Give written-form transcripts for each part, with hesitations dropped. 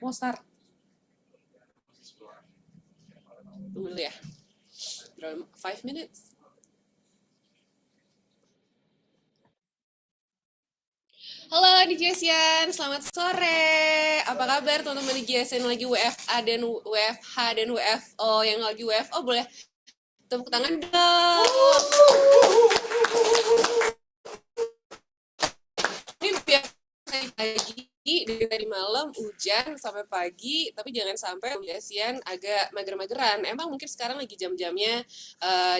Mau start. Tunggu dulu ya. 5 minutes. Halo DJsian, selamat sore. Apa kabar teman-teman DJsian lagi WFA dan WFH dan WFO yang lagi WFO boleh tepuk tangan dong. Ini biasa pagi dari tadi malam hujan sampai pagi, tapi jangan sampai DJsian agak mager-mageran. Emang mungkin sekarang lagi jam-jamnya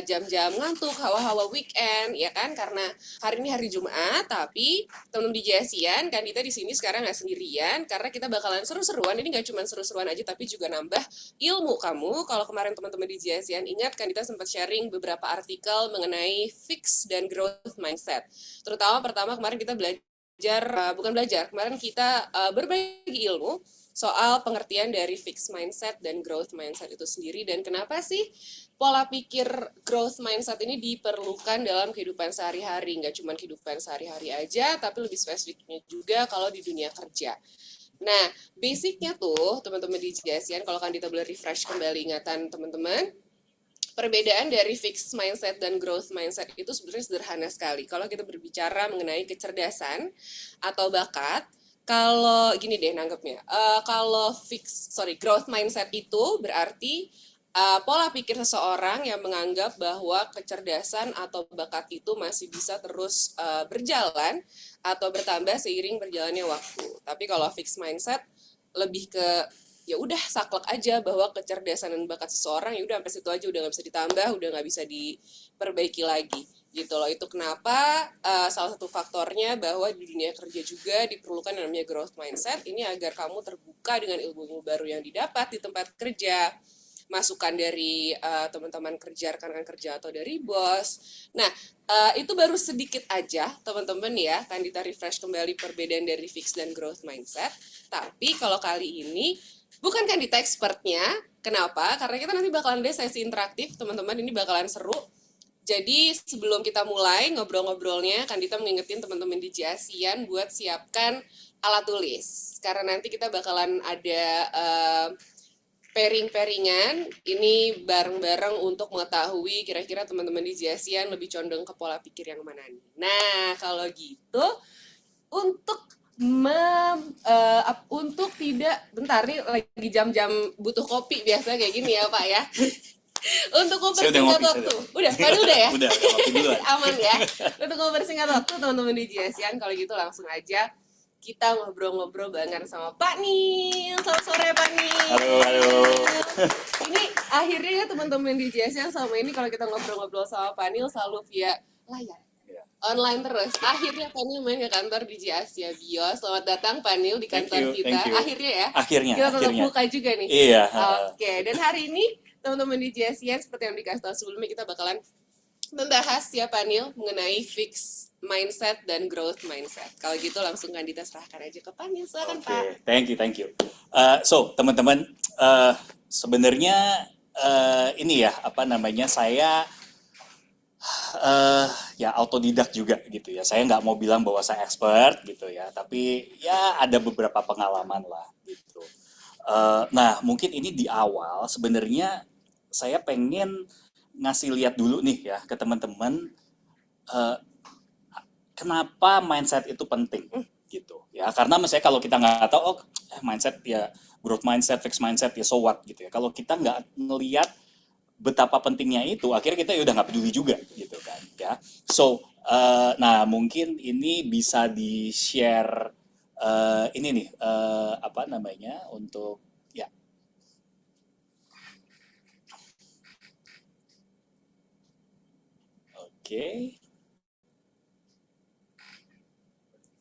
jam-jam ngantuk, hawa-hawa weekend, ya kan? Karena hari ini hari Jumat, tapi teman-teman DJsian, Kandita di sini sekarang nggak sendirian, karena kita bakalan seru-seruan. Ini nggak cuma seru-seruan aja, tapi juga nambah ilmu kamu. Kalau kemarin teman-teman DJsian ingat, Kandita sempat sharing beberapa artikel mengenai fix dan growth mindset. Terutama pertama kemarin kita kemarin kita berbagi ilmu soal pengertian dari fixed mindset dan growth mindset itu sendiri, dan kenapa sih pola pikir growth mindset ini diperlukan dalam kehidupan sehari-hari. Nggak cuma kehidupan sehari-hari aja, tapi lebih spesifiknya juga kalau di dunia kerja. Nah, basicnya tuh teman-teman dijelasin, kalau Kandita boleh refresh kembali ingatan teman-teman, perbedaan dari fixed mindset dan growth mindset itu sebenarnya sederhana sekali. Kalau kita berbicara mengenai kecerdasan atau bakat, kalau gini deh nanggepnya, kalau growth mindset itu berarti pola pikir seseorang yang menganggap bahwa kecerdasan atau bakat itu masih bisa terus berjalan atau bertambah seiring berjalannya waktu. Tapi kalau fixed mindset lebih ke ya udah saklek aja bahwa kecerdasan dan bakat seseorang ya udah sampai situ aja, udah nggak bisa ditambah, udah nggak bisa diperbaiki lagi gitu loh. Itu kenapa salah satu faktornya bahwa di dunia kerja juga diperlukan yang namanya growth mindset ini agar kamu terbuka dengan ilmu-ilmu baru yang didapat di tempat kerja, masukan dari teman-teman kerja, rekan-rekan kerja atau dari bos. Nah, itu baru sedikit aja teman-teman ya, Kandita refresh kembali perbedaan dari fixed dan growth mindset. Tapi kalau kali ini bukan Kandita expertnya. Kenapa? Karena kita nanti bakalan ada sesi interaktif, teman-teman. Ini bakalan seru. Jadi sebelum kita mulai ngobrol-ngobrolnya, Kandita mengingetin teman-teman di JASIAN buat siapkan alat tulis. Karena nanti kita bakalan ada pairing-pairingan, ini bareng-bareng untuk mengetahui kira-kira teman-teman di JASIAN lebih condong ke pola pikir yang mana nih. Nah, kalau gitu, untuk untuk tidak, bentar nih lagi jam-jam butuh kopi biasa kayak gini ya Pak ya. Untuk mempersingkat waktu, udah ya? Udah ngopi dulu. Aman ya. Untuk mempersingkat waktu teman-teman di JASIAN, kalau gitu langsung aja kita ngobrol-ngobrol barengan sama Pak Nil. Selamat sore Pak Nil. Halo. Ini akhirnya teman-teman di JASIAN selama ini kalau kita ngobrol-ngobrol sama Pak Nil selalu via layar. Online terus. Akhirnya Pak Nil main ke kantor di Asia Bio. Selamat datang Pak Nil di kantor kita. Akhirnya ya. Kita tetap buka juga nih. Iya. Oke. Dan hari ini teman-teman di Asia seperti yang dikasih tahu sebelumnya, kita bakalan membahas ya Pak Nil mengenai fixed mindset dan growth mindset. Kalau gitu langsung Kandita serahkan aja ke Pak Nil. Silakan Pak. Thank you. So teman-teman, sebenarnya ini ya saya ya autodidak juga gitu ya. Saya nggak mau bilang bahwa saya expert gitu ya, tapi ya ada beberapa pengalaman lah gitu. Nah mungkin ini di awal sebenarnya saya pengen ngasih lihat dulu nih ya ke teman-teman kenapa mindset itu penting gitu ya. Karena misalnya kalau kita nggak tahu mindset ya, growth mindset, fixed mindset ya, so what gitu ya. Kalau kita nggak ngelihat betapa pentingnya itu, akhirnya kita ya udah nggak peduli juga gitu kan ya. So nah mungkin ini bisa di share ini nih untuk ya. Oke.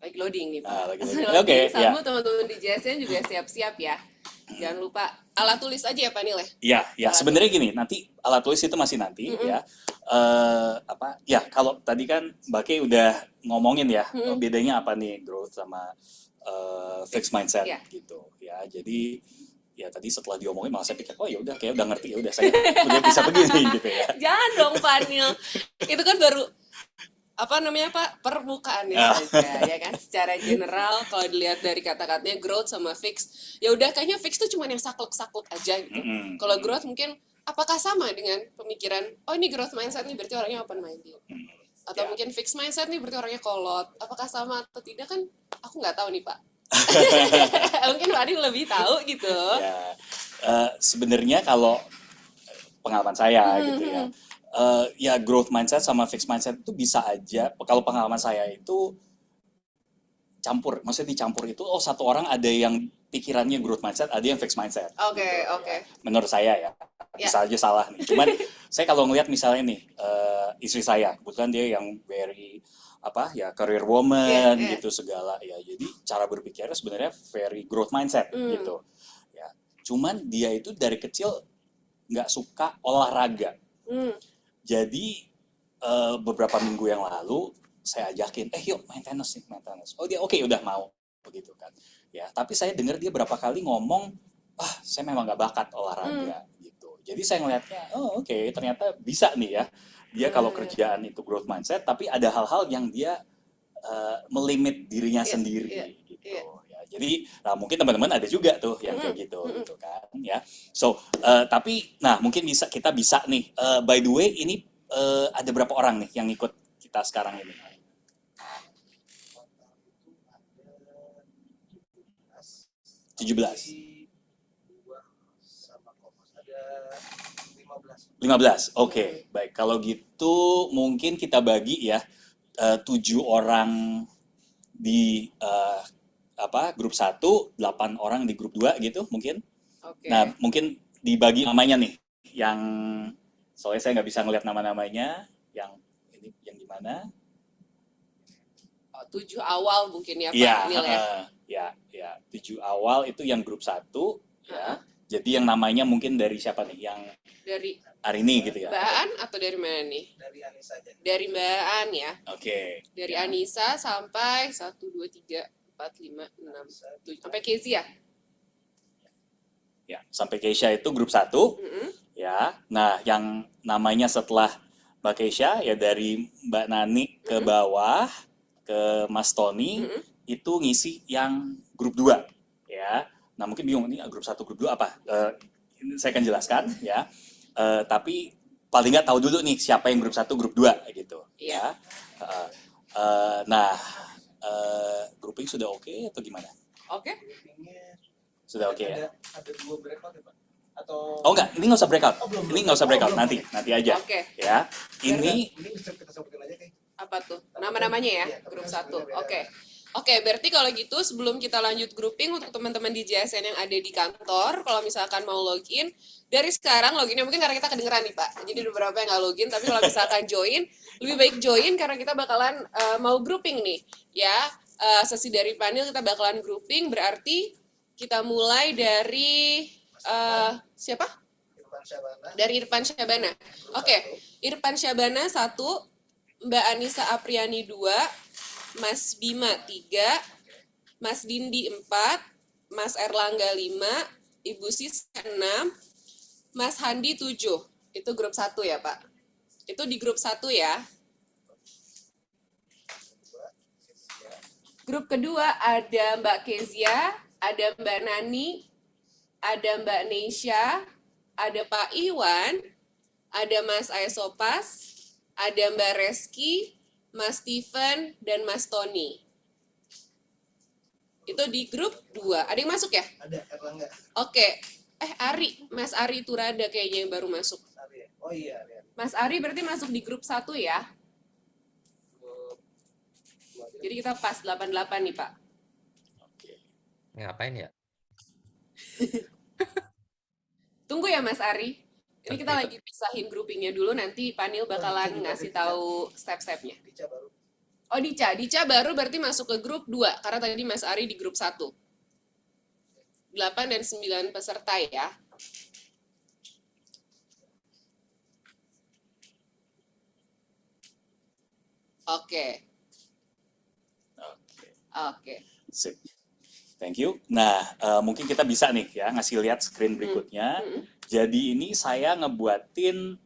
Lagi loading nih Pak. Oke, sama teman-teman di JSN juga siap-siap ya. Jangan lupa alat tulis aja ya Pak Nil ya. Ya sebenarnya gini, nanti alat tulis itu masih nanti ya. Ya kalau tadi kan Mbak Kay udah ngomongin ya, bedanya apa nih growth sama fixed mindset gitu ya. Jadi ya tadi setelah diomongin malah saya pikir ya udah kayak udah ngerti, ya udah saya udah bisa begini gitu ya. Jangan dong Pak Nil. Itu kan baru apa namanya Pak, permukaannya Ah, saja ya kan, secara general kalau dilihat dari kata-katanya growth sama fix, ya udah kayaknya fix tuh cuma yang saklek-saklek aja gitu. mm-mm, Kalau growth mungkin apakah sama dengan pemikiran, oh ini growth mindset nih berarti orangnya open minded, mm, atau ya. mungkin fix mindset nih berarti orangnya kolot, apakah sama atau tidak kan aku nggak tahu nih Pak. Mungkin Pak Adil lebih tahu gitu. Ya, sebenarnya kalau pengalaman saya gitu ya, Mhm. ya growth mindset sama fixed mindset itu bisa aja. Kalau pengalaman saya itu campur, maksudnya dicampur itu, oh satu orang ada yang pikirannya growth mindset, ada yang fixed mindset Oke, gitu oke. ya. Menurut saya ya, Ya. bisa aja salah nih. Cuman saya kalau ngelihat misalnya nih, istri saya, kebetulan dia yang very apa ya career Iya, woman iya. gitu segala ya. Jadi cara berpikirnya sebenarnya very growth mindset Hmm. gitu ya. Cuman dia itu dari kecil nggak suka olahraga. Hmm. Jadi beberapa minggu yang lalu saya ajakin, yuk main tenis nih, main tenis. Oh dia oke, udah mau begitu kan. Ya, tapi saya dengar dia berapa kali ngomong, saya memang nggak bakat Hmm. olahraga gitu. Jadi saya ngelihatnya, oh oke, ternyata bisa nih ya. Dia kalau Hmm. kerjaan itu growth mindset, tapi ada hal-hal yang dia melimit dirinya Iya, iya, sendiri gitu iya. ya. Jadi nah mungkin teman-teman ada juga tuh yang Mm-mm, kayak gitu mm-mm. gitu kan ya. So tapi nah mungkin kita bisa nih, by the way ini ada berapa orang nih yang ikut kita sekarang ini? 17. 15. Oke, baik. Kalau gitu mungkin kita bagi ya 7 orang di apa grup 1, 8 orang di grup 2 gitu mungkin. Nah, Oke. mungkin dibagi namanya nih. Yang soalnya saya nggak bisa ngeliat nama-namanya. Yang ini yang gimana? Oh, 7 awal mungkin ya Iya, Pak Anil ya. ya, ya. 7 awal itu yang grup 1 Heeh. ya. Jadi yang namanya mungkin dari siapa nih? Yang Dari hari ini gitu ya. Mbak An atau dari mana nih? Dari Mbak An ya. Oke. Dari Ya. Anissa sampai 1, 2, 3, 4, 5, 6, 7. Sampai Kezi ya? Ya, sampai Keisha itu grup 1 Mm-mm. ya. Nah, yang namanya setelah Mbak Keisha ya dari Mbak Nani ke Mm-mm. bawah ke Mas Tony Mm-mm. itu ngisi yang grup 2 ya. Nah, mungkin bingung ini grup 1 grup 2 apa? Ini saya akan jelaskan ya. Tapi paling nggak tahu dulu nih siapa yang grup 1 grup 2 gitu Iya. ya. Nah, grouping sudah oke atau gimana? Oke. Sudah oke ya? Ada 2 breakout ya Pak? Atau Oh enggak, ini nggak usah breakout. belum, Ini nggak usah breakout, belum. nanti aja Oke. ya. Ini Ini kita sebutin aja kayak Apa tuh? Nama-namanya ya? Iya, Grup namanya 1. sebenarnya beda. Oke. Oke, berarti kalau gitu sebelum kita lanjut grouping untuk teman-teman di JSN yang ada di kantor, kalau misalkan mau login, dari sekarang loginnya mungkin karena kita kedengeran nih Pak. Jadi ada beberapa yang nggak login, tapi kalau misalkan join, lebih baik join karena kita bakalan mau grouping nih. Ya, sesi dari panel kita bakalan grouping, berarti kita mulai dari siapa? Irfan Syabana. Dari Irfan Syabana. Oke, Irfan Syabana 1, Mbak Anissa Apriani 2, Mas Bima 3, Mas Dindi 4, Mas Erlangga 5, Ibu Sis 6, Mas Handi 7. Itu grup 1 ya Pak? Itu di grup 1 ya. Grup kedua ada Mbak Kezia, ada Mbak Nani, ada Mbak Neisha, ada Pak Iwan, ada Mas Aesopas, ada Mbak Reski, Mas Steven, dan Mas Tony. Itu di grup 2. Ada yang masuk ya? Ada Erlangga. Oke. Ari. Mas Ari Turada kayaknya yang baru masuk. Ari ya? Oh iya, Ari. Mas Ari berarti masuk di grup 1 ya? Grup dua aja. Jadi kita pas 88 nih Pak. Ngapain ya? Tunggu ya Mas Ari. Ini kita Oke. lagi pisahin groupingnya dulu, nanti Panil bakalan ngasih tahu step-stepnya. Dica baru. Oh Dica baru berarti masuk ke grup 2, karena tadi Mas Ari di grup 1. 8 dan 9 peserta ya. Oke, oke. oke. Sip. Thank you. Nah, mungkin kita bisa nih ya ngasih lihat screen berikutnya. Mm-mm. Jadi ini saya ngebuatin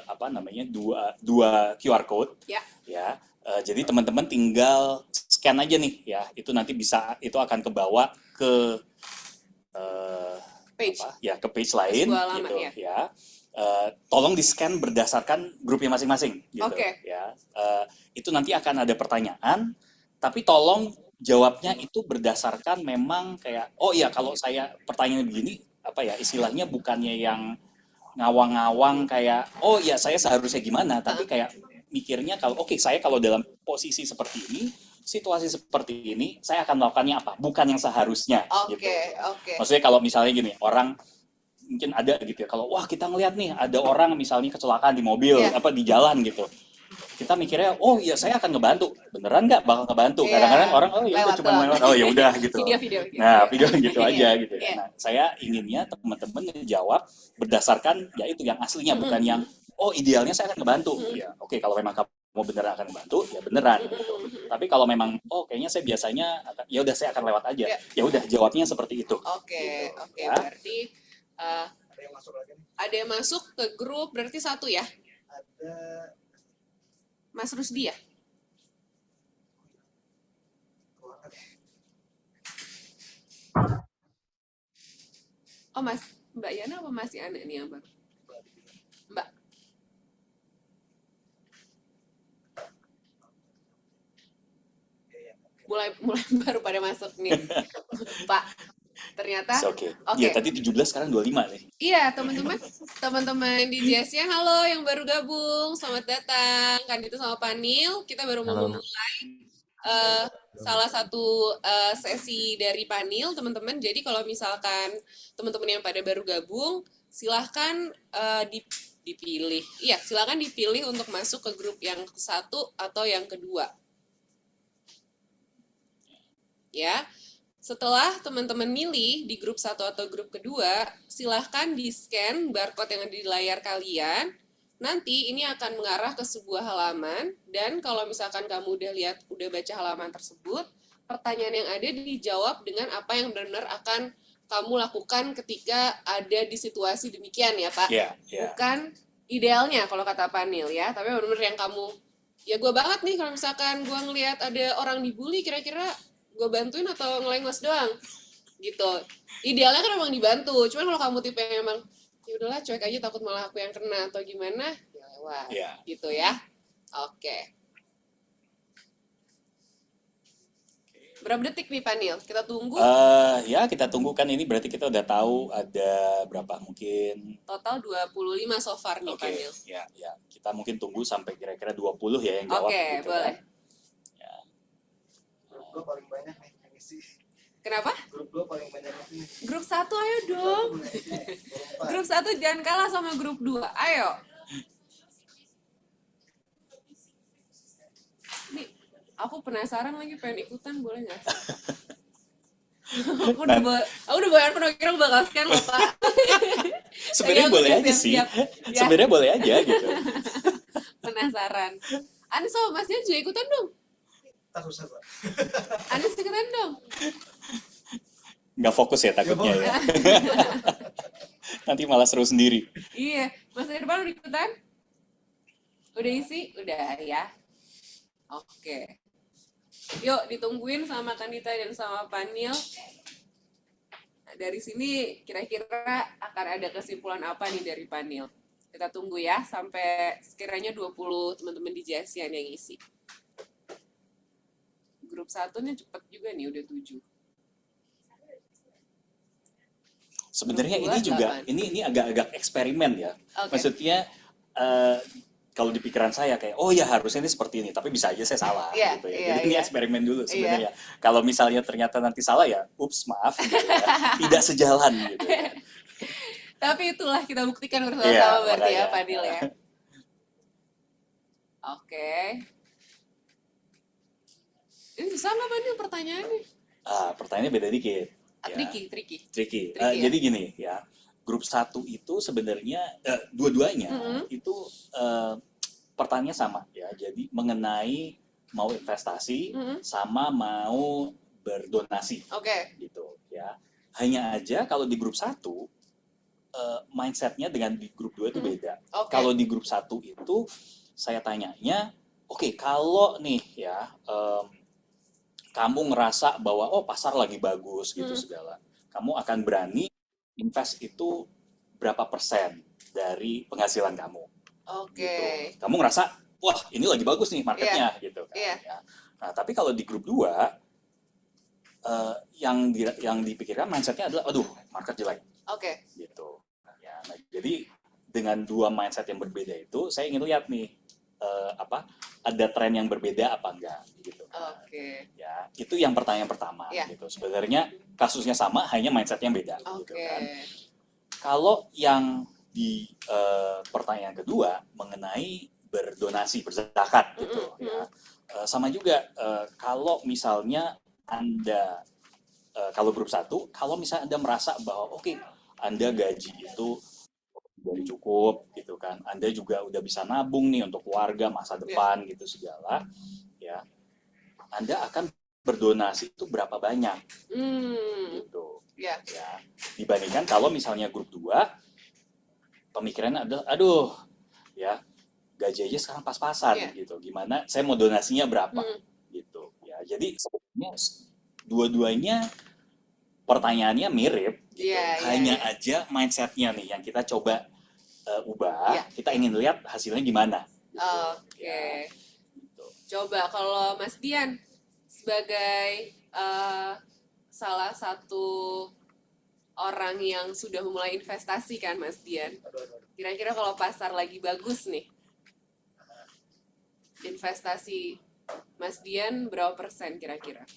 apa namanya, dua QR code. Ya. Ya. Jadi teman-teman tinggal scan aja nih ya. Itu nanti itu akan kebawa ke Page. ke page lain Sebuah halaman, gitu ya. ya. Tolong di-scan berdasarkan grupnya masing-masing gitu. Oke. Ya. Itu nanti akan ada pertanyaan, tapi tolong jawabnya itu berdasarkan memang kayak, oh iya kalau saya pertanyaan begini, apa ya istilahnya, bukannya yang ngawang-ngawang kayak, oh iya saya seharusnya gimana, tapi kayak mikirnya kalau saya kalau dalam posisi seperti ini, situasi seperti ini, saya akan melakukannya apa, bukan yang seharusnya. Oke, gitu. oke. Maksudnya kalau misalnya gini, orang mungkin ada gitu ya, kalau wah kita ngeliat nih ada orang misalnya kecelakaan di mobil, Iya. di jalan gitu. Kita mikirnya, oh iya saya akan ngebantu, beneran nggak bakal ngebantu? Iya. Kadang-kadang orang, oh ya udah Lewat cuma doang. lewat, oh ya udah gitu. Video. Nah, video gitu Iya. aja gitu ya. Iya. Nah, saya inginnya teman-teman menjawab berdasarkan ya itu yang aslinya, bukan yang oh idealnya saya akan ngebantu. Ya, oke kalau memang kamu beneran akan ngebantu, ya beneran gitu. Tapi kalau memang kayaknya saya biasanya ya udah saya akan lewat aja. Iya. Ya udah jawabnya seperti itu. Oke, Gitu, oke. ya. Berarti Ada yang masuk lagi nih. ada yang masuk ke grup, berarti 1 ya? Ada Mas Rusdi ya? keuangan. Oh Mas, Mbak Yana apa Mas Yana nih yang baru? Mbak. Mulai baru pada masuk nih. Pak, ternyata It's okay. Oke. Ya tadi 17 sekarang 25 nih. Iya, teman-teman di JSN, halo yang baru gabung, selamat datang. Kan itu sama Panil, kita baru mau memulai salah satu sesi dari Panil, teman-teman. Jadi kalau misalkan teman-teman yang pada baru gabung, silahkan dipilih. Iya, silahkan dipilih untuk masuk ke grup yang satu atau yang kedua. Ya. Setelah teman-teman milih di grup 1 atau grup kedua, silahkan di-scan barcode yang ada di layar kalian. Nanti ini akan mengarah ke sebuah halaman, dan kalau misalkan kamu udah baca halaman tersebut, pertanyaan yang ada dijawab dengan apa yang benar-benar akan kamu lakukan ketika ada di situasi demikian ya Pak. Iya. Bukan idealnya kalau kata Panil ya, tapi benar-benar yang kamu, ya gue banget nih kalau misalkan gue ngelihat ada orang dibully, kira-kira gue bantuin atau ngelengos doang gitu. Idealnya kan emang dibantu, cuman kalau kamu tipe yang emang ya udahlah cuek aja takut malah aku yang kena atau gimana, ya lewat. Iya. Gitu ya. Oke. Berapa detik nih Panil? Kita tunggu. Ya kita tunggu, kan ini berarti kita udah tahu ada berapa, mungkin Total 25 so far nih oke, Panil. ya kita mungkin tunggu sampai kira-kira 20 ya yang jawab. Oke, gitu boleh. kan. Ya. Grup gue paling banyak nih yang isi. Kenapa? Grup gue paling banyak nih. Grup 1 ayo dong. Grup 1 jangan kalah sama grup 2. Ayo. Nih, aku penasaran lagi pengen ikutan, boleh nggak? Aku udah bayar penuh, kira bakal scan loh Pak. Sebenarnya Aku boleh udah aja sih. siap-siap. Ya, Sebenarnya boleh aja gitu. penasaran. Anis sama Masnya juga ikutan dong. Tak susah Pak. Anis ikutan dong. Nggak fokus ya takutnya ya. Nanti malah seru sendiri. Iya, Mas Irfan udah ikutan? Udah isi? Udah ya. Oke. Yuk ditungguin sama Kanita dan sama Panil. Nah, dari sini kira-kira akan ada kesimpulan apa nih dari Panil? Kita tunggu ya sampai sekiranya 20 teman-teman di JSN yang isi. Grup 1-nya cepet juga nih, udah 7. Sebenarnya Grup ini 2, juga 8. ini agak-agak eksperimen ya. Oke. Maksudnya kalau di pikiran saya kayak oh ya harusnya ini seperti ini, tapi bisa aja saya salah Iya, gitu ya. iya, Jadi ini iya. eksperimen dulu sebenarnya. Kalau misalnya ternyata nanti salah ya, ups maaf gitu ya. Tidak sejalan gitu. Ya. Tapi itulah kita buktikan bersama-sama Iya, berarti ya makanya. Panil ya. Oke. Ini susah nggak Panil pertanyaannya? Pertanyaannya beda dikit. Ya. Tricky. Tricky, jadi gini ya, grup 1 itu sebenarnya dua-duanya itu pertanyaannya sama ya. Jadi mengenai mau investasi sama mau berdonasi Oke. gitu ya. Hanya aja kalau di grup 1 mindsetnya dengan di grup 2 itu beda. Oke. Kalau di grup 1 itu saya tanyanya, oke, kalau nih ya kamu ngerasa bahwa oh pasar lagi bagus gitu segala, kamu akan berani invest itu berapa persen dari penghasilan kamu Oke. gitu. Kamu ngerasa wah ini lagi bagus nih marketnya gitu kan. Iya. Ya. Nah tapi kalau di grup 2 yang dipikirkan mindsetnya adalah aduh market jelek Oke. gitu ya. Nah, jadi dengan dua mindset yang berbeda itu saya ingin lihat nih ada tren yang berbeda apa enggak gitu kan. Oke. Ya itu yang pertanyaan pertama Iya. gitu. Sebenarnya kasusnya sama hanya mindsetnya yang beda gitu Oke. kan. Kalau yang di pertanyaan kedua mengenai berdonasi berzakat gitu ya sama juga kalau misalnya Anda kalau grup 1 kalau misalnya Anda merasa bahwa oke, Anda gaji itu dari cukup gitu kan, Anda juga udah bisa nabung nih untuk keluarga masa depan gitu segala ya, Anda akan berdonasi itu berapa banyak gitu Ya. ya, dibandingkan kalau misalnya grup 2 pemikirannya adalah aduh ya gaji aja sekarang pas-pasan gitu, gimana saya mau donasinya berapa gitu ya. Jadi sebenarnya dua-duanya pertanyaannya mirip gitu. Hanya aja mindsetnya nih yang kita coba ubah, kita ingin lihat hasilnya gimana gitu. Oke. Ya, gitu. Coba kalau Mas Dian sebagai salah satu orang yang sudah memulai investasi kan Mas Dian, kira-kira kalau pasar lagi bagus nih, investasi Mas Dian berapa persen kira-kira?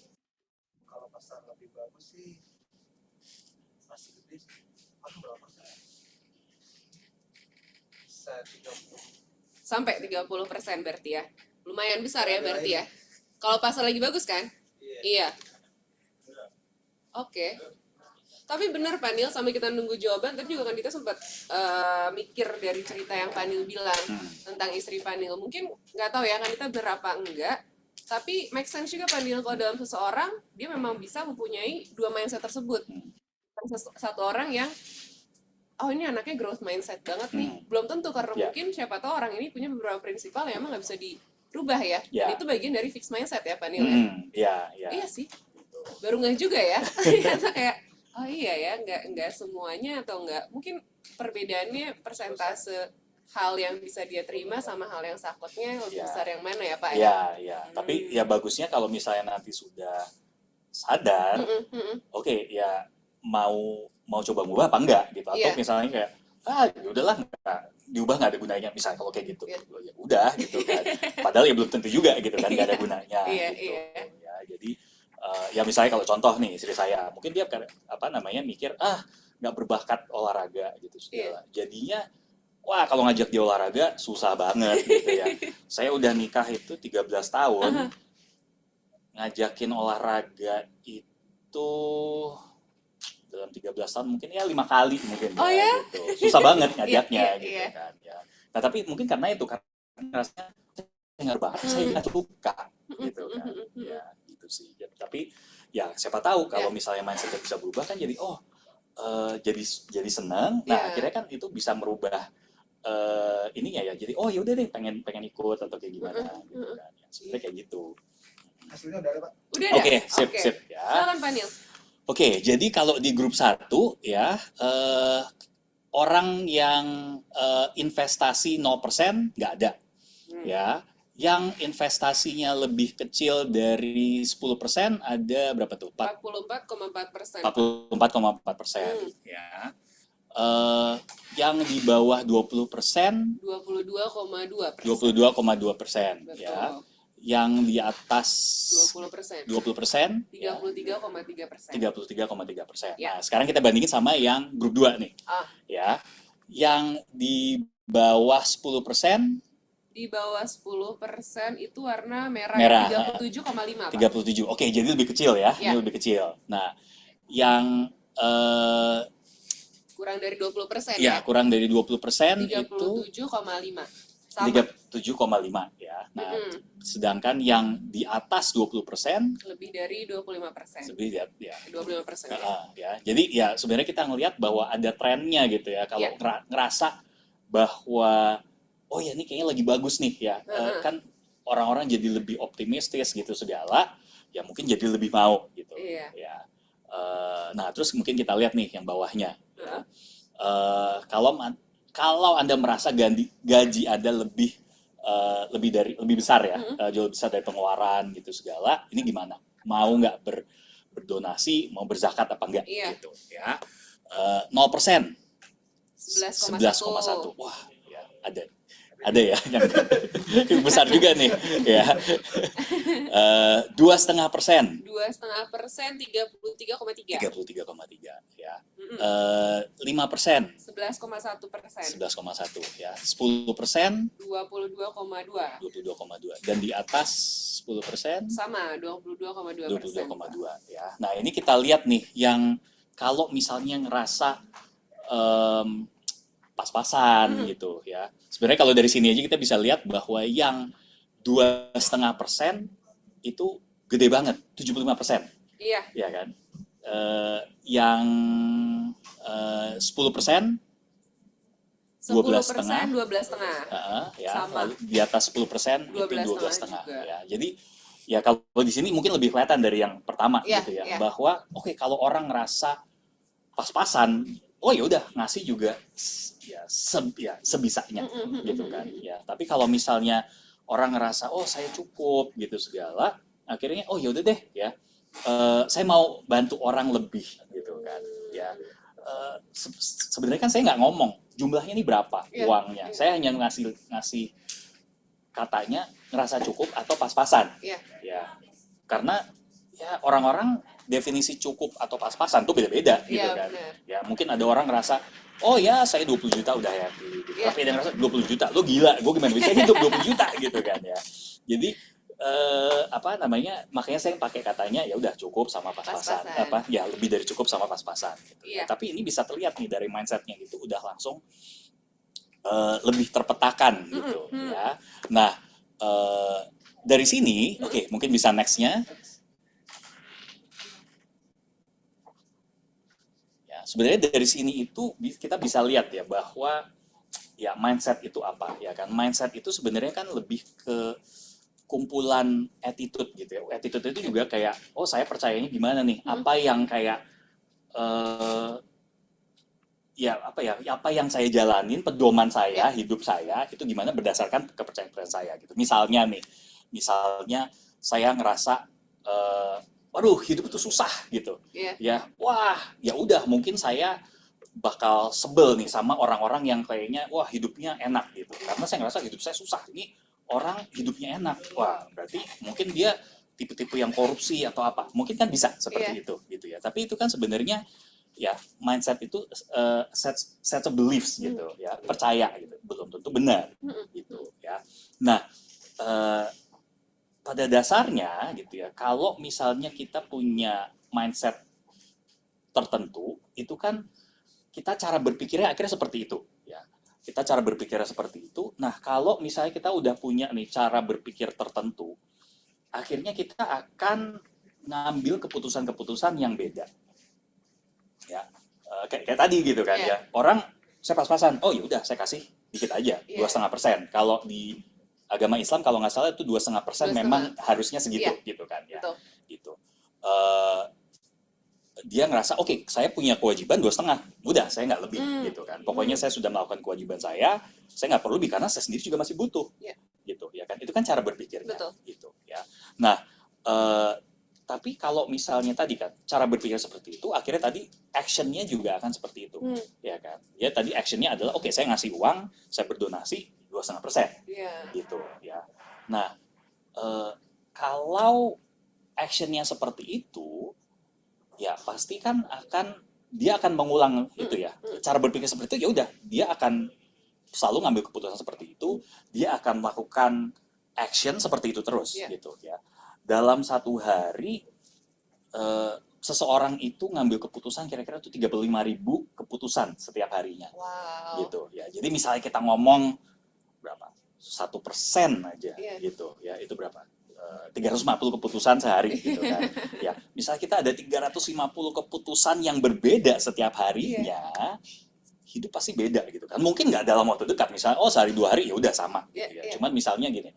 Kalau pasar lebih bagus sih masih gede sih. Berapa persen? Bisa 30. Sampai 30% berarti ya? Lumayan besar ya berarti ya? Kalau pasar lagi bagus kan? Iya. Oke. Tapi benar Panil, sambil kita nunggu jawaban, tadi juga kan kita sempat mikir dari cerita yang Panil bilang tentang istri Panil. Mungkin nggak tahu ya kan kita berapa enggak, tapi make sense juga Panil kalau dalam seseorang, dia memang bisa mempunyai dua mindset tersebut. Satu orang yang, oh ini anaknya growth mindset banget nih, belum tentu karena mungkin siapa tahu orang ini punya beberapa prinsipal yang emang nggak bisa dirubah ya. Dan itu bagian dari fixed mindset ya Panil ya. Iya sih, baru nggak juga ya. Ternyata kayak oh iya ya, nggak semuanya atau nggak, mungkin perbedaannya persentase hal yang bisa dia terima sama hal yang sakotnya lebih besar yang mana ya Pak? Iya. Tapi ya bagusnya kalau misalnya nanti sudah sadar, oke, ya mau coba ngubah apa enggak gitu, atau misalnya kayak udahlah nggak diubah, nggak ada gunanya misalnya kalau kayak gitu, ya udah gitu kan. Padahal ya belum tentu juga gitu kan, nggak ada gunanya gitu. Ya jadi ya misalnya kalau contoh nih istri saya, mungkin dia mikir nggak berbakat olahraga gitu segala, jadinya wah kalau ngajak dia olahraga susah banget gitu ya. Saya udah nikah itu 13 tahun, ngajakin olahraga itu dalam 13 tahun mungkin ya 5 kali mungkin gitu. Susah banget ngajaknya gitu kan ya. Nah tapi mungkin karena itu, karena rasanya nggak banget, saya nggak suka gitu kan ya gitu sih. Tapi ya siapa tahu kalau misalnya mindsetnya bisa berubah kan, jadi jadi senang. Nah akhirnya kan itu bisa merubah ininya ya, jadi oh yaudah deh pengen ikut atau kayak gimana gitu kan ya, sebenarnya kayak gitu. Hasilnya udah ada Pak? Udah ada? Oke, sip ya. Silakan Pak Nil. Oke, jadi kalau di grup 1 ya, orang yang investasi 0% nggak ada. Ya, yang investasinya lebih kecil dari 10% ada berapa tuh? 44,4%. 44,4%. Ya. Yang di bawah 20%, 22,2%. 22,2%. Ya. Yang di atas 20%, 33,3%. 33,3%. Ya. Nah, sekarang kita bandingin sama yang grup 2 nih. Ya. Yang di bawah 10%, di bawah 10% itu warna merah. 37,5, Pak. 37. Oke, jadi lebih kecil ya. Ini lebih kecil. Nah, yang kurang dari 20% ya, kurang dari 20% itu 37,5. Sama. 37,5 ya. Nah, Mm-mm. sedangkan yang di atas 20%, Lebih dari 25%. lebih ya. 25% ya. Ya. Jadi ya sebenarnya kita ngelihat bahwa ada trennya gitu ya. Kalau ngerasa bahwa oh ya ini kayaknya lagi bagus nih ya. Kan orang-orang jadi lebih optimistis gitu segala, ya mungkin jadi lebih mau gitu. Iya. Ya. Nah, terus mungkin kita lihat nih yang bawahnya. Ya. Kalau Anda merasa gaji Anda lebih besar ya, jauh besar dari pengeluaran gitu segala, ini gimana? Mau nggak berdonasi, mau berzakat apa enggak gitu ya. 0%. 11,1. Wah, ya ada ya yang besar juga nih ya. 2,5%. 2,5%, 33,3. 33,3 ya. 5%. 11,1%. 11,1 ya. 10%. 22,2. 22,2. Dan di atas 10%. Sama, 22,2%. 22,2 ya. Nah ini kita lihat nih yang kalau misalnya ngerasa pas-pasan gitu ya. Sebenarnya kalau dari sini aja kita bisa lihat bahwa yang 2,5% itu gede banget, 75%. Iya. Ya kan? Yang 10%, 12,5. ya. Sama. Lalu di atas 10% itu 12,5 juga. ya. Jadi ya kalau di sini mungkin lebih kelihatan dari yang pertama gitu ya, bahwa oke, kalau orang ngerasa pas-pasan, oh ya udah ngasih juga ya sebisanya gitu kan ya. Tapi kalau misalnya orang ngerasa oh saya cukup gitu segala, akhirnya oh ya udah deh ya, saya mau bantu orang lebih gitu kan ya. Sebenarnya kan saya nggak ngomong jumlahnya ini berapa uangnya, saya hanya ngasih katanya ngerasa cukup atau pas-pasan ya, karena ya orang-orang definisi cukup atau pas-pasan tuh beda-beda gitu kan. Bener. Ya mungkin ada orang ngerasa oh ya saya 20 juta udah happy gitu. Tapi ada yang ngerasa 20 juta lo gila, gue gimana bisa hidup 20 juta gitu kan ya. Jadi makanya saya pakai katanya ya udah cukup sama pas-pasan. Ya lebih dari cukup sama pas-pasan gitu. Tapi ini bisa terlihat nih dari mindsetnya gitu udah langsung lebih terpetakan gitu ya. Nah dari sini oke, mungkin bisa nextnya. Sebenarnya dari sini itu kita bisa lihat ya bahwa ya mindset itu apa ya kan. Mindset itu sebenarnya kan lebih ke kumpulan attitude gitu ya. Attitude itu juga kayak oh saya percayanya gimana nih, apa yang kayak apa yang saya jalanin, pedoman saya, hidup saya itu gimana berdasarkan kepercayaan saya gitu. Misalnya saya ngerasa waduh hidup itu susah gitu. Ya, wah, ya udah mungkin saya bakal sebel nih sama orang-orang yang kayaknya wah hidupnya enak gitu. Karena saya ngerasa hidup saya susah. Ini orang hidupnya enak. Wah, berarti mungkin dia tipe-tipe yang korupsi atau apa. Mungkin kan bisa seperti itu gitu ya. Tapi itu kan sebenarnya ya mindset itu set of beliefs gitu ya. Percaya gitu. Belum tentu benar gitu ya. Nah, pada dasarnya gitu ya, kalau misalnya kita punya mindset tertentu, itu kan kita cara berpikirnya akhirnya seperti itu ya. Kita cara berpikirnya seperti itu. Nah, kalau misalnya kita udah punya nih cara berpikir tertentu, akhirnya kita akan ngambil keputusan-keputusan yang beda. Ya. Kayak tadi gitu kan ya. Orang saya pas-pasan, oh ya udah saya kasih dikit aja, 2,5%. Kalau di agama Islam kalau nggak salah itu 2,5% memang harusnya segitu gitu kan ya. Gitu. Dia ngerasa oke, saya punya kewajiban 2,5, udah saya nggak lebih gitu kan. Pokoknya saya sudah melakukan kewajiban saya nggak perlu lebih karena saya sendiri juga masih butuh gitu ya kan. Itu kan cara berpikirnya gitu ya. Nah tapi kalau misalnya tadi kan cara berpikir seperti itu, akhirnya tadi actionnya juga akan seperti itu ya kan. Ya tadi actionnya adalah oke, saya ngasih uang, saya berdonasi 2,5% gitu ya. Nah kalau actionnya seperti itu ya pasti kan dia akan mengulang itu ya. Cara berpikir seperti itu ya udah dia akan selalu ngambil keputusan seperti itu, dia akan melakukan action seperti itu terus gitu ya. Dalam satu hari seseorang itu ngambil keputusan kira-kira tuh 35.000 keputusan setiap harinya. Gitu ya. Jadi misalnya kita ngomong berapa? 1% aja Iya. gitu ya, itu berapa? 350 keputusan sehari gitu kan. Ya, misalnya kita ada 350 keputusan yang berbeda setiap harinya, hidup pasti beda gitu kan. Mungkin nggak dalam waktu dekat, misalnya sehari 2 hari ya udah sama gitu ya. Cuman misalnya gini,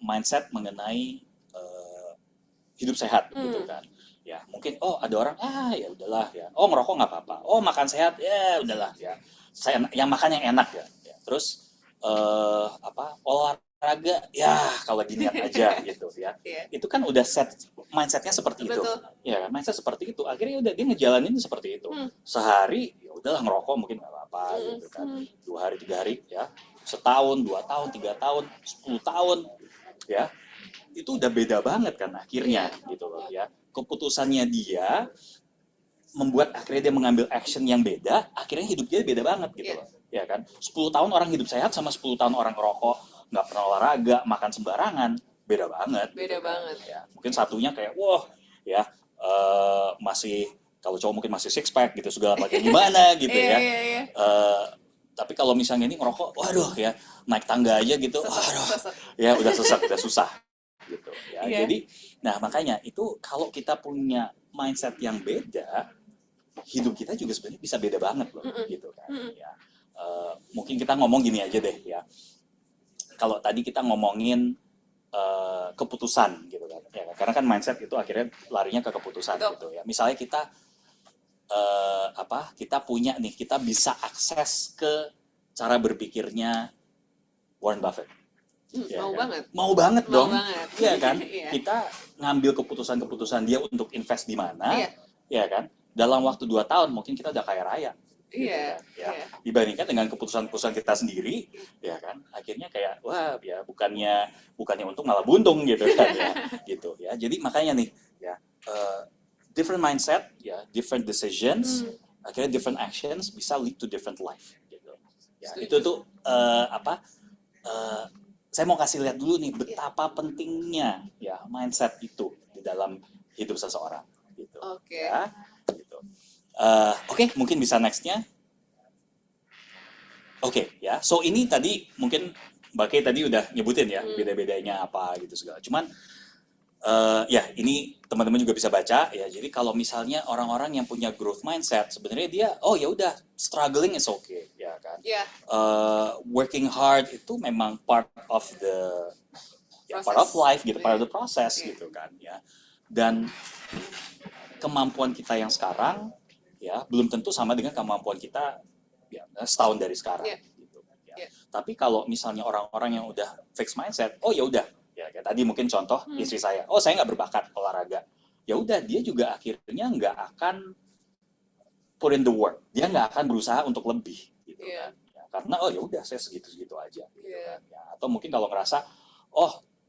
mindset mengenai hidup sehat gitu kan. Ya, mungkin ada orang ya udahlah ya. Ngerokok nggak apa-apa. Makan sehat ya udahlah ya. Saya yang makan yang enak ya. Terus olahraga ya kalau lagi niat aja gitu ya. Itu kan udah mindsetnya seperti itu. Betul. Ya, mindset seperti itu. Akhirnya udah dia ngejalanin seperti itu. Sehari ya udahlah ngerokok mungkin nggak apa-apa gitu kan. 2 hari 3 hari ya. Setahun, 2 tahun, 3 tahun, 10 tahun ya. Itu udah beda banget kan akhirnya gitu loh ya. Keputusannya dia membuat akhirnya dia mengambil action yang beda, akhirnya hidup dia beda banget gitu loh. Ya kan? 10 tahun orang hidup sehat sama 10 tahun orang ngerokok, nggak pernah olahraga, makan sembarangan, beda banget. Beda banget. Ya, mungkin satunya kayak ya masih kalau cowok mungkin masih six pack gitu segala pakai gimana gitu ya. Tapi kalau misalnya ini ngerokok, waduh ya naik tangga aja gitu, waduh ya udah sesek, udah susah gitu ya. Jadi nah makanya itu kalau kita punya mindset yang beda, hidup kita juga sebenarnya bisa beda banget loh gitu kan ya. Mungkin kita ngomong gini aja deh ya. Kalau tadi kita ngomongin keputusan gitu kan ya, karena kan mindset itu akhirnya larinya ke keputusan gitu ya. Misalnya kita kita punya nih, kita bisa akses ke cara berpikirnya Warren Buffett. Mau banget dong. Iya kan? Kita ngambil keputusan-keputusan dia untuk invest di mana, ya kan? Dalam waktu 2 tahun mungkin kita udah kaya raya. Gitu kan, ya. Dibandingkan dengan keputusan-keputusan kita sendiri, ya kan? Akhirnya kayak ya bukannya untung malah buntung gitu kan ya. Gitu ya. Jadi makanya nih ya, different mindset ya, different decisions, akhirnya different actions bisa lead to different life gitu. Ya, itu tuh saya mau kasih lihat dulu nih betapa pentingnya ya mindset itu di dalam hidup seseorang gitu. Ya, gitu. Oke, mungkin bisa nextnya. Oke, ya. So ini tadi mungkin Mbak Kay tadi udah nyebutin ya beda-bedanya apa gitu segala. Cuman ya ini teman-teman juga bisa baca ya. Jadi kalau misalnya orang-orang yang punya growth mindset sebenarnya dia ya udah struggling is okay ya kan. Working hard itu memang part of life gitu, part of the process gitu kan ya. Dan kemampuan kita yang sekarang ya belum tentu sama dengan kemampuan kita ya setahun dari sekarang gitu ya. Tapi kalau misalnya orang-orang yang udah fixed mindset, ya udah ya kayak tadi mungkin contoh istri saya, saya nggak berbakat olahraga, ya udah dia juga akhirnya nggak akan put in the work, dia nggak akan berusaha untuk lebih gitu kan ya, karena ya udah saya segitu aja gitu kan ya. Atau mungkin kalau ngerasa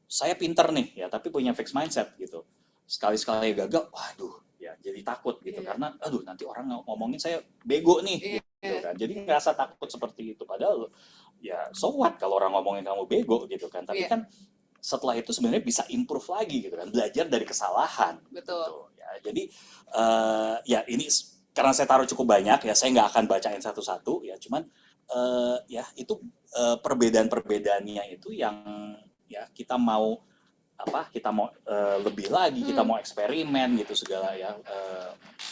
saya pinter nih ya tapi punya fixed mindset gitu, sekali-sekali gagal waduh ya jadi takut gitu karena nanti orang ngomongin saya bego nih gitu kan, jadi ngerasa takut seperti itu. Padahal ya so what kalau orang ngomongin kamu bego gitu kan, tapi kan setelah itu sebenarnya bisa improve lagi gitu kan, belajar dari kesalahan. Betul. Gitu. Ya, jadi ya ini karena saya taruh cukup banyak ya, saya nggak akan bacain satu-satu ya, cuman itu perbedaan-perbedaannya itu yang ya kita mau lebih lagi, kita mau eksperimen gitu segala ya,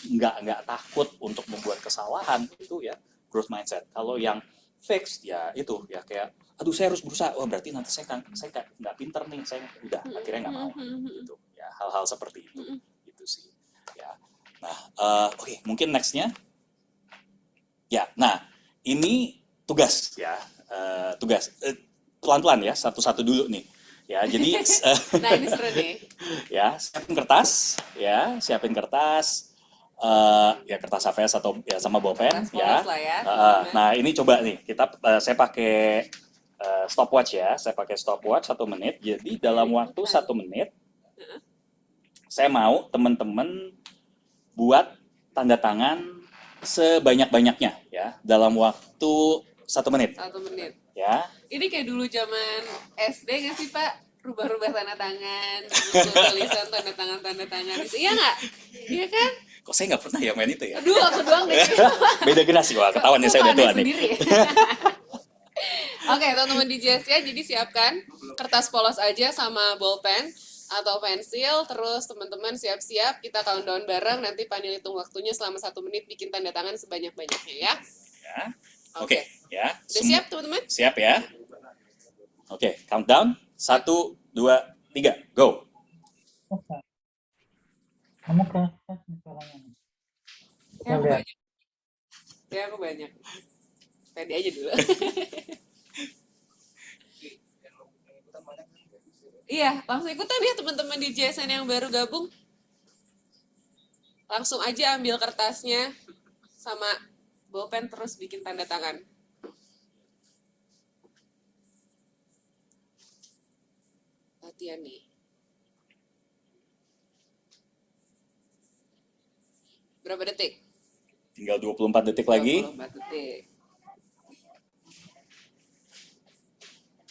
nggak takut untuk membuat kesalahan, itu ya growth mindset. Kalau yang fixed ya itu ya kayak saya harus berusaha, berarti nanti saya nggak pinter nih, saya udah akhirnya nggak mau gitu ya, hal-hal seperti itu gitu sih ya. Nah oke, mungkin nextnya ya. Nah ini tugas ya, pelan-pelan ya, satu-satu dulu nih ya. Jadi nah ini seru nih ya, siapin kertas ya, kertas HVS atau ya sama bolpen ya. Nah ini coba nih saya pakai stopwatch ya, saya pakai stopwatch 1 menit. Jadi dalam waktu 1 menit saya mau teman-teman buat tanda tangan sebanyak-banyaknya ya dalam waktu 1 menit. 1 menit. Ya. Ini kayak dulu zaman SD nggak sih Pak? Rubah-rubah tanda tangan, tulisan tanda tangan itu, iya nggak? Iya kan? Kok saya nggak pernah ya main itu ya? Aduh, aku doang deh. Beda generasi, ketahuan ya saya udah tua nih. Oke, teman-teman di JS ya, jadi siapkan kertas polos aja sama bolpen atau pensil, terus teman-teman siap-siap, kita countdown bareng, nanti Panil hitung waktunya selama 1 menit, bikin tanda tangan sebanyak-banyaknya ya. Ya. Oke. Oke, ya. Udah siap teman-teman? Siap ya. Oke, countdown. 1, 2, 3, go. Kamu kertas nih suaranya nih. Ya, aku Lihat. banyak. Ya, aku banyak. Pede aja dulu. Yang ikutan banyak kan? Iya, langsung ikutan ya teman-teman di JSN yang baru gabung. Langsung aja ambil kertasnya sama bolpen terus bikin tanda tangan. Latihan nih. Berapa detik? Tinggal 24 detik lagi. 24 detik.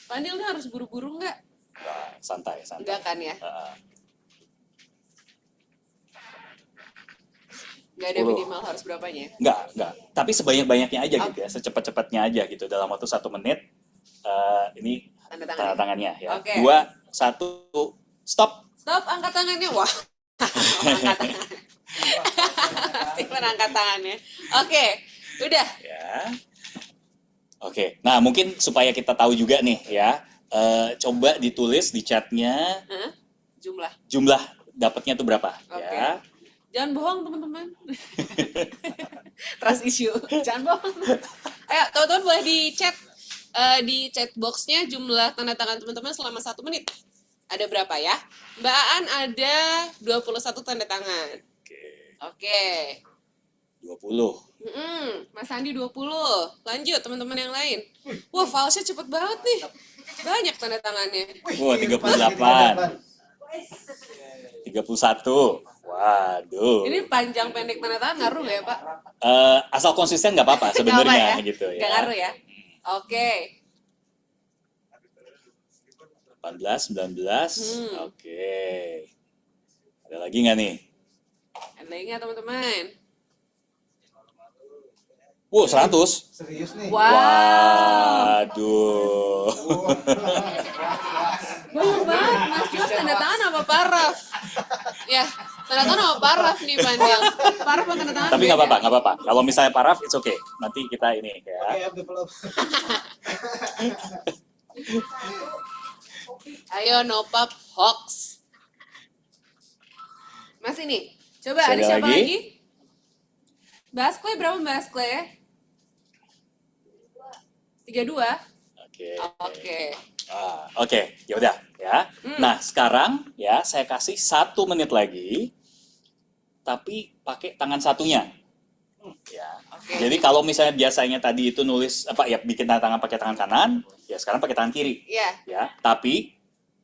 Panil nih harus buru-buru nggak? Nah, santai, santai. Enggak kan ya? Nggak ada 10. minimal harus berapanya? Enggak. Tapi sebanyak-banyaknya aja gitu ya, secepat-cepatnya aja gitu. Dalam waktu 1 menit, ini Tanda tanda tangan. tangannya ya. Oke. 2, 1, stop. Stop, angkat tangannya. Wah, angkat tangan. Steven angkat tangannya. Oke, udah. Ya. Oke, nah mungkin supaya kita tahu juga nih ya, coba ditulis di chatnya Hah? Jumlah. jumlah dapatnya tuh berapa Oke. ya. Jangan bohong teman-teman. Trust issue. Jangan bohong. Ayo teman-teman boleh di chat boxnya jumlah tanda tangan teman-teman selama 1 menit. Ada berapa ya? Mbak Aan ada 21 tanda tangan. Oke. 20. Mas Andi 20. Lanjut teman-teman yang lain. Wah, falsnya cepet banget nih. Banyak tanda tangannya. Wah, 38. 31. Waduh. Ini panjang pendek tanda tangan ngaruh nggak ya Pak? Asal konsisten nggak apa-apa Nggak sebenarnya apa gitu ya. Nggak ngaruh ya? Oke. 18, 19. Oke. Ada lagi nggak nih? Ada lagi nggak teman-teman? Wow, 100. Serius nih? Wow. Waduh. Banyak banget Mas Jos tanda tangan apa paraf? Ya, tanda tangan apa paraf nih Panil? Paraf apa tanda tangan? Tapi nggak beda. apa-apa. Kalau misalnya paraf, it's okay. Nanti kita ini ya. Oke, develop. Ayo nopap hoax. Mas ini, coba Masih ada ada siapa lagi? lagi? Baskle berapa Baskle? 32? Oke. Oke. Oke, ya udah ya. Nah, sekarang ya saya kasih 1 menit lagi, tapi pakai tangan satunya. Ya. Oke. Jadi kalau misalnya biasanya tadi itu nulis apa ya bikin tanda tangan pakai tangan kanan, ya sekarang pakai tangan kiri. Iya. Ya, tapi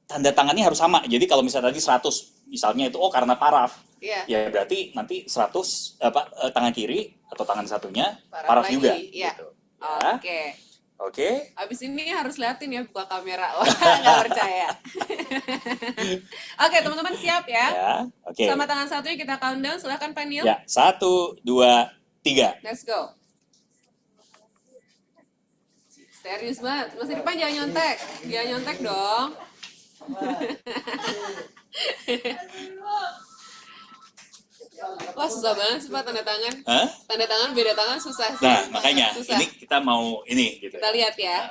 tanda tangannya harus sama. Jadi kalau misalnya tadi 100, misalnya itu karena paraf. Iya. Ya berarti nanti 100 tangan kiri atau tangan satunya Paraf paraf lagi, juga. iya. Gitu. Ya. Oke. Oke. Abis ini harus liatin ya buka kamera. Wah, nggak percaya. Oke, teman-teman siap ya? Ya. Oke. Sama tangan satunya kita countdown. Silahkan Panil. Ya, 1, 2, 3. Let's go. Serius banget. Mas Irfan jangan nyontek. Jangan nyontek dong. Wah, susah banget sih Pak tanda tangan. Hah? Tanda tangan beda tangan susah sih. Nah, makanya Susah. ini kita mau ini gitu. Kita lihat ya.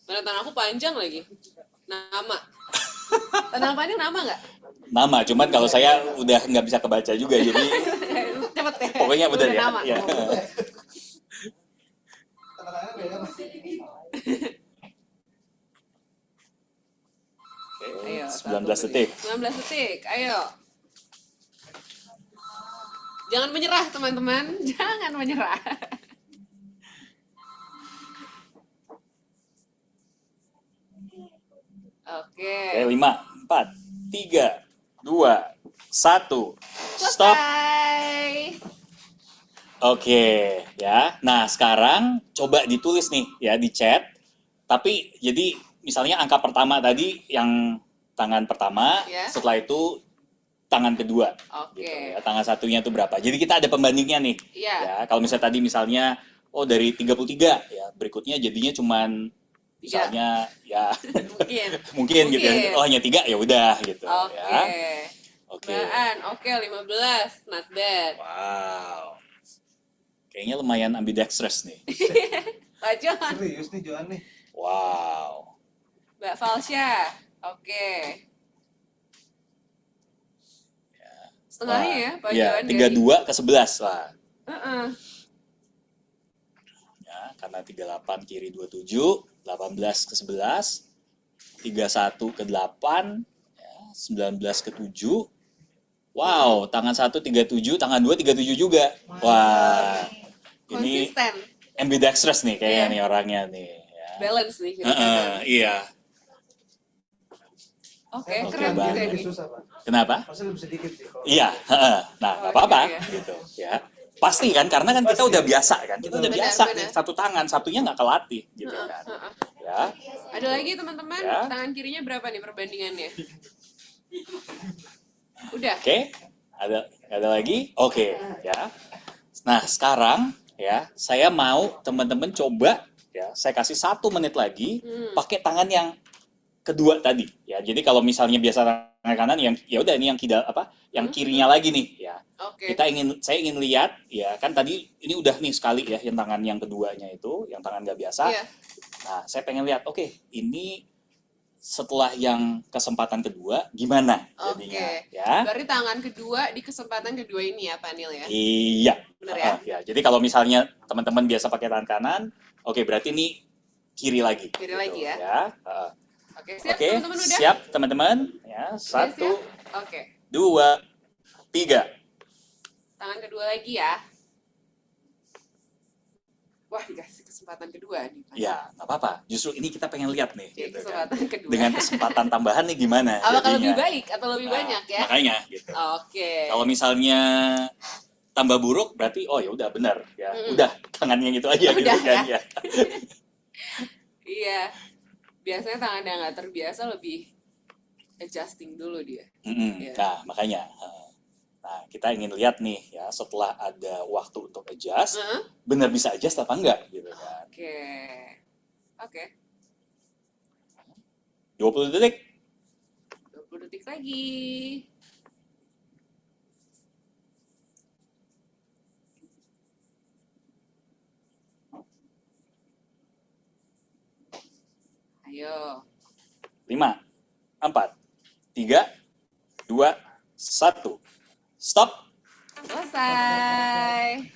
Tanda tangan aku panjang lagi. Nama. Tanda tangan panjang nama nggak? Nama, cuman kalau saya udah nggak bisa kebaca juga, jadi Cepet ya. pokoknya betul Udah ya. Nama. Ya. Tanda-tandanya beda Mas. Ayo, 19 detik. 19 detik, ayo. Jangan menyerah teman-teman, jangan menyerah. Oke. Oke, 5, 4, 3, 2, 1. Stop. Selesai. Oke, ya. Nah, sekarang coba ditulis nih ya di chat. Tapi jadi misalnya angka pertama tadi yang tangan pertama, Ya. setelah itu tangan kedua. Oke. Gitu, ya. Tangan satunya itu berapa? Jadi kita ada pembandingnya nih. Iya. Ya, kalau misalnya tadi misalnya oh dari 33 ya, berikutnya jadinya cuman misalnya ya Mungkin. mungkin gitu ya. Oh hanya 3 ya udah gitu Oke. ya. Oke. Mbak oke 15, not bad. Wow. Kayaknya lumayan ambidextrous nih. Pak John, Serius nih Joan nih. Wow. Mbak Falsya, oke. Setengahnya ya, Pak Iya, John. 32 ke 11 lah. Heeh. Ya, karena 38 kiri 27, 18 ke 11, 31 ke 8, ya, 19 ke 7. Wow, tangan 1 37, tangan 2 37 juga. Wah. Ini Konsisten, ambidextrous nih kayaknya Iya. nih orangnya nih. Ya. balance nih kita. Iya. Oke, Oke, keren juga banget. Lebih nih. susah Pak. Kenapa? Masih lebih sedikit sih. Kalau Iya, nah nggak Oke, apa-apa iya. gitu ya. Pasti kan, karena kan kita udah biasa kan, kita udah Benar, biasa benar. nih satu tangan, satunya nggak kelatih gitu kan. Ya, Ada lagi teman-teman, Ya. tangan kirinya berapa nih perbandingannya? Udah. oke. Ada lagi? Oke, ya. Nah sekarang ya, saya mau teman-teman coba ya, saya kasih 1 menit lagi pakai tangan yang kedua tadi ya. Jadi kalau misalnya biasa tangan kanan yang ya udah ini yang yang kirinya lagi nih ya. Oke. Saya ingin lihat ya, kan tadi ini udah nih sekali ya yang tangan yang keduanya itu, yang tangan nggak biasa. Iya. Nah, saya pengen lihat, oke, ini setelah yang kesempatan kedua gimana jadinya Oke. ya. Berarti tangan kedua di kesempatan kedua ini ya, Pak Nil ya? Iya. Bener ya? Ya. Jadi kalau misalnya teman-teman biasa pakai tangan kanan, oke berarti ini kiri lagi. Kiri lagi ya? Oke, siap Oke, teman-teman udah? siap teman-teman. Ya, Udah 1, siap? Oke. 2, 3. Tangan kedua lagi ya. Wah, dikasih kesempatan kedua nih, Pak. Ya, nggak apa-apa. Justru ini kita pengen lihat nih. Oke, gitu kan. kesempatan kedua. Dengan kesempatan tambahan nih gimana Apakah lebih jadinya. baik atau lebih Nah, banyak ya? Makanya gitu. Oke. Kalau misalnya tambah buruk berarti oh ya udah benar ya. Mm-mm. Udah tangannya gitu aja gitu Udah, kan ya. Iya. Biasanya tangan yang nggak terbiasa lebih adjusting dulu dia. Iya. Nah, makanya nah, kita ingin lihat nih ya setelah ada waktu untuk adjust, Heeh. benar bisa adjust apa enggak gitu kan. Oke. Oke. 20 detik. 20 detik lagi. Ayo. 5, 4, 3, 2, 1. Stop. Selesai.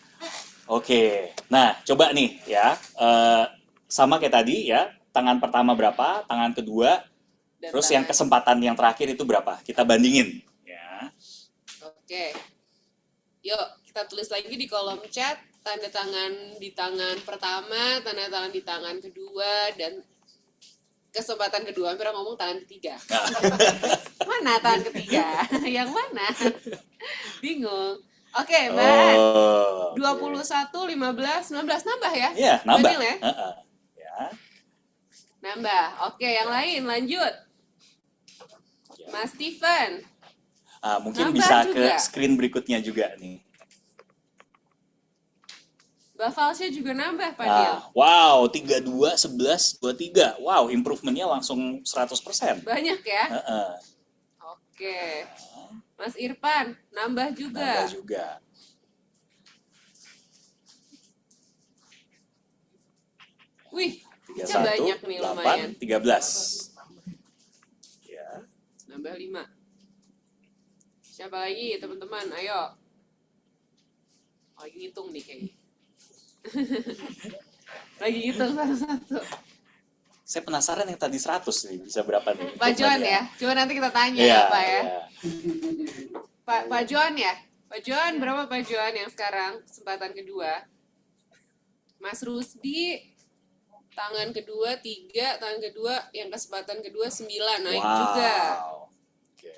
Oke. Nah, coba nih ya. Sama kayak tadi ya. Tangan pertama berapa, tangan kedua, Dan terus tangan. yang kesempatan yang terakhir itu berapa? Kita bandingin ya. Oke. Yuk, kita tulis lagi di kolom chat tanda tangan di tangan pertama, tanda tangan di tangan kedua, dan kesempatan kedua. Hampir ngomong tangan ketiga. Mana tangan ketiga? Yang mana? Bingung. Oke, Mbak. Oh, 21, 15, 19 nambah ya? Iya, nambah. Banding ya? Ya. Nambah. Oke, yang lain lanjut. Ya. Mas Steven. Mungkin Nambah bisa juga. ke screen berikutnya juga nih. Mbak Falsya juga nambah, Pak Dil. Wow, 32, 11, 23. Wow, improvementnya langsung 100%. Banyak ya? Heeh, Oke. Mas Irfan, nambah juga. nambah juga. Wih, 31, Ica banyak nih 8, lumayan. 13. Ya. Nambah 5. Siapa lagi teman-teman? Ayo. Lagi ngitung nih kayaknya. Lagi ngitung satu-satu. Saya penasaran yang tadi 100 nih, bisa berapa nih? Pak Johan ya? Coba nanti kita tanya Iya, ya Pak ya. iya. Pak Johan ya? Pak Johan berapa Pak Johan yang sekarang kesempatan kedua? Mas Rusdi tangan kedua 3, tangan kedua yang kesempatan kedua 9, naik juga. Oke.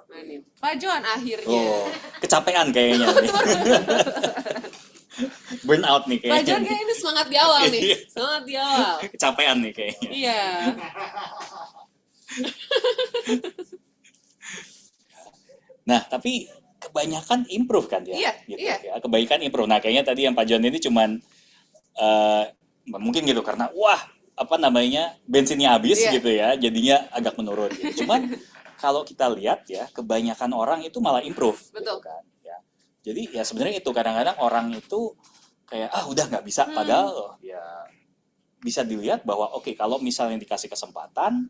Nah nih, Pak Johan akhirnya. Oh, kecapean kayaknya nih. Burn out nih Pak Johan kayaknya. kayak ini semangat di awal nih, Iya. semangat di awal. Kecapean nih kayaknya. Iya. Nah, tapi kebanyakan improve kan ya, Iya, gitu iya. ya. Kebanyakan improve. Nah, kayaknya tadi yang Pak John ini cuman mungkin gitu karena wah apa namanya bensinnya habis Iya. gitu ya, jadinya agak menurun. Gitu. Cuman kalau kita lihat ya, kebanyakan orang itu malah improve, gitu Betul. kan. Ya. Jadi ya sebenarnya itu kadang-kadang orang itu kayak udah nggak bisa, padahal ya bisa dilihat bahwa oke, kalau misalnya dikasih kesempatan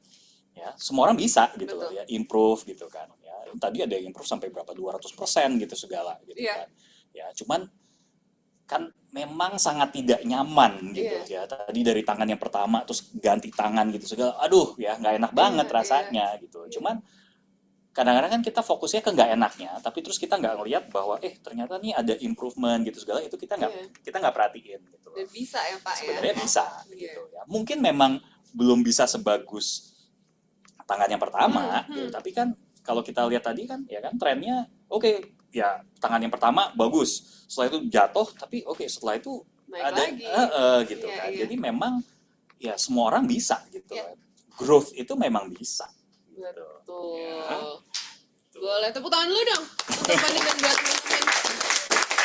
ya semua orang bisa gitu loh Betul. ya, improve gitu kan ya. Tadi ada yang improve sampai berapa 200% gitu segala gitu Iya. kan ya. Cuman kan memang sangat tidak nyaman gitu Iya. ya, tadi dari tangan yang pertama terus ganti tangan gitu segala, aduh ya nggak enak banget Iya, rasanya gitu. Cuman kadang-kadang kan kita fokusnya ke nggak enaknya, tapi terus kita nggak ngelihat bahwa ternyata nih ada improvement gitu segala, itu kita Iya. nggak perhatiin gitu loh. Dan bisa ya Pak ya. Sebenarnya bisa Iya. gitu ya. Mungkin memang belum bisa sebagus tangan yang pertama, gitu. Tapi kan kalau kita lihat tadi kan ya kan trennya oke, ya tangan yang pertama bagus, setelah itu jatuh, tapi oke setelah itu Naik ada lagi. gitu Iya, kan. iya. Jadi memang ya semua orang bisa gitu. Iya. Growth itu memang bisa. Gitu. Betul. Ya. Boleh tepuk tangan dulu dong untuk Pani dan buat teman-teman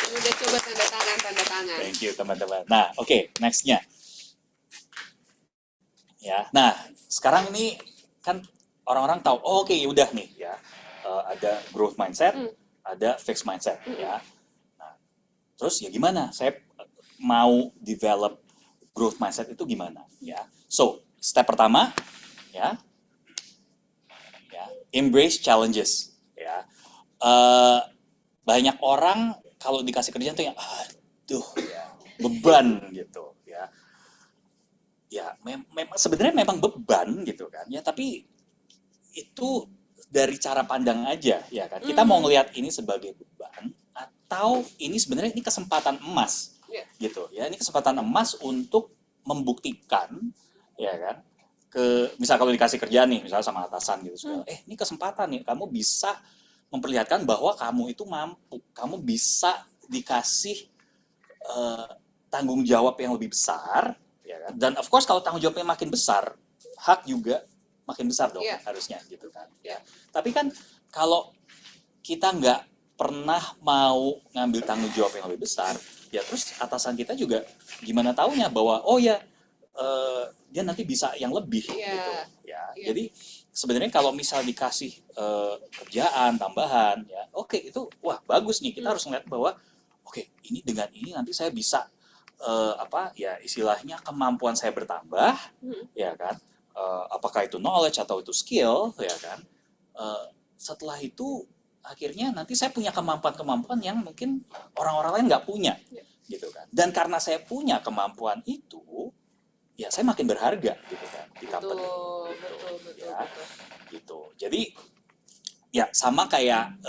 yang udah coba tanda tangan. Thank you teman-teman. Nah, oke, nextnya. Ya, nah sekarang ini kan orang-orang tahu, oh, oke udah nih ya, ada growth mindset, ada fixed mindset ya. Nah, terus ya gimana? Saya mau develop growth mindset itu gimana ya? So step pertama ya, embrace challenges ya. Banyak orang kalau dikasih kerjaan tuh aduh ya, beban gitu ya. Ya memang sebenarnya memang beban gitu kan ya, tapi itu dari cara pandang aja ya kan. Kita mau ngelihat ini sebagai beban atau ini sebenarnya ini kesempatan emas gitu ya. Ini kesempatan emas untuk membuktikan ya kan, misal kalau dikasih kerjaan nih misalnya sama atasan gitu segala, ini kesempatan nih kamu bisa memperlihatkan bahwa kamu itu mampu, kamu bisa dikasih tanggung jawab yang lebih besar ya kan? Dan of course kalau tanggung jawabnya makin besar, hak juga makin besar dong harusnya gitu kan ya. Tapi kan kalau kita nggak pernah mau ngambil tanggung jawab yang lebih besar ya, terus atasan kita juga gimana taunya bahwa dia nanti bisa yang lebih gitu ya. Jadi sebenarnya kalau misal dikasih kerjaan tambahan ya, oke, itu wah bagus nih, kita harus ngeliat bahwa oke, ini dengan ini nanti saya bisa ya istilahnya kemampuan saya bertambah ya kan, apakah itu knowledge atau itu skill ya kan, setelah itu akhirnya nanti saya punya kemampuan-kemampuan yang mungkin orang-orang lain nggak punya gitu kan. Dan karena saya punya kemampuan itu ya saya makin berharga gitu kan di company. Betul. Gitu. Jadi ya sama kayak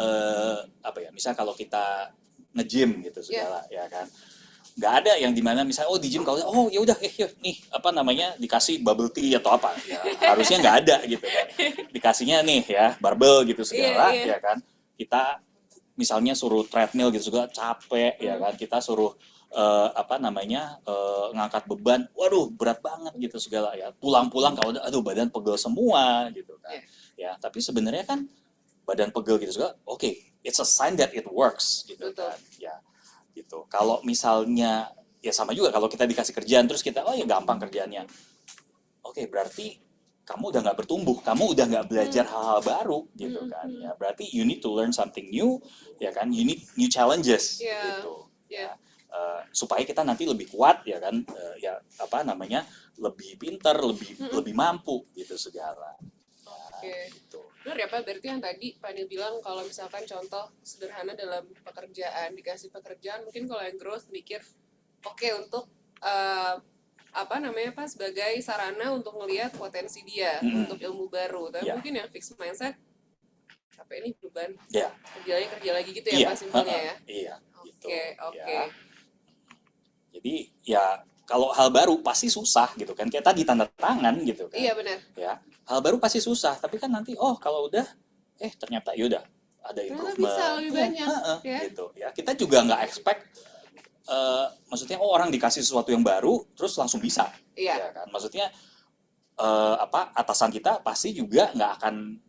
misal kalau kita nge-gym gitu segala ya kan, nggak ada yang dimana misalnya di gym kalau ya udah nih dikasih bubble tea atau apa ya, harusnya nggak ada gitu kan, dikasihnya nih ya barbell gitu segala ya kan, kita misalnya suruh treadmill gitu segala capek ya kan, kita suruh ngangkat beban, waduh berat banget gitu segala ya, pulang-pulang kalau badan pegel semua gitu kan ya. Tapi sebenarnya kan badan pegel gitu segala, oke, it's a sign that it works gitu kan ya. Gitu. Kalau misalnya ya sama juga kalau kita dikasih kerjaan terus kita ya gampang kerjaannya, oke, berarti kamu udah nggak bertumbuh, kamu udah nggak belajar hal-hal baru gitu kan ya. Berarti you need to learn something new ya kan, you need new challenges gitu ya, supaya kita nanti lebih kuat ya kan, lebih pintar, lebih mampu gitu segala. Gitu. Benar ya Pak, berarti yang tadi Pak Nil bilang kalau misalkan contoh sederhana dalam pekerjaan, dikasih pekerjaan mungkin kalau yang growth mikir untuk Pak, sebagai sarana untuk melihat potensi dia untuk ilmu baru. Tapi mungkin yang fixed mindset ini beban, kerja lagi gitu ya Pak, simpelnya ya. Iya. Oke. Ya. Jadi ya kalau hal baru pasti susah gitu kan, kayak tadi tanda tangan gitu kan. Iya benar. Ya, hal baru pasti susah, tapi kan nanti kalau udah ternyata yaudah ada improvement. Bisa lebih banyak. Gitu ya. Kita juga nggak expect maksudnya orang dikasih sesuatu yang baru terus langsung bisa. Ya kan? Maksudnya atasan kita pasti juga nggak akan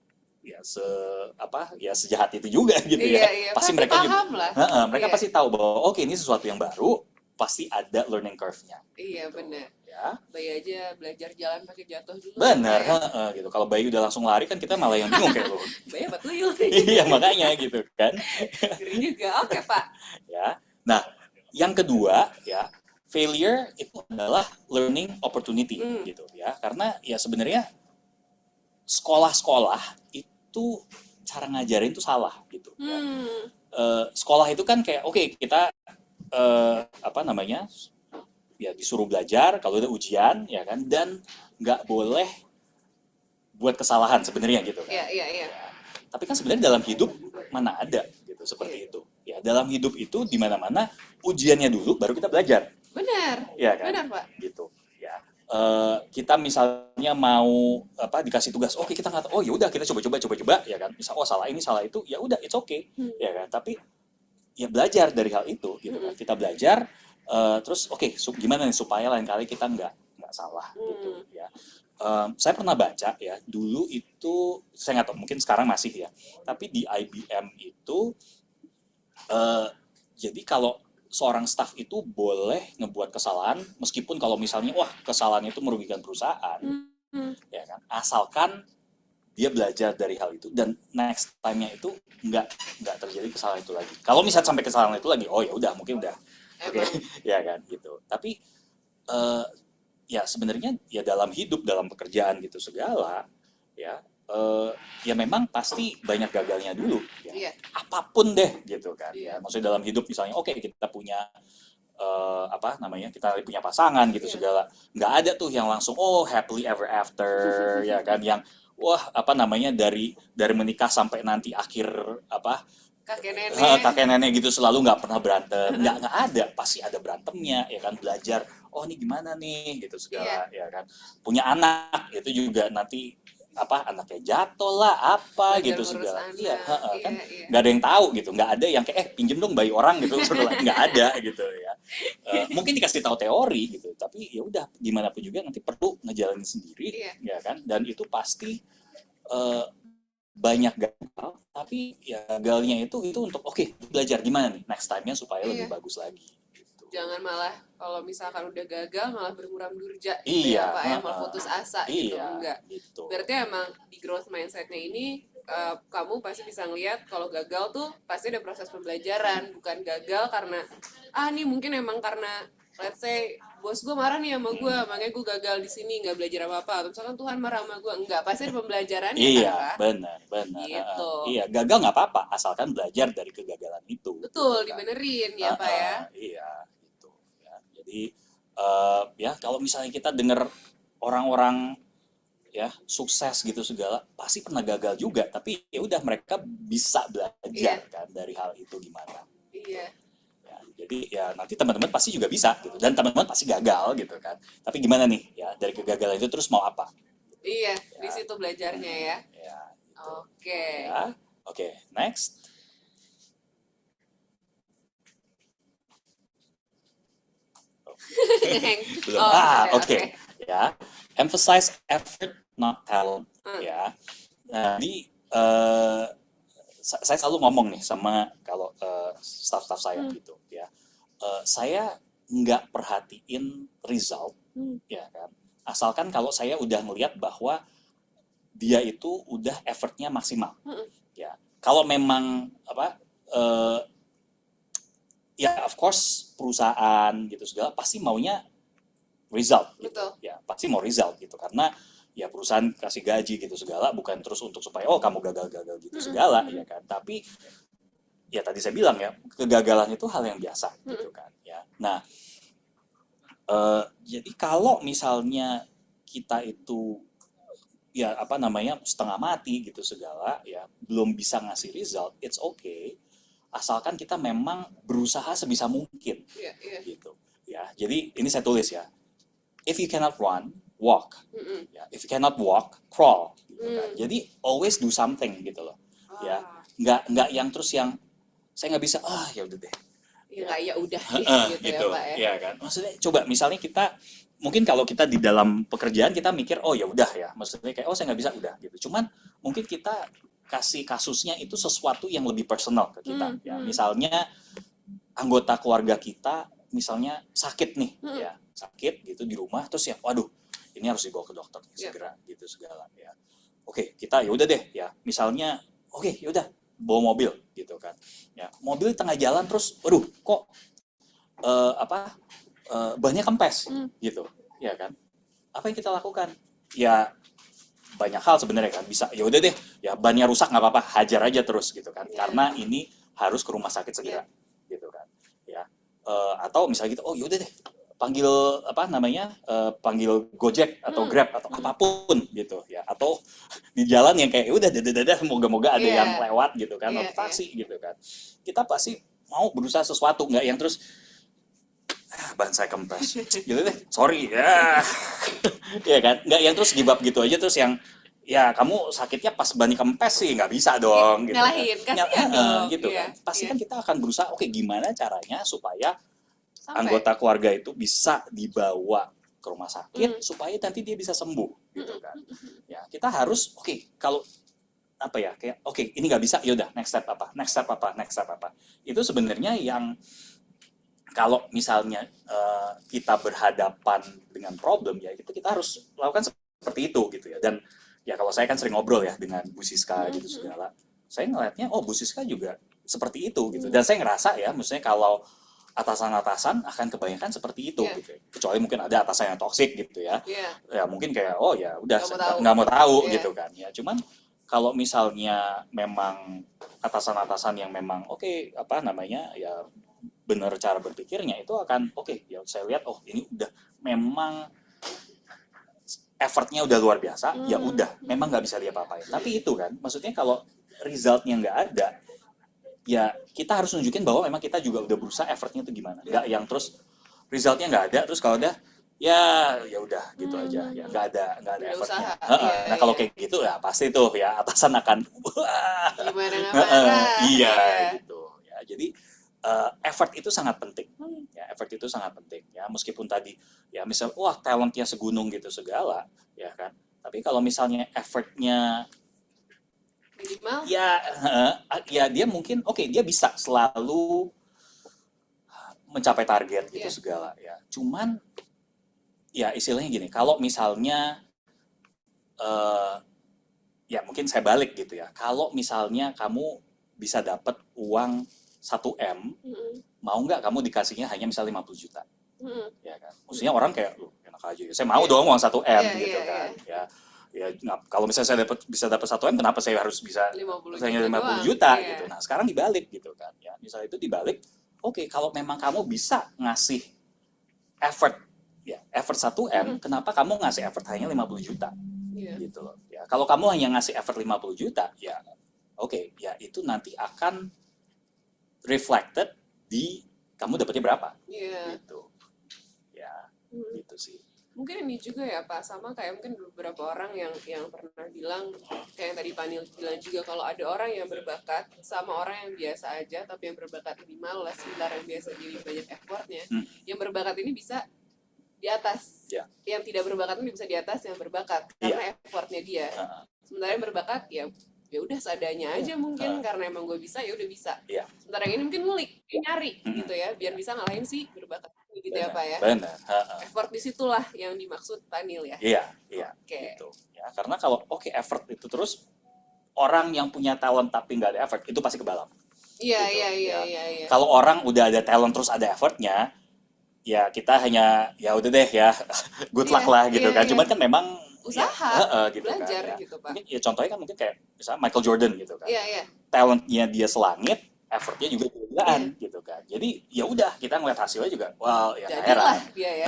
sejahat itu juga gitu ya. Iya, Pasti mereka juga paham lah. mereka Iya. pasti tahu bahwa oke, ini sesuatu yang baru, pasti ada learning curve-nya. Iya, Gitu. benar. Ya. Bayi aja belajar jalan pakai jatuh dulu. Benar, Pak, gitu. Kalau bayi udah langsung lari kan kita malah yang bingung kayak lo. Bayi apa tuyul? Iya, makanya gitu kan. Ngeri juga. Oke, Pak. Ya. Nah, yang kedua ya, failure itu adalah learning opportunity gitu ya. Karena ya sebenarnya sekolah-sekolah itu cara ngajarin itu salah gitu ya. Sekolah itu kan kayak oke, kita ya disuruh belajar kalau udah ujian ya kan, dan nggak boleh buat kesalahan sebenarnya gitu kan. Iya. Tapi kan sebenarnya dalam hidup mana ada gitu seperti itu. Ya, dalam hidup itu di mana-mana ujiannya dulu baru kita belajar. Benar. Ya kan? Benar, Pak. Gitu. Ya. Kita misalnya mau dikasih tugas, oke kita nggak tahu, oh ya udah kita coba ya kan. Misal salah ini salah itu, ya udah it's okay. Ya kan. Tapi ya belajar dari hal itu gitu kan. Kita belajar terus gimana nih supaya lain kali kita nggak salah gitu ya. Saya pernah baca ya, dulu itu saya nggak tahu, mungkin sekarang masih ya, tapi di IBM itu jadi kalau seorang staff itu boleh ngebuat kesalahan meskipun kalau misalnya kesalahan itu merugikan perusahaan, ya kan, asalkan dia belajar dari hal itu dan next time-nya itu nggak terjadi kesalahan itu lagi. Kalau misalnya sampai kesalahan itu lagi, oh ya udah mungkin udah oke. Ya kan gitu. Tapi ya sebenarnya ya dalam hidup, dalam pekerjaan gitu segala ya memang pasti banyak gagalnya dulu ya. Iya. Apapun deh gitu kan Iya. ya. Maksudnya dalam hidup misalnya kita punya kita punya pasangan gitu segala, nggak ada tuh yang langsung happily ever after ya kan, yang dari menikah sampai nanti akhir kakek nenek gitu selalu nggak pernah berantem, nggak ada, pasti ada berantemnya ya kan, belajar ini gimana nih gitu segala ya kan, punya anak itu juga nanti anaknya jatuh lah Belajar gitu ngurus segala, anak. kan nggak ada yang tahu gitu, nggak ada yang kayak pinjem dong bayi orang gitu nggak ada gitu ya. Mungkin dikasih tahu teori gitu, tapi ya udah gimana pun juga nanti perlu ngejalanin sendiri ya kan, dan itu pasti banyak gagal, tapi ya gagalnya itu untuk belajar gimana nih next time-nya supaya lebih bagus lagi gitu. Jangan malah kalau misalkan udah gagal malah bermuram durja Iya, ya Pak ya, malah putus asa gitu, enggak. Gitu. Berarti emang di growth mindset-nya ini kamu pasti bisa ngelihat kalau gagal tuh pasti ada proses pembelajaran, bukan gagal karena nih mungkin emang karena let's say bos gue marah nih sama gue, makanya gue gagal di sini nggak belajar apa-apa, atau misalkan Tuhan marah sama gue, enggak, pasti ada pembelajarannya Iya, kan Pak? benar. Gitu. Iya, gagal nggak apa-apa asalkan belajar dari kegagalan itu. Betul, gitu kan. dibenerin ya Pak ya. Iya, gitu ya. Jadi ya kalau misalnya kita dengar orang-orang ya sukses gitu segala, pasti pernah gagal juga, tapi ya udah mereka bisa belajar kan dari hal itu gimana. Iya. Ya, jadi ya nanti teman-teman pasti juga bisa gitu, dan teman-teman pasti gagal gitu kan. Tapi gimana nih ya dari kegagalan itu terus mau apa? Iya, di situ belajarnya ya. Ya. Gitu. Oke. Ya. Oke, next. Belum. Oke. Ya. Emphasize effort, not talent. Ya. Nah, jadi saya selalu ngomong nih sama kalau staff-staff saya gitu ya. Saya nggak perhatiin result, ya kan. Asalkan kalau saya udah ngelihat bahwa dia itu udah effortnya maksimal. Ya. Kalau memang ya of course perusahaan gitu segala pasti maunya result gitu. Betul. Ya pasti mau result gitu, karena ya perusahaan kasih gaji gitu segala bukan terus untuk supaya kamu gagal gitu segala ya kan. Tapi ya tadi saya bilang ya, kegagalan itu hal yang biasa gitu kan ya. Nah jadi kalau misalnya kita itu ya setengah mati gitu segala ya, belum bisa ngasih result, it's okay asalkan kita memang berusaha sebisa mungkin. Gitu ya. Jadi ini saya tulis ya, if you cannot run, walk. Ya, if you cannot walk, crawl gitu kan. Jadi always do something gitu loh. Ya, nggak yang terus yang saya nggak bisa, ya udah deh. Ya udah gitu ya Pak ya. Iya kan. Maksudnya coba misalnya kita mungkin kalau kita di dalam pekerjaan kita mikir ya udah ya, maksudnya kayak saya nggak bisa udah gitu. Cuman mungkin kita kasih kasusnya itu sesuatu yang lebih personal ke kita. Ya, Hmm. misalnya anggota keluarga kita misalnya sakit nih, Hmm. ya sakit gitu di rumah, terus ya, waduh, ini harus dibawa ke dokter Ya. segera gitu segala ya. Oke, kita ya udah deh ya, misalnya, oke, ya udah bawa mobil gitu kan. Ya, mobil tengah jalan terus, waduh, kok bannya kempes Hmm. gitu, ya kan? Apa yang kita lakukan? Ya banyak hal sebenarnya kan, bisa ya udah deh, ya bannya rusak nggak apa-apa, hajar aja terus gitu kan, Ya. karena ini harus ke rumah sakit segera, gitu kan, ya. Atau misalnya gitu, oh yaudah deh, panggil apa namanya, panggil Gojek atau Grab atau apapun gitu ya, atau di jalan yang kayak udah dadah moga-moga ada Iya. yang lewat gitu kan, Iya, atau taksi gitu kan, kita pasti mau berusaha sesuatu, nggak yang terus ban saya kempes gitu deh, sorry ya. Iya kan, nggak yang terus give up gitu aja, terus yang ya kamu sakitnya pas ban kempes sih nggak bisa dong gitu kan. Nyalahin, kasihan dong. Gitu Iya, kan, pasti iya. kan kita akan berusaha, oke gimana caranya supaya Sampai. anggota keluarga itu bisa dibawa ke rumah sakit supaya nanti dia bisa sembuh gitu kan. Ya kita harus oke, kalau apa ya, kayak oke ini nggak bisa, yaudah next step apa, next step apa, next step apa, itu sebenarnya yang kalau misalnya kita berhadapan dengan problem ya itu kita harus lakukan seperti itu gitu ya. Dan ya kalau saya kan sering ngobrol ya dengan Bu Siska gitu segala, saya ngelihatnya oh Bu Siska juga seperti itu gitu, dan saya ngerasa ya maksudnya kalau atasan-atasan akan kebanyakan seperti itu Iya. gitu ya. Kecuali mungkin ada atasan yang toksik gitu ya, Iya. ya mungkin kayak oh ya udah Nggak mau tahu. nggak mau tahu Iya. gitu kan ya. Cuman kalau misalnya memang atasan-atasan yang memang oke, apa namanya ya benar cara berpikirnya, itu akan oke, ya saya lihat oh ini udah memang effortnya udah luar biasa, ya udah memang nggak bisa diapa-apain. Tapi itu kan maksudnya kalau resultnya nggak ada, ya kita harus nunjukin bahwa memang kita juga udah berusaha, effortnya itu gimana, nggak yang terus resultnya nggak ada, terus kalau udah ya udah gitu aja, ya nggak ada Nggak ada effortnya. usaha. Iya, Nah kalau iya. kayak gitu ya pasti tuh ya atasan akan wah, Gimana nggak marah. iya gitu ya. Jadi effort itu sangat penting ya, effort itu sangat penting ya, meskipun tadi ya misal wah talentnya segunung gitu segala ya kan, tapi kalau misalnya effortnya Minimal. ya dia mungkin oke, dia bisa selalu mencapai target gitu Iya. segala ya, cuman ya istilahnya gini, kalau misalnya ya mungkin saya balik gitu ya, kalau misalnya kamu bisa dapat uang 1M, mau nggak kamu dikasihnya hanya misalnya 50 juta, ya kan? Maksudnya orang kayak, loh enak aja ya, saya mau Iya. dong uang 1M Iya, gitu iya, kan. Ya kalau misalnya saya bisa dapat 1M, kenapa saya harus bisa 50 hanya juta 50 doang. juta Iya. gitu. Nah sekarang dibalik gitu kan, ya misalnya itu dibalik, oke kalau memang kamu bisa ngasih effort, ya effort 1M, kenapa kamu ngasih effort hanya 50 juta? Iya. Gitu loh. Ya, kalau kamu hanya ngasih effort 50 juta, ya oke, ya itu nanti akan reflected di kamu dapatnya berapa. Iya. Gitu. Ya, gitu sih. Mungkin ini juga ya Pak, sama kayak mungkin beberapa orang yang pernah bilang, kayak yang tadi Panil bilang juga, kalau ada orang yang berbakat sama orang yang biasa aja, tapi yang berbakat ini malas, sementara yang biasa jadi banyak effortnya, yang berbakat ini bisa di atas, Ya. yang tidak berbakat ini bisa di atas yang berbakat karena effortnya dia. Sementara yang berbakat ya udah seadanya aja mungkin, karena emang gue bisa ya udah bisa. Iya. Sementara yang ini mungkin ngulik, nyari gitu ya, biar bisa ngalahin si berbakat gitu ya Pak ya. Benar. Effort disitulah yang dimaksud Panil ya. Iya. Oke. Gitu. Ya, karena kalau effort itu terus, orang yang punya talent tapi nggak ada effort itu pasti kebalap. Iya, Gitu, iya. Kalau orang udah ada talent terus ada effortnya, ya kita hanya ya udah deh ya good luck lah gitu kan. Cuman kan memang usaha, ya, gitu belajar kan, ya. gitu Pak. Mungkin ya contohnya kan mungkin kayak misalnya Michael Jordan gitu kan. Iya. Talentnya dia selangit, effortnya juga gila-gilaan gitu kan. Jadi ya udah kita ngeliat hasilnya juga, wow ya jadilah dia ya.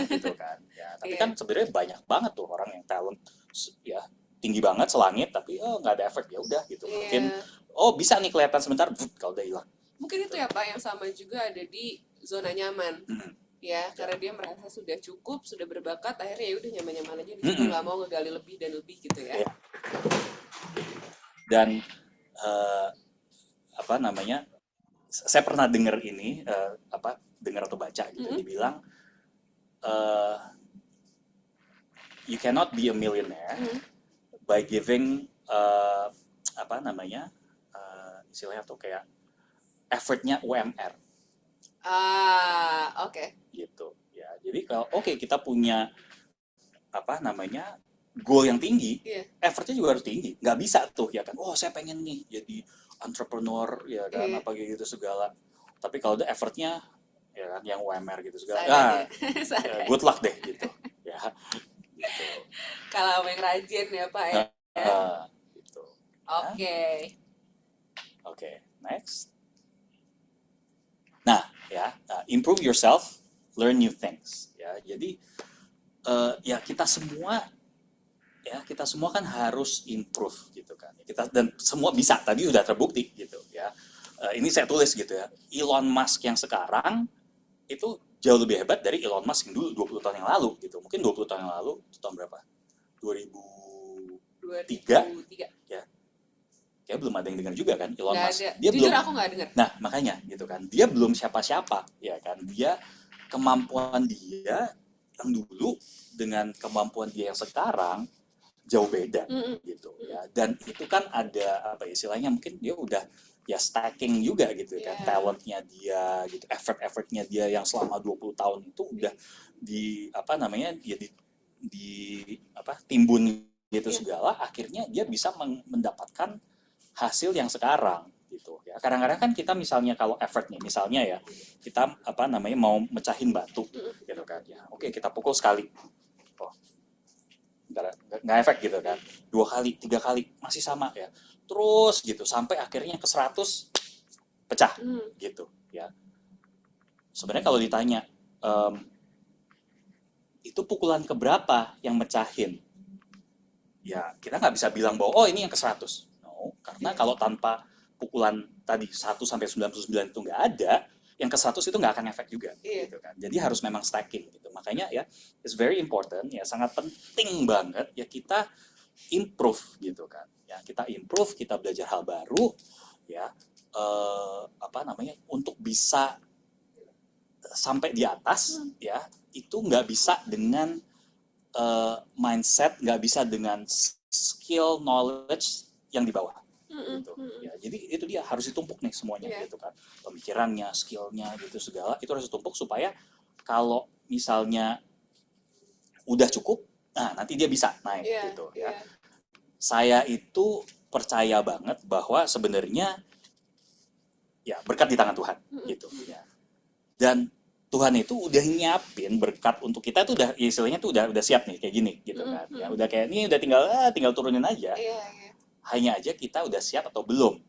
Gitu kan. Ya, tapi kan sebenarnya banyak banget tuh orang yang talent ya tinggi banget selangit tapi nggak ada effort, ya udah gitu. Mungkin bisa nih kelihatan sebentar, kalau udah hilang. Mungkin itu ya Pak yang sama juga ada di zona nyaman. Ya, karena dia merasa sudah cukup, sudah berbakat, akhirnya ya udah nyaman-nyaman aja di situ, nggak mau ngegali lebih dan lebih gitu ya. Dan apa namanya, saya pernah dengar ini dengar atau baca gitu, dibilang you cannot be a millionaire by giving apa namanya, istilahnya tuh kayak effortnya UMR Oke. gitu ya. Jadi kalau kita punya apa namanya goal yang tinggi, Iya. effortnya juga harus tinggi. Nggak bisa tuh ya kan, saya pengen nih jadi entrepreneur ya kan, Iya. apa gitu segala. Tapi kalau udah effortnya ya kan yang UMR gitu segala, Seadanya. Seadanya. good luck deh gitu ya. Gitu. Kalau yang rajin ya Pak ya. Gitu. Oke. Oke, next. Nah, ya, improve yourself, learn new things. Ya, jadi ya kita semua kan harus improve gitu kan. Dan semua bisa, tadi udah terbukti gitu ya. Ini saya tulis gitu ya. Elon Musk yang sekarang itu jauh lebih hebat dari Elon Musk yang dulu 20 tahun yang lalu gitu. Mungkin 20 tahun yang lalu, itu tahun berapa? 2003 ya. Kayak belum ada yang dengar juga kan Elon Nggak Musk. ada. Dia Jujur belum. aku nggak dengar. Nah, makanya gitu kan. Dia belum siapa-siapa ya kan. Kemampuan dia yang dulu dengan kemampuan dia yang sekarang jauh beda gitu ya. Dan itu kan ada apa istilahnya, mungkin dia udah ya stacking juga gitu kan, talentnya dia gitu, effortnya dia yang selama 20 tahun itu udah di apa namanya dia timbun gitu segala, akhirnya dia bisa mendapatkan hasil yang sekarang gitu ya. Kadang-kadang kan kita misalnya kalau effortnya misalnya ya kita apa namanya mau mecahin batu gitu kan ya, oke kita pukul sekali, nggak efek gitu kan, 2 kali 3 kali masih sama ya, terus gitu sampai akhirnya ke 100 pecah gitu ya. Sebenarnya kalau ditanya itu pukulan keberapa yang mecahin, ya kita nggak bisa bilang bahwa ini yang ke 100. No, karena kalau tanpa pukulan tadi 1 sampai 99 itu nggak ada, yang ke 100 itu nggak akan efek juga gitu kan. Jadi harus memang stacking gitu. Makanya ya it's very important ya, sangat penting banget ya kita improve gitu kan. Ya kita improve, kita belajar hal baru ya, apa namanya, untuk bisa sampai di atas ya, itu nggak bisa dengan mindset, nggak bisa dengan skill knowledge yang di bawah gitu ya. Jadi itu dia harus ditumpuk nih semuanya gitu kan, pemikirannya, skillnya gitu segala itu harus ditumpuk supaya kalau misalnya udah cukup, nah nanti dia bisa naik gitu ya. Saya itu percaya banget bahwa sebenarnya ya berkat di tangan Tuhan gitu ya. Dan Tuhan itu udah nyiapin berkat untuk kita tuh, udah istilahnya tuh udah siap nih kayak gini gitu kan ya, udah kayak ini udah tinggal turunin aja. Hanya aja kita udah siap atau belum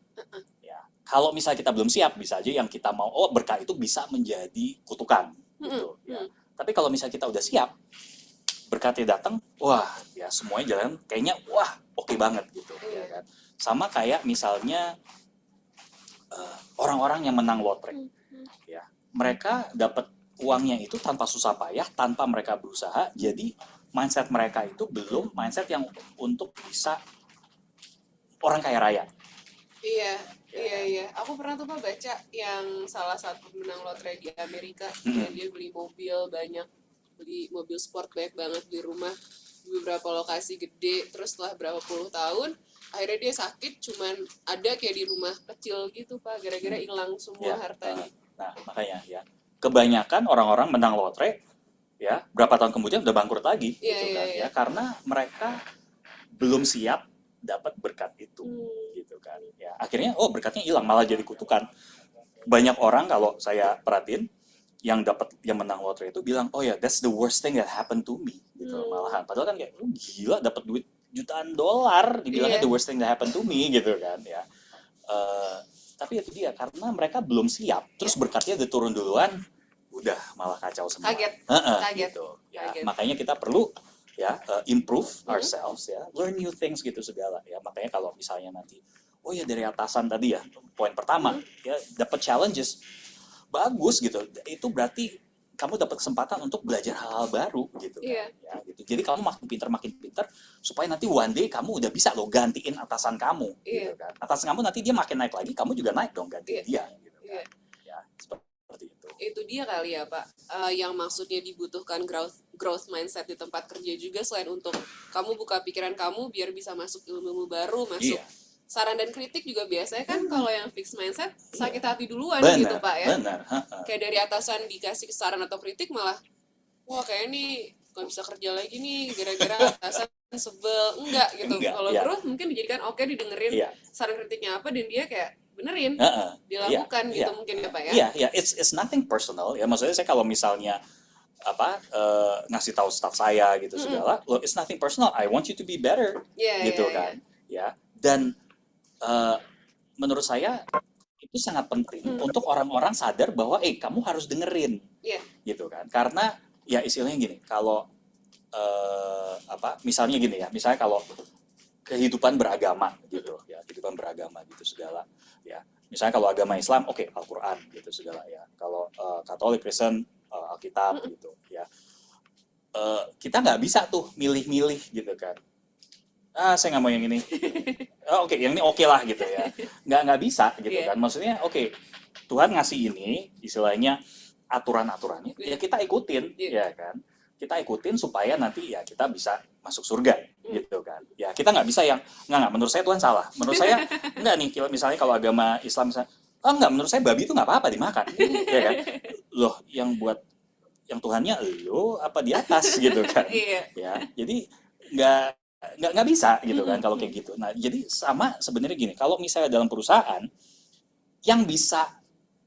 ya. Kalau misalnya kita belum siap, bisa aja yang kita mau berkat itu bisa menjadi kutukan gitu ya. Tapi kalau misalnya kita udah siap, berkatnya datang, wah ya semuanya jalan kayaknya wah oke banget gitu ya kan. Sama kayak misalnya orang-orang yang menang lotre ya, mereka dapat uangnya itu tanpa susah payah, tanpa mereka berusaha. Jadi mindset mereka itu belum mindset yang untuk bisa orang kaya raya. Iya. Aku pernah tuh Pak baca yang salah satu pemenang lotre di Amerika, yang dia beli mobil banyak, beli mobil sport banyak banget, beli rumah di beberapa lokasi gede, terus setelah berapa puluh tahun akhirnya dia sakit, cuman ada kayak di rumah kecil gitu Pak, gara-gara hilang semua hartanya. Nah makanya ya, kebanyakan orang-orang menang lotre ya berapa tahun kemudian udah bangkrut lagi gitu kan ya, karena mereka belum siap dapat berkat itu gitu kan ya. Akhirnya berkatnya hilang, malah jadi kutukan. Banyak orang kalau saya perhatiin yang menang lotre itu bilang, oh ya that's the worst thing that happened to me gitu. Malahan padahal kan kayak gila dapat duit jutaan dolar, dibilangnya the worst thing that happened to me gitu kan ya. Tapi itu dia, karena mereka belum siap, terus berkatnya udah turun duluan, udah malah kacau semua. Kaget. Gitu ya. Makanya kita perlu ya improve ourselves ya, learn new things gitu segala ya. Makanya kalau misalnya nanti ya dari atasan tadi ya, poin pertama ya, dapat challenges bagus gitu, itu berarti kamu dapat kesempatan untuk belajar hal-hal baru gitu kan ya gitu. Jadi kamu makin pintar supaya nanti one day kamu udah bisa loh gantiin atasan kamu gitu kan. Atasan kamu nanti dia makin naik lagi, kamu juga naik dong gantiin dia gitu kan. Ya seperti itu. Itu dia kali ya Pak, yang maksudnya dibutuhkan growth mindset di tempat kerja juga, selain untuk kamu buka pikiran kamu biar bisa masuk ilmu baru, masuk saran dan kritik juga biasanya kan kalau yang fixed mindset sakit hati duluan Benar, gitu Pak ya. benar. Kayak dari atasan dikasih saran atau kritik malah, wah kayak ini gak bisa kerja lagi nih gara-gara atasan sebel. Enggak gitu. Enggak, Kalau ya. growth mungkin dijadikan oke, didengerin Iya. saran kritiknya apa dan dia kayak benerin, Heeh. dilakukan Iya, gitu iya. mungkin ya Pak ya. Iya, it's nothing personal ya. Maksudnya saya kalau misalnya ngasih tahu staff saya gitu segala, loh it's nothing personal. I want you to be better Iya, gitu iya, kan. Ya. Dan menurut saya itu sangat penting untuk orang-orang sadar bahwa kamu harus dengerin. Iya. Gitu kan. Karena ya istilahnya gini, kalau misalnya gini ya, misalnya kalau kehidupan beragama gitu ya, kehidupan beragama gitu segala ya. Misalnya kalau agama Islam, oke, Al-Qur'an gitu segala ya. Kalau Katolik, Kristen, Alkitab gitu ya. Kita nggak bisa tuh milih-milih gitu kan. Saya nggak mau yang ini. Oke, yang ini oke lah gitu ya. Nggak bisa gitu Iya. kan. Maksudnya oke, Tuhan ngasih ini, istilahnya aturan-aturannya, ya kita ikutin, Iya. ya kan. Kita ikutin supaya nanti ya kita bisa masuk surga gitu kan. Ya kita nggak bisa yang nggak, menurut saya Tuhan salah. Menurut saya enggak nih, misalnya kalau agama Islam misalnya, enggak, menurut saya babi itu nggak apa-apa dimakan, ya kan. Loh, yang buat yang Tuhannya lo apa di atas gitu kan. Iya. Ya, jadi nggak bisa gitu kan kalau kayak gitu. Nah, jadi sama sebenarnya gini, kalau misalnya dalam perusahaan yang bisa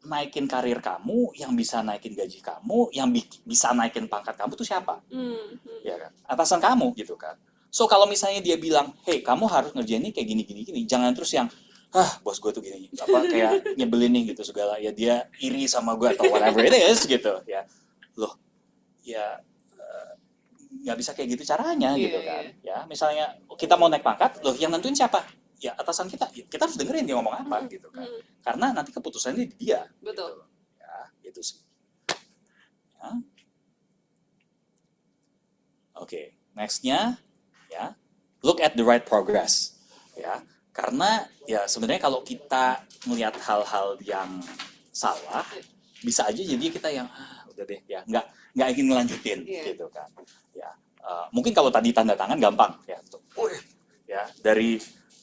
naikin karir kamu, yang bisa naikin gaji kamu, yang bisa naikin pangkat kamu tuh siapa? Ya kan? Atasan kamu gitu kan. So kalau misalnya dia bilang, "Hey, kamu harus ngerjain ini kayak gini. Jangan terus yang bos gue tuh gini, kayak nyebelin nih gitu segala. Ya dia iri sama gue atau whatever it is gitu ya. Loh, ya nggak bisa kayak gitu caranya gitu kan. Ya, misalnya kita mau naik pangkat, loh yang nentuin siapa? Ya atasan kita. Kita harus dengerin dia ngomong apa gitu kan. Karena nanti keputusannya di dia. Betul. Gitu. Ya, gitu sih. Ya. Oke, nextnya ya, look at the right progress. Ya, karena ya sebenarnya kalau kita melihat hal-hal yang salah, bisa aja jadi kita yang udah deh ya, nggak ingin ngelanjutin gitu kan. Ya, mungkin kalau tadi tanda tangan gampang ya, ya dari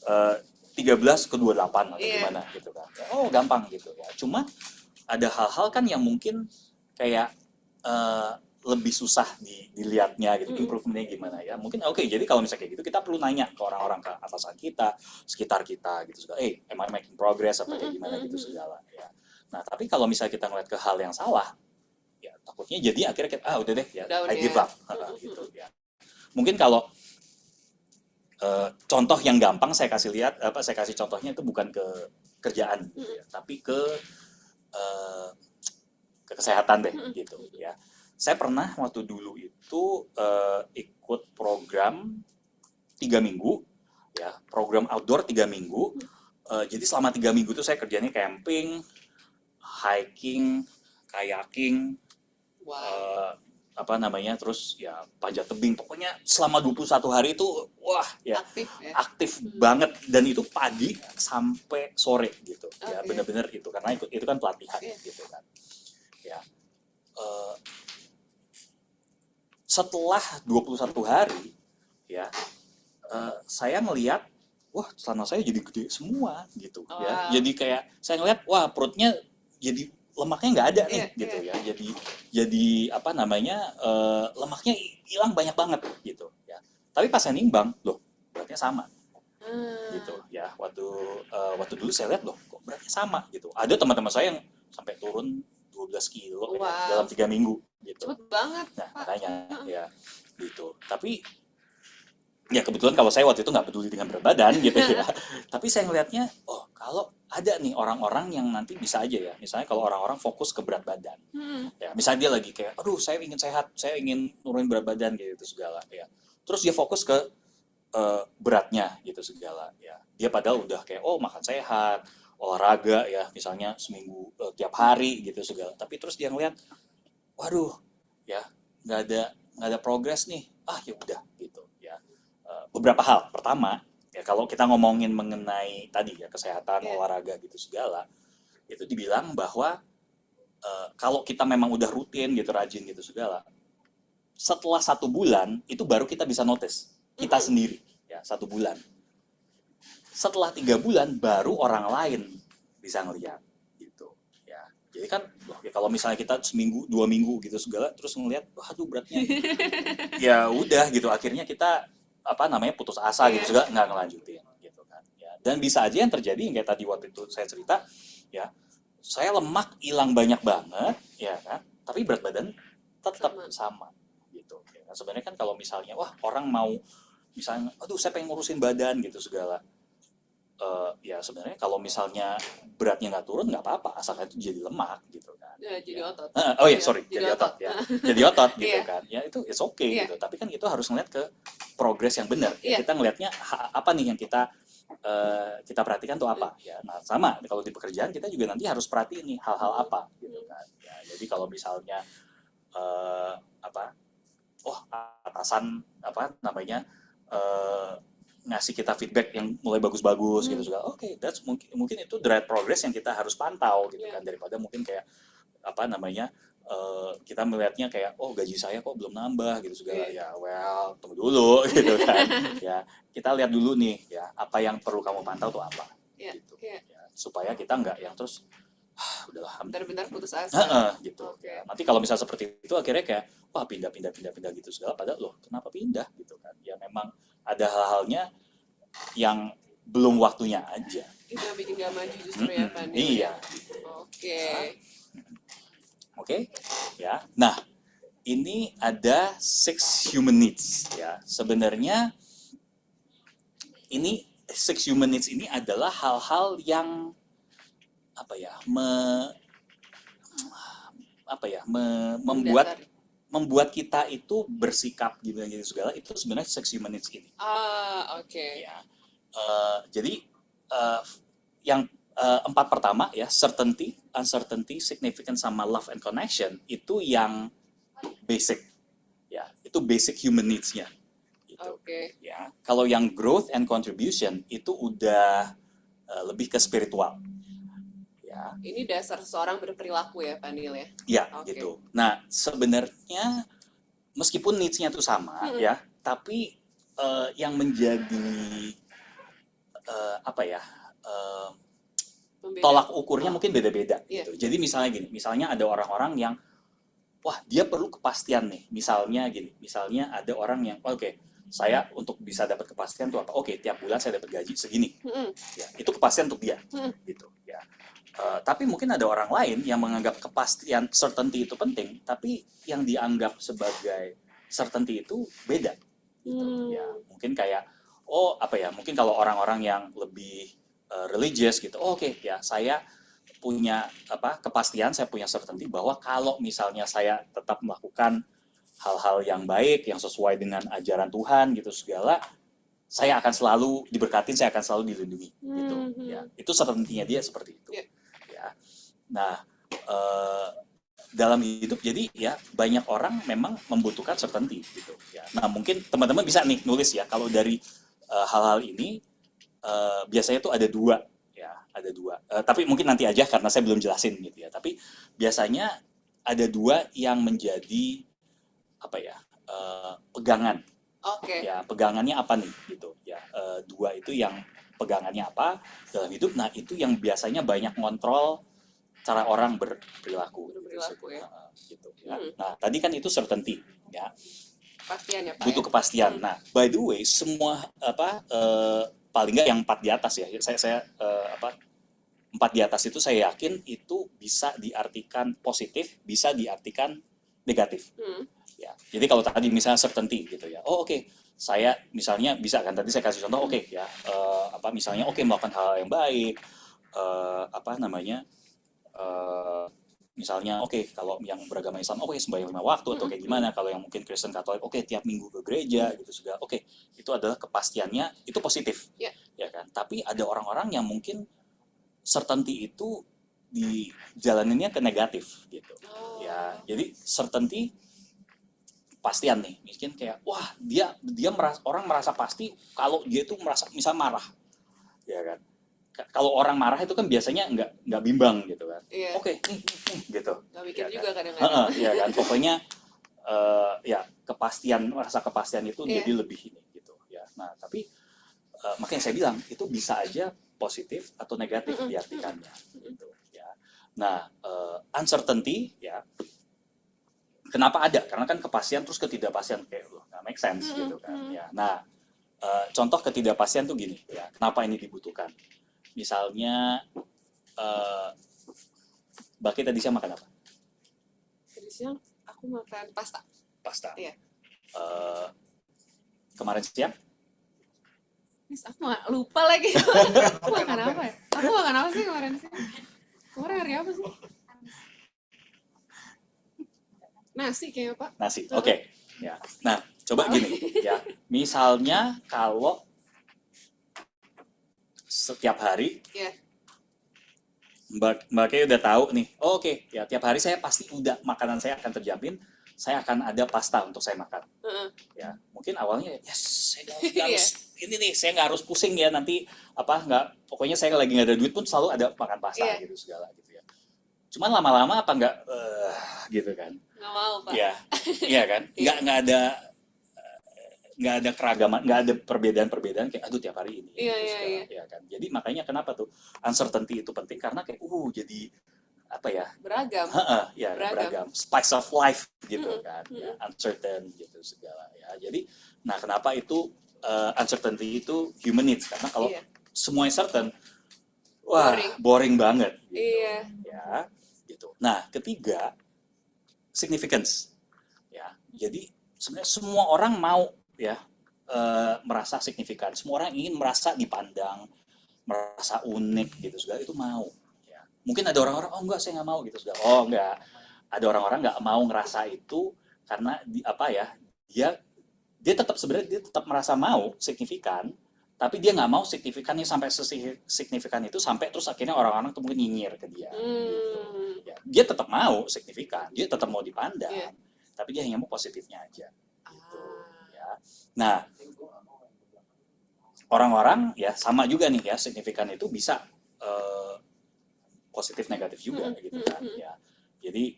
13 ke 28 atau gimana gitu kan. Oh, gampang gitu ya. Cuma ada hal-hal kan yang mungkin kayak lebih susah dilihatnya gitu, improvementnya gimana ya. Mungkin oke, jadi kalau misalnya kayak gitu kita perlu nanya ke orang-orang, ke atasan kita, sekitar kita gitu segala. Am I making progress apa kayak gimana gitu segala ya. Nah, tapi kalau misalnya kita ngeliat ke hal yang salah, ya takutnya jadi akhirnya kita udah deh ya, I give up gitu ya. Mungkin kalau contoh yang gampang saya kasih contohnya itu bukan ke kerjaan gitu ya, tapi ke kesehatan deh gitu ya. Saya pernah waktu dulu itu ikut program 3 minggu ya, program outdoor 3 minggu. Jadi selama 3 minggu itu saya kerjanya camping, hiking, kayaking, terus ya panjat tebing, pokoknya selama 21 hari itu wah ya aktif banget, dan itu pagi sampai sore gitu ya, bener-bener itu karena itu kan pelatihan gitu kan ya. Setelah 21 hari ya, saya ngelihat wah celana saya jadi gede semua gitu ya, jadi kayak saya ngelihat wah perutnya jadi lemaknya nggak ada nih gitu ya, jadi lemaknya hilang banyak banget gitu ya. Tapi pas saya nimbang, loh beratnya sama gitu ya. Waktu dulu saya lihat, loh kok beratnya sama gitu. Ada teman-teman saya yang sampai turun 12 kilo ya, dalam 3 minggu gitu. Cepet banget. Nah makanya ya gitu. Tapi ya kebetulan kalau saya waktu itu nggak peduli dengan berat badan gitu ya. Tapi saya ngelihatnya, oh kalau ada nih orang-orang yang nanti bisa aja ya, misalnya kalau orang-orang fokus ke berat badan, ya misalnya dia lagi kayak, aduh saya ingin sehat, saya ingin nurunin berat badan gitu segala ya. Terus dia fokus ke beratnya gitu segala ya. Dia padahal udah kayak makan sehat, olahraga ya, misalnya seminggu tiap hari gitu segala. Tapi terus dia ngelihat, waduh ya nggak ada progres nih. Ya udah gitu ya. Beberapa hal. Pertama, ya kalau kita ngomongin mengenai tadi ya kesehatan, olahraga gitu segala, itu dibilang bahwa kalau kita memang udah rutin gitu, rajin gitu segala, setelah 1 bulan itu baru kita bisa notice kita sendiri ya, 1 bulan. setelah 3 bulan baru orang lain bisa ngelihat gitu ya. Jadi kan loh, ya kalau misalnya kita seminggu 2 minggu gitu segala terus ngelihat waduh beratnya ya udah gitu akhirnya kita putus asa gitu juga nggak ngelanjutin gitu kan ya. Dan bisa aja yang terjadi yang kayak tadi waktu itu saya cerita ya, saya lemak hilang banyak banget ya kan, tapi berat badan tetap sama gitu ya. Sebenarnya kan kalau misalnya wah orang mau misalnya aduh saya pengen ngurusin badan gitu segala. Ya sebenarnya kalau misalnya beratnya nggak turun nggak apa-apa asalkan itu jadi lemak gitu kan Ya, jadi ya. otot. Oh ya sorry jadi otot ya, jadi otot gitu Iya. kan ya, itu it's okay Iya. gitu. Tapi kan itu harus ngeliat ke progres yang benar ya. Iya. Kita ngelihatnya apa nih yang kita perhatikan tuh apa ya. Nah sama kalau di pekerjaan kita juga nanti harus perhatiin nih hal-hal apa gitu kan ya. Jadi kalau misalnya eh, apa atasan ngasih kita feedback yang mulai bagus-bagus gitu juga. Oke, that's mungkin itu the right progress yang kita harus pantau gitu kan, daripada mungkin kayak kita melihatnya kayak oh gaji saya kok belum nambah gitu segala ya. Well, tunggu dulu gitu kan. Ya, kita lihat dulu nih ya, apa yang perlu kamu pantau tuh apa gitu. Ya, supaya kita nggak yang terus udahlah benar-benar putus asa. gitu. Ya, nanti kalau misal seperti itu akhirnya kayak wah pindah gitu segala, padahal loh kenapa pindah gitu kan. Ya memang ada hal-halnya yang belum waktunya aja. Itu yang bikin gak maju justru ya Pak Nil. Iya. Oke. Ya. Nah, ini ada 6 human needs ya. Sebenarnya ini 6 human needs ini adalah hal-hal yang membuat kita itu bersikap gitu segala, itu sebenarnya 6 human needs ini. Ya. Jadi yang 4 pertama ya, certainty, uncertainty, significance sama love and connection itu yang basic. Ya, itu basic human needs-nya. Gitu. Ya, kalau yang growth and contribution itu udah lebih ke spiritual. Ya. Ini dasar seseorang berperilaku ya Pak Nil ya. Ya, gitu. Nah, sebenarnya meskipun needs-nya itu sama ya, tapi yang menjadi tolak ukurnya mungkin beda-beda gitu. Jadi misalnya gini, misalnya ada orang-orang yang wah dia perlu kepastian nih. Misalnya gini, misalnya ada orang yang oke, saya untuk bisa dapat kepastian tuh apa? Oke, tiap bulan saya dapat gaji segini. Ya, itu kepastian untuk dia gitu ya. Tapi mungkin ada orang lain yang menganggap kepastian certainty itu penting, tapi yang dianggap sebagai certainty itu beda gitu ya. Mungkin kayak mungkin kalau orang-orang yang lebih religious gitu, oke, ya saya punya kepastian, saya punya certainty bahwa kalau misalnya saya tetap melakukan hal-hal yang baik yang sesuai dengan ajaran Tuhan gitu segala, saya akan selalu diberkatin, saya akan selalu dilindungi gitu ya. Itu certainty-nya dia seperti itu. Ya. Nah, dalam hidup jadi ya banyak orang memang membutuhkan certainty gitu ya. Nah, mungkin teman-teman bisa nih nulis ya kalau dari hal-hal ini biasanya tuh ada 2 ya, ada 2. Tapi mungkin nanti aja karena saya belum jelasin gitu ya. Tapi biasanya ada 2 yang menjadi pegangan. Ya, pegangannya apa nih gitu ya. 2 itu yang pegangannya apa dalam hidup. Nah, itu yang biasanya banyak ngontrol cara orang berperilaku Ya. gitu ya. Nah, tadi kan itu certainty ya. Kepastian ya Pak. Butuh kepastian. Nah, by the way, semua paling nggak yang 4 di atas ya. Saya 4 di atas itu saya yakin itu bisa diartikan positif, bisa diartikan negatif. Ya. Jadi kalau tadi misalnya certainty gitu ya. Oke. Saya misalnya bisa kan tadi saya kasih contoh ya. Misalnya melakukan hal yang baik, misalnya kalau yang beragama Islam sembahyang 5 waktu atau kayak gimana, kalau yang mungkin Kristen Katolik tiap minggu ke gereja gitu juga itu adalah kepastiannya itu positif ya kan. Tapi ada orang-orang yang mungkin certainty itu dijalaninnya ke negatif gitu ya. Jadi certainty pastian nih, mungkin kayak wah dia orang merasa pasti kalau dia itu merasa misal marah ya kan. Kalau orang marah itu kan biasanya nggak bimbang gitu kan. Gitu. Nggak mikir juga kan? kadang-kadang. Ya kan, pokoknya ya rasa kepastian itu jadi lebih ini gitu ya. Nah tapi makanya saya bilang itu bisa aja positif atau negatif diartikannya gitu ya. Nah, uncertainty ya, kenapa ada? Karena kan kepastian terus ketidakpastian kayak nggak make sense gitu kan ya. Nah, contoh ketidakpastian tuh gini ya, kenapa ini dibutuhkan? Misalnya Baki tadi siang makan apa? Tadi siang aku makan pasta. Pasta. Iya. Kemarin siang? Miss, aku lupa lagi. Aku makan apa ya? Aku makan apa sih kemarin sih? Kemarin hari apa sih? Nasi kayaknya, Pak. Nasi. Oke. Ya. Nah, coba gini ya. Misalnya kalau setiap hari Iya. Mbak Kay udah tahu nih. Oh, oke. Ya, tiap hari saya pasti udah makanan saya akan terjamin. Saya akan ada pasta untuk saya makan. Ya, mungkin awalnya yes, saya nggak harus ini nih, saya nggak harus pusing ya nanti pokoknya saya lagi nggak ada duit pun selalu ada makan pasta gitu segala gitu ya. Cuman lama-lama apa nggak gitu kan? Nggak mau, Pak. Iya, iya kan? Nggak ada keragaman, nggak ada perbedaan kayak aduh tiap hari ini. Iya. Ya kan. Jadi makanya kenapa tuh uncertainty itu penting karena kayak jadi apa ya? Beragam. Ya, beragam. Spice of life gitu kan. Ya, uncertain gitu segala ya. Jadi nah kenapa itu uncertainty itu human needs karena kalau semuanya certain wah boring banget gitu. Iya. Ya, gitu. Nah, ketiga significance. Ya. Jadi sebenarnya semua orang mau ya merasa signifikan. Semua orang ingin merasa dipandang, merasa unik gitu segala itu mau. Ya. Mungkin ada orang-orang oh enggak saya nggak mau gitu segala. Oh enggak. Ada orang-orang nggak mau ngerasa itu karena dia tetap sebenarnya dia tetap merasa mau signifikan, tapi dia nggak mau signifikannya sampai signifikan itu sampai terus akhirnya orang-orang tuh mungkin nyinyir ke dia. Gitu. Ya, dia tetap mau signifikan, dia tetap mau dipandang, tapi dia hanya mau positifnya aja. Gitu. Ya. Nah, orang-orang ya sama juga nih ya signifikan itu bisa positif negatif juga gitu kan. Ya. Jadi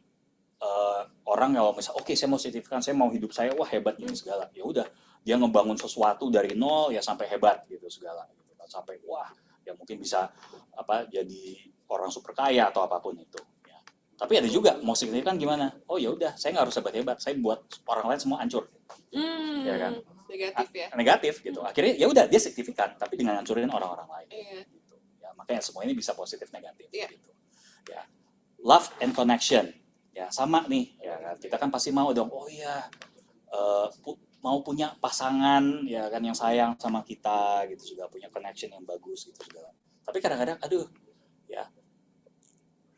orang kalau misalnya oke, saya mau signifikan, saya mau hidup saya wah hebat gitu segala, ya udah dia ngebangun sesuatu dari nol ya sampai hebat gitu segala gitu kan, sampai wah ya mungkin bisa jadi orang super kaya atau apapun itu ya. Tapi ada juga mau signifikan gimana, oh ya udah saya nggak harus hebat saya buat orang lain semua hancur ya kan, Negatif ya. Negatif gitu akhirnya ya udah dia signifikan tapi dengan hancurin orang-orang lain gitu ya. Makanya semua ini bisa positif negatif gitu ya. Love and connection ya sama nih ya kan, kita kan pasti mau dong oh iya mau punya pasangan ya kan yang sayang sama kita gitu juga, punya connection yang bagus gitu segala. Tapi kadang-kadang aduh ya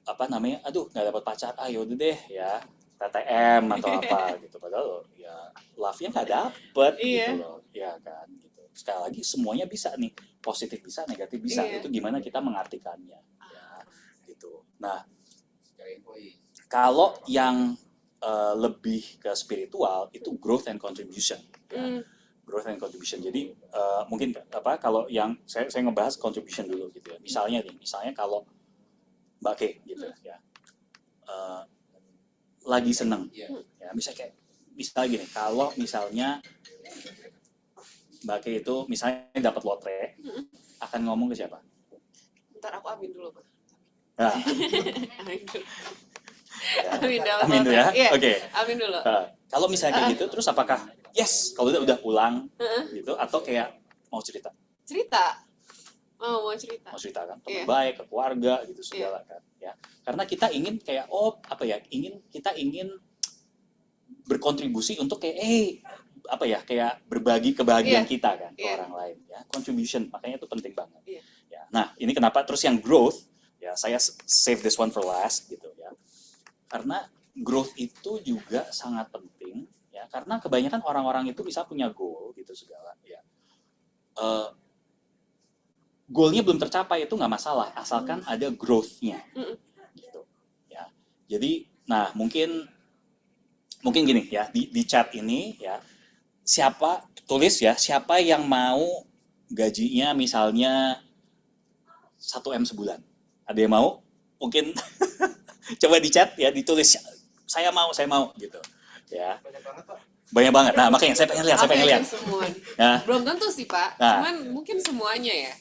aduh nggak dapat pacar yaudah deh ya TTM atau apa gitu, padahal ya love-nya nggak dapet gitu loh ya kan gitu. Sekali lagi semuanya bisa nih, positif bisa negatif bisa, itu gimana kita mengartikannya ya gitu. Nah kalau yang lebih ke spiritual itu growth and contribution. Ya. Growth and contribution. Jadi mungkin kalau yang saya ngebahas contribution dulu gitu ya. Misalnya kalau Mbak Kay gitu ya, lagi seneng, ya misalnya gini, kalau misalnya Mbak Kay itu misalnya dapat lotre, akan ngomong ke siapa? Ntar aku amin dulu, Pak. Nah. Amin dulu ya. Oke. Amin dulu. Kalau misalnya kayak gitu, terus apakah yes kalau udah pulang gitu, atau kayak mau cerita? Mau cerita. Mau cerita kan, teman baik, ke keluarga gitu segala kan, ya. Karena kita ingin kayak kita ingin berkontribusi untuk kayak kayak berbagi kebahagiaan kita kan ke orang lain ya. Contribution makanya itu penting banget. Ya. Nah ini kenapa terus yang growth ya, saya save this one for last gitu ya. Karena growth itu juga sangat penting ya, karena kebanyakan orang-orang itu bisa punya goal gitu segala ya. Goalnya belum tercapai itu nggak masalah asalkan ada growth-nya gitu ya. Jadi nah mungkin gini ya, di chat ini ya, tulis ya siapa yang mau gajinya misalnya 1M sebulan, ada yang mau? Mungkin coba di chat ya, ditulis saya mau gitu ya. Banyak banget, Pak. Banyak banget. Nah, makanya saya pengen lihat. Oke, semua. Nah, Belum tentu sih, Pak. Nah. Cuman mungkin semuanya ya.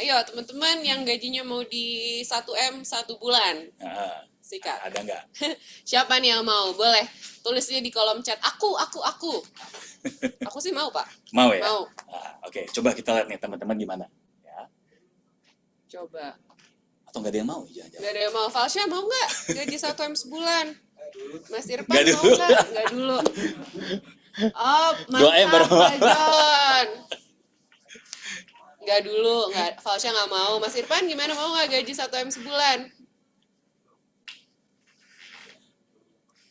Ayo, teman-teman yang gajinya mau di 1M 1 bulan. Sikat. ada nggak? Siapa nih yang mau? Boleh tulisnya di kolom chat. Aku. Aku sih mau, Pak. Mau ya? Mau. Oke, coba kita lihat nih teman-teman gimana. Ya. Coba. Atau nggak ada yang mau? Jangan-jangan. Gak ada yang mau. Falsya mau nggak gaji 1M sebulan? Mas Irfan Nggak mau dulu. nggak? Nggak dulu. Oh, 2M baru mantap mau. Pak John. Nggak dulu. Falsya nggak mau. Mas Irfan gimana, mau nggak gaji 1M sebulan?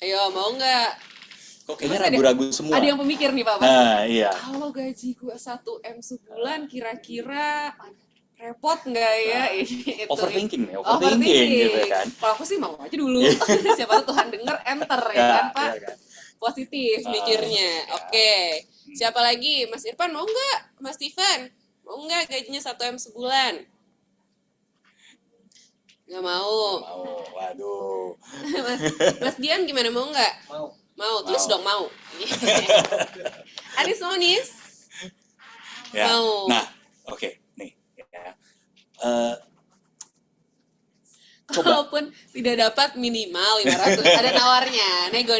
Ayo, mau nggak? Kok kayaknya Pasti ragu-ragu semua. Ada yang pemikir nih, Pak. Nah, iya. Kalau gaji gua 1M sebulan, kira-kira repot nggak ya? Itu, Overthinking gitu kan. Kalau aku sih mau aja dulu. Siapa tahu Tuhan denger, enter ya kan, Pak? Iya kan? Positif mikirnya. Oke. Siapa lagi? Mas Irfan mau nggak? Mas Steven mau nggak gajinya 1M sebulan? Nggak mau. Waduh. Mas Dian gimana, mau nggak? Mau. Tulis dong mau. Anis mau nis? Ya. Mau. Nah, oke. Nih. Ya. Coba. Walaupun tidak dapat minimal 500, ada nawarnya, nego.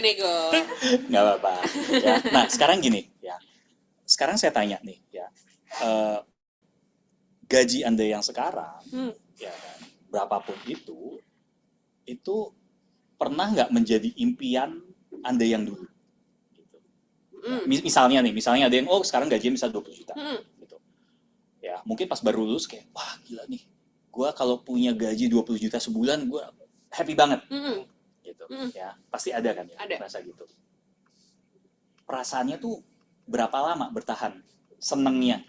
Nggak apa-apa. Ya. Nah, sekarang gini. Ya. Sekarang saya tanya nih. Ya. Gaji Anda yang sekarang, ya kan, berapapun itu pernah nggak menjadi impian Anda yang dulu? Gitu. Ya, misalnya ada yang, sekarang gajinya bisa 20 juta. Gitu. Ya, mungkin pas baru lulus kayak, wah gila nih, gue kalau punya gaji 20 juta sebulan, gue happy banget. Gitu. Ya, pasti ada kan ya, rasa gitu. Perasaannya tuh berapa lama bertahan? Senengnya?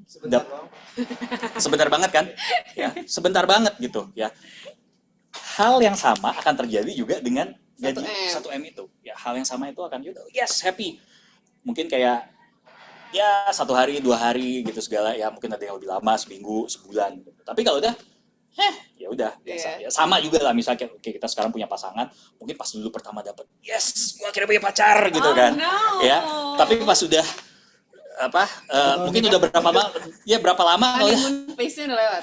Sebentar banget kan? Ya, sebentar banget gitu ya. Hal yang sama akan terjadi juga dengan gaji 1M itu. Ya, hal yang sama itu akan juga yes, happy. Mungkin kayak ya 1 hari, 2 hari gitu segala ya, mungkin ada yang lebih lama, seminggu, sebulan gitu. Tapi kalau udah ya udah biasa. Ya, sama juga lah misalnya kita sekarang punya pasangan, mungkin pas dulu pertama dapat yes, gua akhirnya punya pacar gitu kan. No. Ya, tapi pas sudah mungkin udah berapa lama honeymoon phase-nya udah lewat.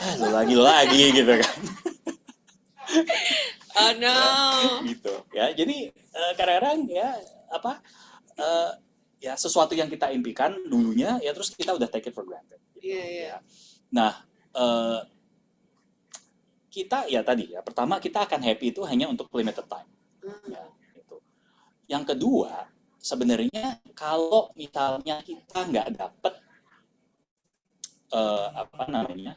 Lo lagi gitu kan. Oh no. Gitu ya. Jadi kadang-kadang ya ya sesuatu yang kita impikan dulunya ya terus kita udah take it for granted. Iya. Nah, kita ya tadi ya, pertama kita akan happy itu hanya untuk limited time. Ya, gitu. Yang kedua, sebenarnya kalau misalnya kita nggak dapet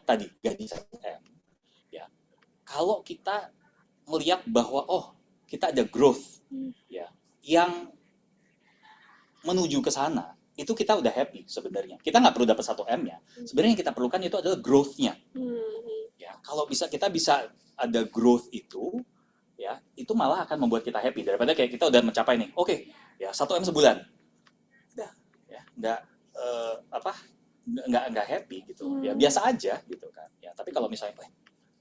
tadi gaji 1M, ya kalau kita melihat bahwa kita ada growth ya yang menuju ke sana, itu kita udah happy sebenarnya. Kita nggak perlu dapat 1M-nya. Sebenarnya yang kita perlukan itu adalah growth-nya. Ya, kalau kita bisa ada growth itu, ya itu malah akan membuat kita happy daripada kayak kita udah mencapai nih, ya 1M sebulan, udah ya nggak happy gitu, ya biasa aja gitu kan. Ya tapi kalau misalnya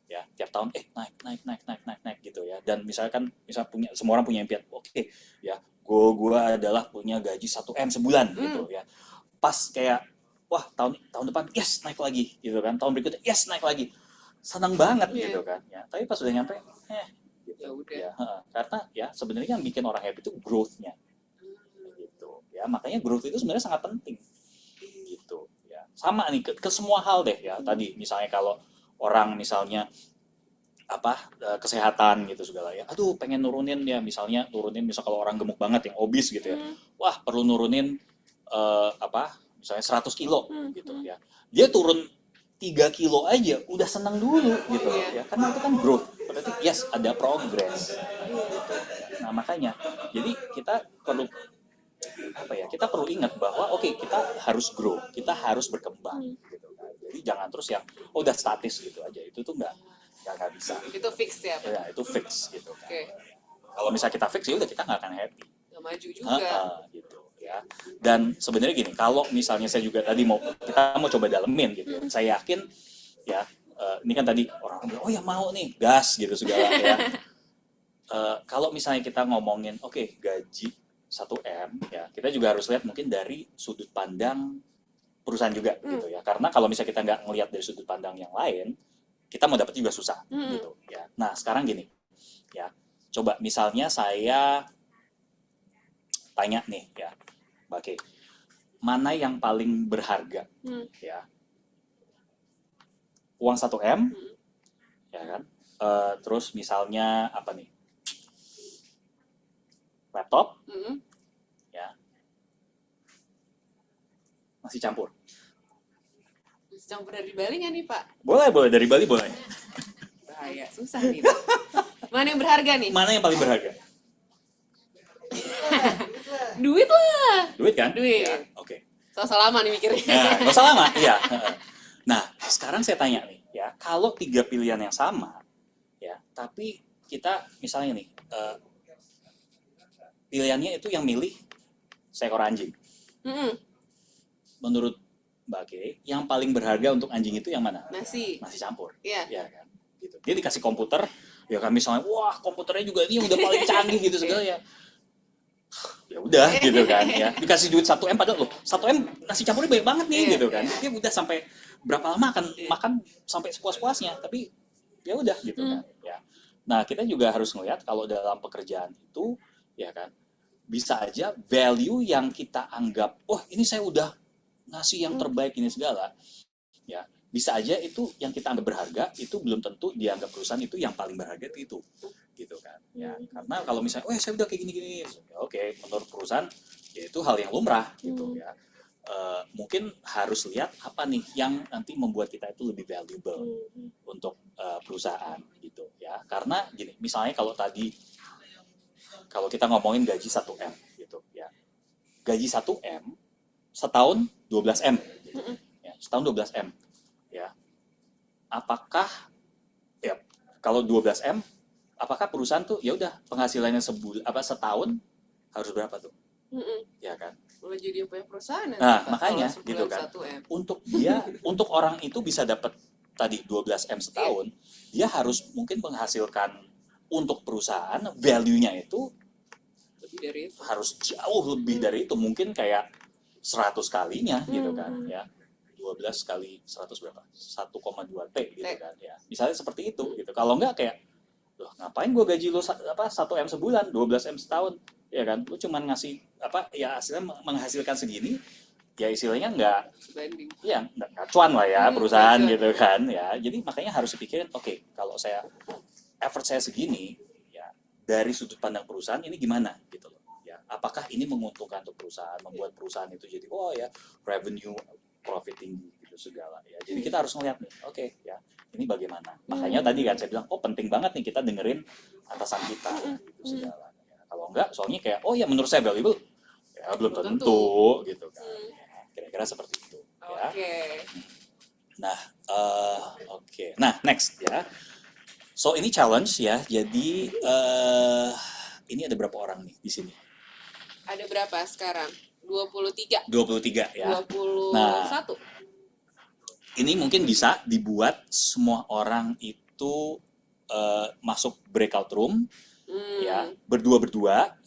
ya tiap tahun naik gitu ya, dan misalnya semua orang punya impian, ya gue adalah punya gaji 1M sebulan gitu ya, pas kayak wah tahun depan yes naik lagi gitu kan, tahun berikutnya yes naik lagi, senang banget gitu kan ya. Tapi pas udah nyampe gitu Ya udah. ya, karena ya sebenarnya yang bikin orang happy itu growth-nya gitu ya. Makanya growth itu sebenarnya sangat penting gitu ya. Sama nih ke semua hal deh ya. Tadi misalnya kalau orang misalnya kesehatan gitu segala ya, aduh pengen nurunin misal kalau orang gemuk banget yang obes gitu ya, wah perlu nurunin misalnya 100 kilo gitu ya, dia turun 3 kilo aja udah senang dulu gitu ya, karena itu kan growth, berarti yes ada progress gitu. Nah makanya jadi kita perlu ingat bahwa kita harus grow, kita harus berkembang gitu kan. Jadi jangan terus yang udah statis gitu aja, itu tuh nggak bisa. Itu fix ya. Ya itu fix gitu kan. Kalau misalnya kita fix ya udah kita nggak akan happy. Nggak maju juga. Gitu ya. Dan sebenarnya gini, kalau misalnya saya juga tadi kita mau coba dalemin gitu, saya yakin ya ini kan tadi orang bilang ya mau nih gas gitu segala ya. Kalau misalnya kita ngomongin gaji 1M ya, kita juga harus lihat mungkin dari sudut pandang perusahaan juga gitu ya. Karena kalau misalnya kita nggak ngelihat dari sudut pandang yang lain, kita mau dapat juga susah gitu ya. Nah, sekarang gini ya. Coba misalnya saya tanya nih ya, Mbak Kay, mana yang paling berharga ya? Uang 1M ya kan? Terus misalnya apa nih? Laptop ya. Nasi campur. Campur dari Bali nggak nih Pak? Boleh dari Bali boleh. Bahaya, susah nih. Mana yang berharga nih? Mana yang paling berharga? Duit lah. Duit kan? Duit. Ya, oke. Selasa lama nih mikirnya. Nah, nggak usah lama, iya. Nah, sekarang saya tanya nih, ya, kalau 3 pilihan yang sama, ya, tapi kita misalnya nih, pilihannya itu yang milih seekor anjing. Menurut Mbak Kay, yang paling berharga untuk anjing itu yang mana? Nasi campur. Iya. Ya kan? Gitu. Dia dikasih komputer, ya kan misalnya, wah komputernya juga ini udah paling canggih gitu segala ya. Ya udah gitu kan ya. Dikasih duit 1M padahal loh, 1M nasi campurnya banyak banget nih gitu kan. Dia udah sampai berapa lama akan makan sampai sepuas-puasnya, tapi ya udah gitu kan ya. Nah, kita juga harus ngelihat kalau dalam pekerjaan itu ya kan, bisa aja value yang kita anggap, wah ini saya udah ngasih yang terbaik ini segala, ya bisa aja itu yang kita anggap berharga itu belum tentu dianggap perusahaan itu yang paling berharga itu gitu kan ya. Karena kalau misalnya, saya udah kayak gini ya, oke, menurut perusahaan ya itu hal yang lumrah gitu ya. Mungkin harus lihat apa nih yang nanti membuat kita itu lebih valuable untuk perusahaan gitu ya. Karena gini, misalnya kalau kita ngomongin gaji 1M gitu ya, gaji 1M setahun 12M gitu. Ya, setahun 12M ya. Apakah ya kalau 12M, apakah perusahaan tuh ya udah penghasilannya setahun harus berapa tuh? Ya kan? Mulai jadi apa ya perusahaan nanti, Nah, Pak, makanya kalau gitu sebulan kan. 1M. Untuk orang itu bisa dapat tadi 12M setahun, dia harus mungkin menghasilkan untuk perusahaan value-nya itu Lebih dari itu. harus jauh lebih dari itu, mungkin kayak 100 kalinya gitu kan ya. 12 kali 100 berapa? 1,2 T gitu kan ya. Misalnya seperti itu gitu. Kalau enggak kayak, loh ngapain gue gaji lo 1M sebulan, 12M setahun, ya kan? Lu cuman ngasih ya hasilnya menghasilkan segini, ya istilahnya enggak Sebanding. ya enggak cuan lah ya perusahaan cuan. gitu kan ya. Jadi makanya harus dipikirin, oke, kalau effort saya segini, ya dari sudut pandang perusahaan ini gimana gitu loh. Ya, apakah ini menguntungkan untuk perusahaan, membuat perusahaan itu jadi revenue profit tinggi gitu segala ya. Jadi kita harus ngeliat nih, oke ya, ini bagaimana. Makanya tadi kan saya bilang, penting banget nih kita dengerin atasan kita gitu segala. Ya, kalau enggak, soalnya kayak ya menurut saya valuable, ya belum tentu gitu kan. Ya, kira-kira seperti itu. Ya. Nah, oke. Nah, next ya. So ini challenge ya. Jadi ini ada berapa orang nih di sini? Ada berapa sekarang? 23. 23 ya. 21. Nah, ini mungkin bisa dibuat semua orang itu masuk breakout room ya, berdua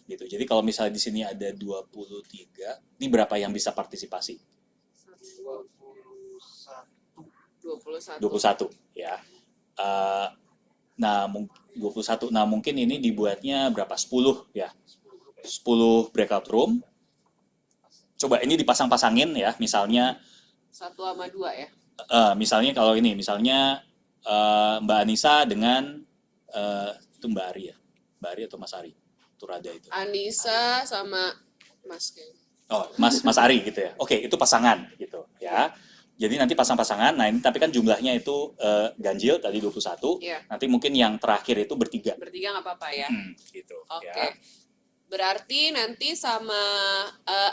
gitu. Jadi kalau misalnya di sini ada 23, ini berapa yang bisa partisipasi? 21 ya. Nah, 21. Nah, mungkin ini dibuatnya berapa? 10 ya. 10 breakout room. Coba ini dipasang-pasangin ya, misalnya 1 sama 2 ya. Misalnya kalau ini, misalnya Mbak Anissa dengan itu Mbak Ari ya? Mbak Ari atau Mas Ari? Turada itu. Anissa sama Mas Ken. Oh, Mas Ari gitu ya. Oke, itu pasangan gitu ya. Jadi nanti pasang-pasangan. Nah, ini tapi kan jumlahnya itu ganjil tadi 21. Iya. Nanti mungkin yang terakhir itu bertiga. Bertiga nggak apa-apa ya. Gitu. Oke. Ya. Berarti nanti sama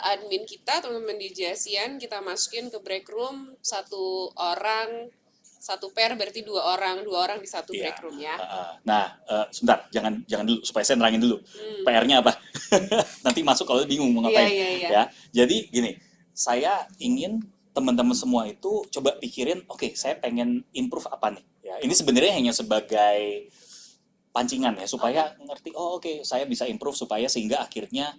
admin kita, teman-teman di Jasian, kita masukin ke break room 1 orang, 1 pair berarti 2 orang di 1 Iya. break room ya. Nah, sebentar, jangan dulu supaya saya nerangin dulu. PR-nya apa? Nanti masuk kalau bingung mau ngapain. Iya. Ya. Jadi gini, saya ingin teman-teman semua itu coba pikirin, oke, saya pengen improve apa nih? Ya, ini sebenarnya hanya sebagai pancingan ya supaya ngerti, oke, saya bisa improve supaya sehingga akhirnya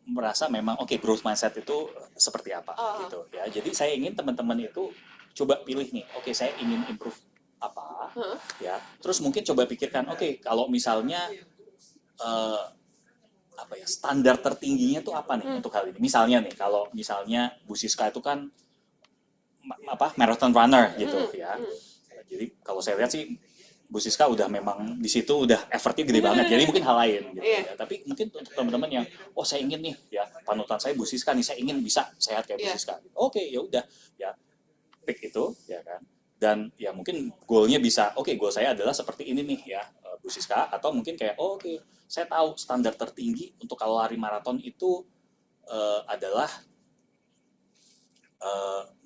merasa memang oke, growth mindset itu seperti apa gitu ya. Jadi saya ingin teman-teman itu coba pilih nih, oke, saya ingin improve apa ya. Terus mungkin coba pikirkan, oke, kalau misalnya apa ya, standar tertingginya tuh apa nih untuk hal ini. Misalnya nih, kalau misalnya Bu Siska itu kan marathon runner gitu ya. Jadi kalau saya lihat sih Bu Siska udah memang di situ udah effortnya gede banget. Jadi mungkin hal lain gitu ya. Tapi mungkin untuk teman-teman yang saya ingin nih ya, panutan saya Bu Siska nih, saya ingin bisa sehat kayak Bu Siska. Oke, ya udah ya, pick itu ya kan. Dan ya mungkin goalnya bisa, goal saya adalah seperti ini nih ya, Bu Siska. Atau mungkin kayak saya tahu standar tertinggi untuk kalau lari maraton itu adalah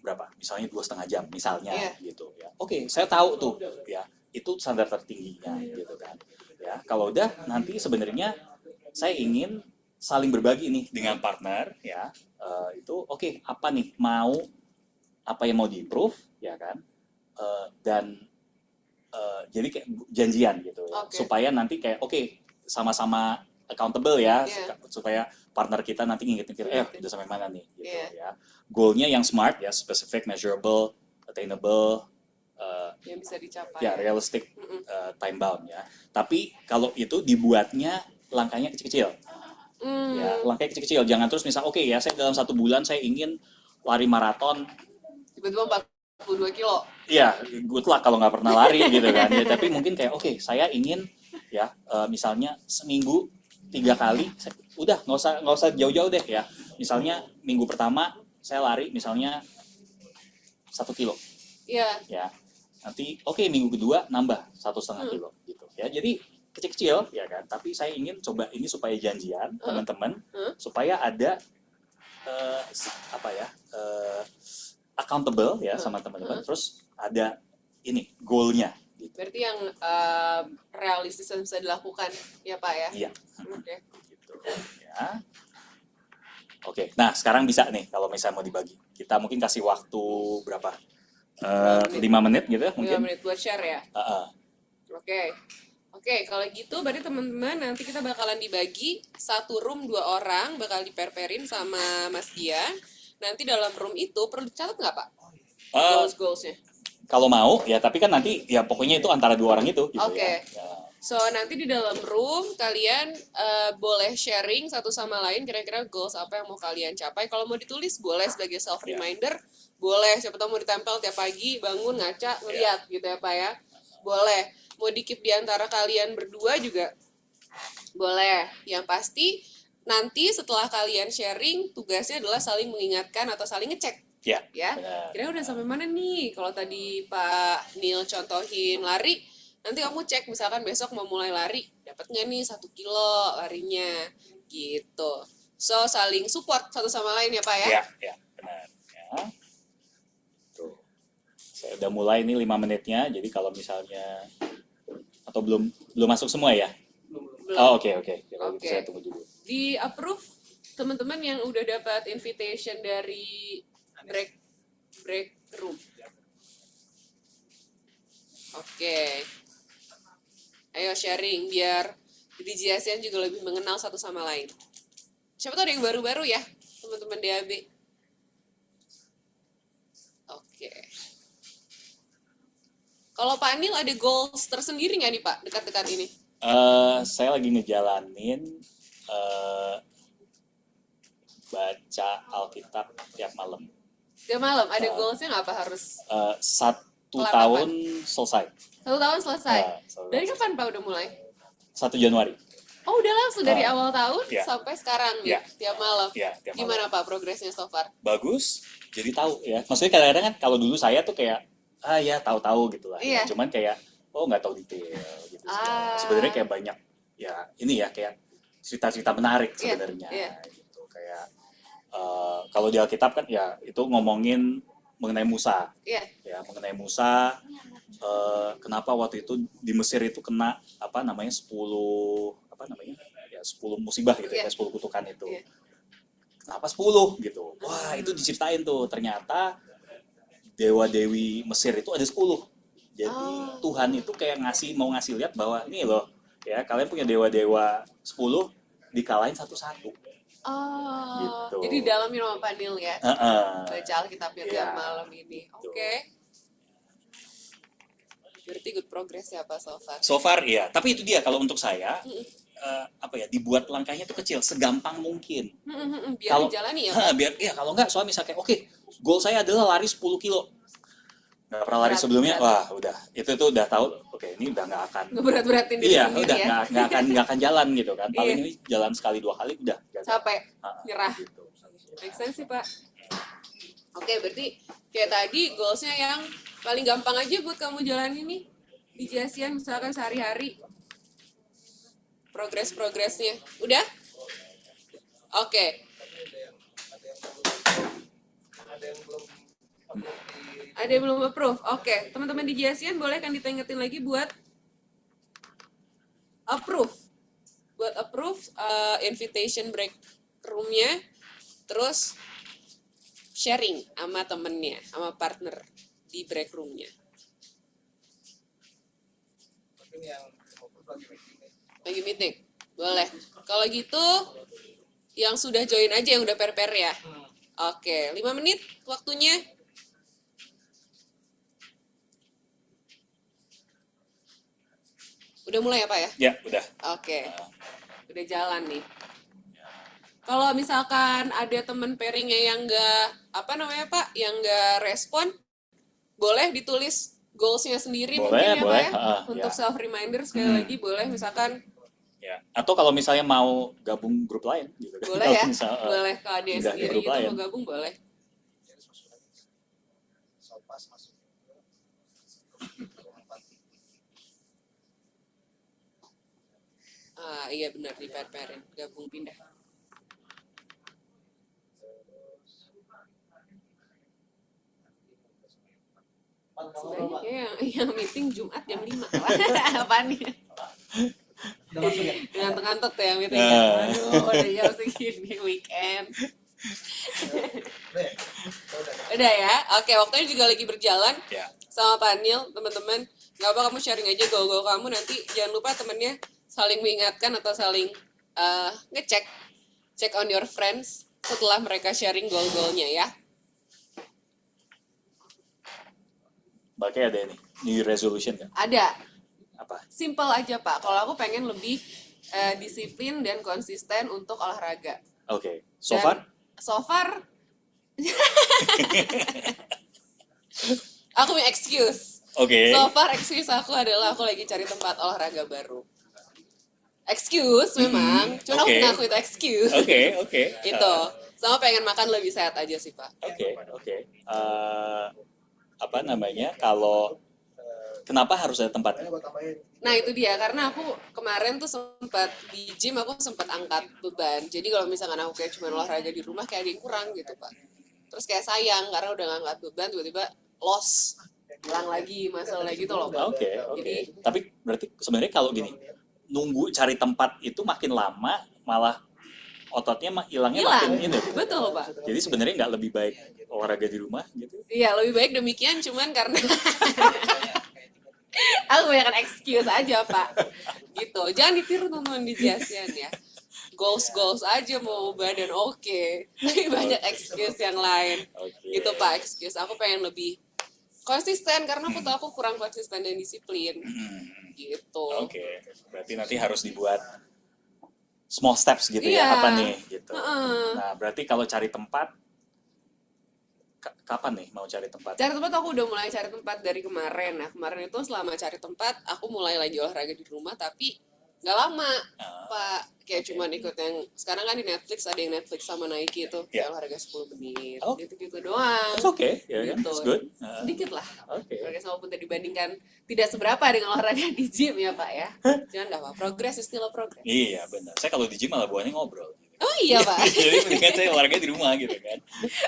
berapa? Misalnya 2,5 jam misalnya gitu ya. Oke, saya tahu tuh ya, itu standar tertingginya gitu kan. Ya, kalau udah nanti sebenarnya saya ingin saling berbagi nih dengan partner ya. Itu apa nih apa yang mau di-improve ya kan. Dan jadi kayak janjian gitu ya. Supaya nanti kayak sama-sama accountable ya, supaya partner kita nanti ngingetin udah sampai mana nih gitu ya. Goalnya yang smart ya, specific, measurable, attainable, yang bisa dicapai. Ya, realistic, time bound ya. Tapi kalau itu dibuatnya langkahnya kecil-kecil. Ya, langkahnya kecil-kecil. Jangan terus misal ya, saya dalam 1 bulan saya ingin lari maraton. Tiba-tiba 42 kilo. Iya, good luck kalau nggak pernah lari gitu kan. Ya, tapi mungkin kayak saya ingin ya misalnya seminggu 3 kali, udah nggak usah jauh-jauh deh ya. Misalnya minggu pertama saya lari misalnya 1 kilo. Iya. Ya, nanti minggu kedua nambah 1,5 kilo gitu ya. Jadi kecil-kecil ya kan. Tapi saya ingin coba ini supaya janjian teman-teman, supaya ada accountable ya sama teman-teman. Terus ada ini goalnya. Gitu. Berarti yang realistis dan bisa dilakukan ya Pak ya? Iya. Oke. Gitu, ya. Oke, nah sekarang bisa nih kalau misalnya mau dibagi. Kita mungkin kasih waktu berapa? 5 menit gitu ya mungkin. 5 menit buat share ya? Oke, kalau gitu berarti teman-teman nanti kita bakalan dibagi 1 room 2 orang, bakal diperperin sama Mas Dian. Nanti dalam room itu perlu dicatat nggak Pak? Goals-goalsnya? Kalau mau ya, tapi kan nanti ya pokoknya itu antara 2 orang itu gitu ya. So nanti di dalam room kalian boleh sharing satu sama lain kira-kira goals apa yang mau kalian capai. Kalau mau ditulis boleh sebagai self reminder, boleh. Siapa tahu mau ditempel tiap pagi bangun ngaca ngeliat gitu ya Pak ya. Boleh. Mau di-keep di antara kalian berdua juga boleh. Yang pasti nanti setelah kalian sharing tugasnya adalah saling mengingatkan atau saling ngecek. Ya. Kira-kira udah sampai mana nih? Kalau tadi Pak Neil contohin lari, nanti kamu cek misalkan besok mau mulai lari, dapat nggak nih 1 kilo larinya gitu. So saling support satu sama lain ya Pak ya? Ya, benar. Ya. Tuh. Saya udah mulai nih 5 menitnya, jadi kalau misalnya atau belum masuk semua ya? Belum. Oke. Kalau gitu saya tunggu dulu. Di approve teman-teman yang udah dapat invitation dari break room. Oke. Ayo sharing biar di JSN juga lebih mengenal satu sama lain. Siapa tahu ada yang baru-baru ya, teman-teman DAB. Oke. Kalau Pak Anil ada goals tersendiri nggak nih Pak dekat-dekat ini? Saya lagi ngejalanin baca Alkitab tiap malam. Tiap malam ada goalsnya nggak apa harus? 1 tahun selesai. 1 tahun selesai. Dari kapan Pak udah mulai? 1 Januari. Oh udah langsung dari awal tahun sampai sekarang nih tiap malam. Tiap Gimana malam. Pak progresnya so far? Bagus. Jadi tahu ya. Maksudnya kadang-kadang kan kalau dulu saya tuh kayak ya tahu-tahu gitu lah. Iya. Cuman kayak nggak tahu detail gitu. Sebenarnya kayak banyak ya ini ya kayak cerita-cerita menarik sebenarnya. Gitu kayak kalau di Alkitab kan ya itu ngomongin mengenai Musa. Iya. Ya, mengenai Musa, kenapa waktu itu di Mesir itu kena 10 musibah gitu ya, 10 kutukan itu. Kenapa 10 gitu? Wah, itu diceritain tuh. Ternyata dewa-dewi Mesir itu ada 10. Jadi Tuhan itu kayak mau ngasih lihat bahwa ini loh, ya kalian punya dewa-dewa 10 dikalahin satu-satu. Oh, Gitu. jadi dalam minum sama Panil ya? Heeh. Baca Alkitabnya Iya. tiap malam ini. Oke. Berarti good progress ya Pak so far? So far ya, tapi itu dia kalau untuk saya Mm-mm. apa ya, dibuat langkahnya itu kecil, segampang mungkin. Biar Kalau dijalani ya Pak? biar ya, kalau enggak suami saya kayak oke, goal saya adalah lari 10 kilo. Nggak pernah lari Berat, sebelumnya, berat. wah udah itu tuh udah tahu, oke ini udah nggak akan, Ngeberat-beratin diri iya sendiri udah ya? nggak akan jalan gitu kan. Paling Iya. ini jalan sekali 2 kali udah gagal. Capek, Ah, nyerah. gitu. Make sense sih Pak. Oke, berarti kayak tadi goalsnya yang paling gampang aja buat kamu jalanin nih di Jasian, misalkan sehari-hari progresnya. Udah? Oke. Ada yang belum approve di Ada yang belum approve? Oke, teman-teman di Jasian boleh kan ditangetin lagi buat approve. Buat approve invitation break room-nya, terus sharing sama temennya, sama partner di break room-nya. mungkin yang approve lagi meeting nih. Lagi meeting? Boleh. Kalau gitu, yang sudah join aja, yang udah pair-pair ya? Oke, 5 menit waktunya. Udah mulai ya Pak ya? Ya udah. Oke, udah jalan nih. Kalau misalkan ada temen pairingnya yang nggak, apa namanya Pak, yang nggak respon, boleh ditulis goalsnya sendiri Boleh, mungkin ya Pak boleh. ya? Untuk Ya. self reminder sekali lagi boleh, misalkan Ya. Atau kalau misalnya mau gabung grup lain gitu kan. boleh ya, Kalau misal, boleh kalau ada yang pindah ke sendiri grup gitu lain. mau gabung boleh. Jadi masukin sopas masukin ke ruang panti. Ah iya benar di pair-pairin, gabung pindah. Sebenarnya kayak yang meeting Jumat jam 5. Apaan nih? Udah masuk ya? Ngantuk-ngantuk tuh yang meeting ya. Aduh, udah jam segini weekend. Udah ya? Udah. Udah ya? Oke, waktunya juga lagi berjalan Ya. sama Panil, teman-teman. Gak apa kamu sharing aja goal-goal kamu, nanti jangan lupa temennya saling mengingatkan atau saling ngecek. Check on your friends setelah mereka sharing goal-goalnya ya. Bakal ada nih New Year resolution kan? Ada. Apa? Simple aja Pak, kalau aku pengen lebih disiplin dan konsisten untuk olahraga. Oke. So Dan far? So far, aku punya excuse. Oke. So far excuse aku adalah aku lagi cari tempat olahraga baru. Excuse memang, cuma aku oke. ngaku itu excuse. Oke. Itu, sama pengen makan lebih sehat aja sih Pak. Oke. Apa namanya? Kalau kenapa harus ada tempat? Makanya gua tambahin. Nah itu dia, karena aku kemarin tuh sempat di gym, aku sempat angkat beban. Jadi kalau misalkan aku kayak cuma olahraga di rumah kayak ada yang kurang gitu Pak. Terus kayak sayang, karena udah ngangkat beban tiba-tiba loss. Hilang lagi, masalah lagi tuh loh Pak. Oke. Jadi- Tapi berarti sebenarnya kalau gini, nunggu cari tempat itu makin lama malah ototnya hilangnya Hilang, makin ini. betul Pak. Jadi sebenarnya nggak lebih baik olahraga di rumah gitu? Iya, lebih baik demikian, cuman karena aku banyak excuse aja Pak. Gitu, jangan ditiru teman-teman di Jasian ya. Goals aja mau badan oke. Tapi banyak excuse yang lain. Oke. Gitu Pak, excuse. Aku pengen lebih konsisten, karena aku tahu aku kurang konsisten dan disiplin. Gitu. Oke. Berarti nanti harus dibuat small steps gitu Iya. ya, apa nih gitu. Heeh. Nah, berarti kalau cari tempat kapan nih mau cari tempat? Cari tempat aku udah mulai cari tempat dari kemarin. Nah kemarin itu selama cari tempat aku mulai lagi olahraga di rumah, tapi nggak lama Pak. Kayak cuman ikut yang sekarang kan di Netflix ada yang Netflix sama Nike itu Yeah. olahraga 10 menit. Oh. Gitu-gitu doang. It's okay, ya kan? Gitu. It's good. Sedikit lah. Oke. Olahraga sama pun dibandingkan tidak seberapa dengan olahraga di gym ya Pak ya. Jangan nggak apa. Progress is still a progress. Iya benar. Saya kalau di gym malah buahnya ngobrol. Oh iya Pak. Jadi mendingan saya olahraga di rumah gitu kan.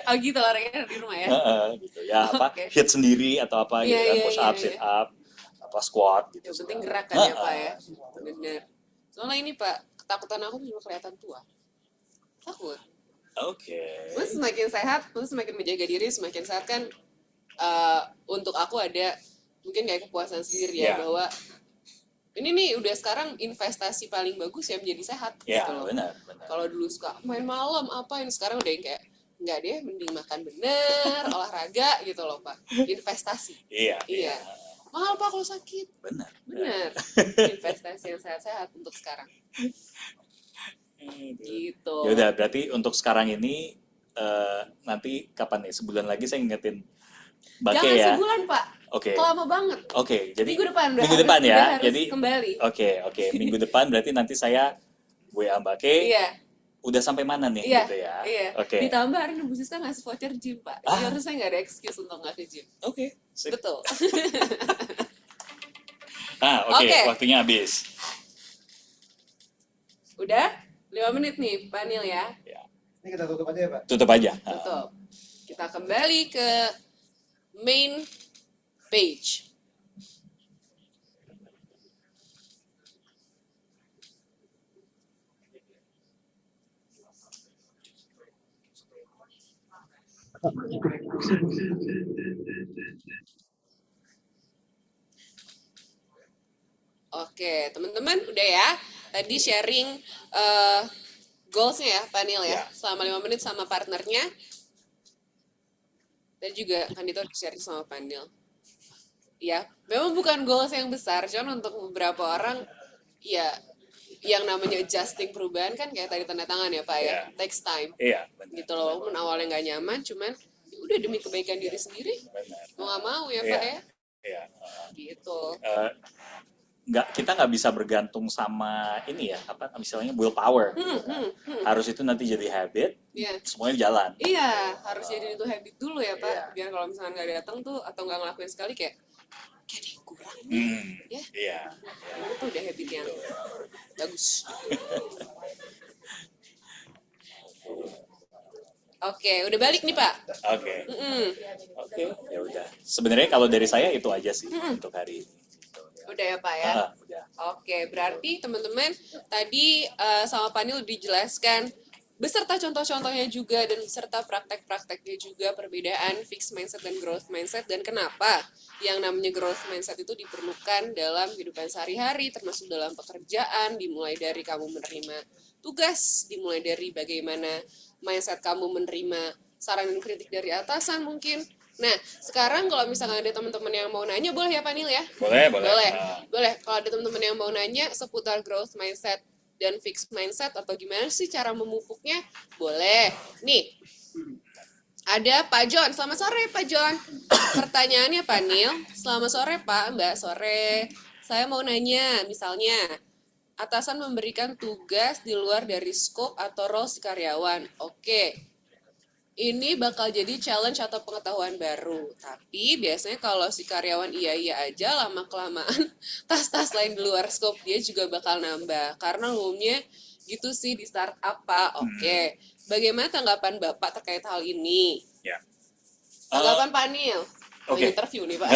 Oh gitu olahraga di rumah ya. Gitu. Ya apa Oke. hit sendiri atau apa gitu Iya, kan, iya, push up, iya, sit iya. up, apa squat gitu. Yang penting segala. gerak kan ya Pak ya. Bener. Soalnya ini Pak, ketakutan aku cuma kelihatan tua. Takut. Oke. Terus semakin sehat, terus semakin menjaga diri, semakin sehat kan untuk aku ada mungkin kayak kepuasan sendiri ya, Ya. bahwa Ini nih udah sekarang investasi paling bagus ya menjadi sehat Ya, gitu loh. benar. Kalau dulu suka main malam apa ini, sekarang udah yang kayak enggak deh, mending makan bener, olahraga gitu loh Pak. Investasi. Iya. Mahal Pak kalau sakit. Benar. Bener. Investasi yang sehat-sehat untuk sekarang. Gitu. Ya udah, berarti untuk sekarang ini nanti kapan nih? Sebulan lagi saya ingetin Bake Jangan ya. sebulan Pak. Oke. Lama banget. Oke, jadi Minggu depan udah minggu depan udah ya. harus Jadi kembali. Oke, minggu depan berarti nanti saya WA Bake. Iya. Udah sampai mana nih Iya, gitu ya? iya. Oke. Ditambah hari ini Bu Siska ngasih voucher gym Pak. Jadi harusnya nggak ada excuse untuk nggak ke gym. Oke. Sip. Betul. Oke, waktunya habis. Udah 5 menit nih Pak Nil ya. Ini kita tutup aja ya Pak. Tutup aja. Tutup. Kita kembali ke main page. Oke, teman-teman udah ya. Tadi sharing goals-nya ya, Pak Nil ya. Ya. Selama 5 menit sama partnernya. Dan juga Kandito sharing sama Pak Nil. Ya, memang bukan goals yang besar, cuman untuk beberapa orang ya yang namanya adjusting perubahan kan kayak tadi tanda tangan ya Pak ya. Ya. Takes time. Iya, benar. Gitu loh, walaupun awalnya nggak nyaman, cuman ya udah demi kebaikan diri sendiri. Benar. Mau nggak mau ya Iya. Pak ya. Iya. Gitu. Kita nggak bisa bergantung sama ini ya, apa misalnya willpower. Harus itu nanti jadi habit, Iya. semuanya jalan. Iya, harus jadi itu habit dulu ya Pak. Iya. Biar kalau misalnya nggak datang tuh atau nggak ngelakuin sekali kayak ada yang kurang nih. Ya. Iya. Itu udah habit yang bagus. Oke, udah balik nih Pak. Oke. Oke, ya udah. Sebenarnya kalau dari saya itu aja sih untuk hari ini. Udah ya Pak ya. Udah. Oke, berarti teman-teman tadi sama Pak Nil dijelaskan beserta contoh-contohnya juga dan beserta praktek-prakteknya juga perbedaan fixed mindset dan growth mindset dan kenapa yang namanya growth mindset itu diperlukan dalam kehidupan sehari-hari termasuk dalam pekerjaan, dimulai dari kamu menerima tugas, dimulai dari bagaimana mindset kamu menerima saran dan kritik dari atasan mungkin. Nah, sekarang kalau misalnya ada teman-teman yang mau nanya, boleh ya Pak Nil ya? Boleh. Boleh. Kalau ada teman-teman yang mau nanya seputar growth mindset dan fixed mindset atau gimana sih cara memupuknya, boleh. Nih, ada Pak John. Selamat sore Pak John. Pertanyaannya Pak Nil, selamat sore Pak, Mbak, sore. Saya mau nanya, misalnya, atasan memberikan tugas di luar dari scope atau role si karyawan. Oke. Ini bakal jadi challenge atau pengetahuan baru. Tapi biasanya kalau si karyawan iya aja, lama-kelamaan tas-tas lain di luar scope dia juga bakal nambah. Karena umumnya gitu sih di startup Pak. Oke. Bagaimana tanggapan Bapak terkait hal ini? Ya. Tanggapan Pak Nil. Oke. Interview nih Pak.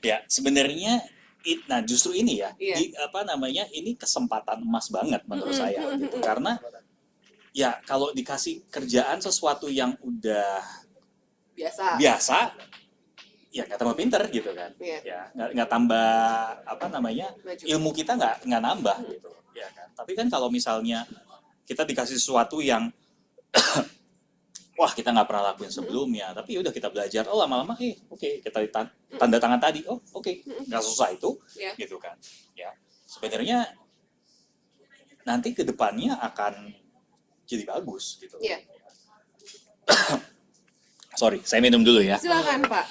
Ya, sebenarnya nah justru ini ya, Iya. ini kesempatan emas banget menurut saya gitu. Karena ya kalau dikasih kerjaan sesuatu yang udah biasa ya nggak tambah pinter gitu kan. Iya. Ya nggak tambah Maju. ilmu kita nggak nambah gitu ya kan. Tapi kan kalau misalnya kita dikasih sesuatu yang wah kita nggak pernah lakuin sebelumnya, tapi udah kita belajar, oh lama-lama oke, kita tanda tangan tadi, oh oke, nggak susah itu Iya. gitu kan. Ya sebenarnya nanti kedepannya akan jadi bagus gitu. Iya. Sorry, saya minum dulu ya. Silakan Pak.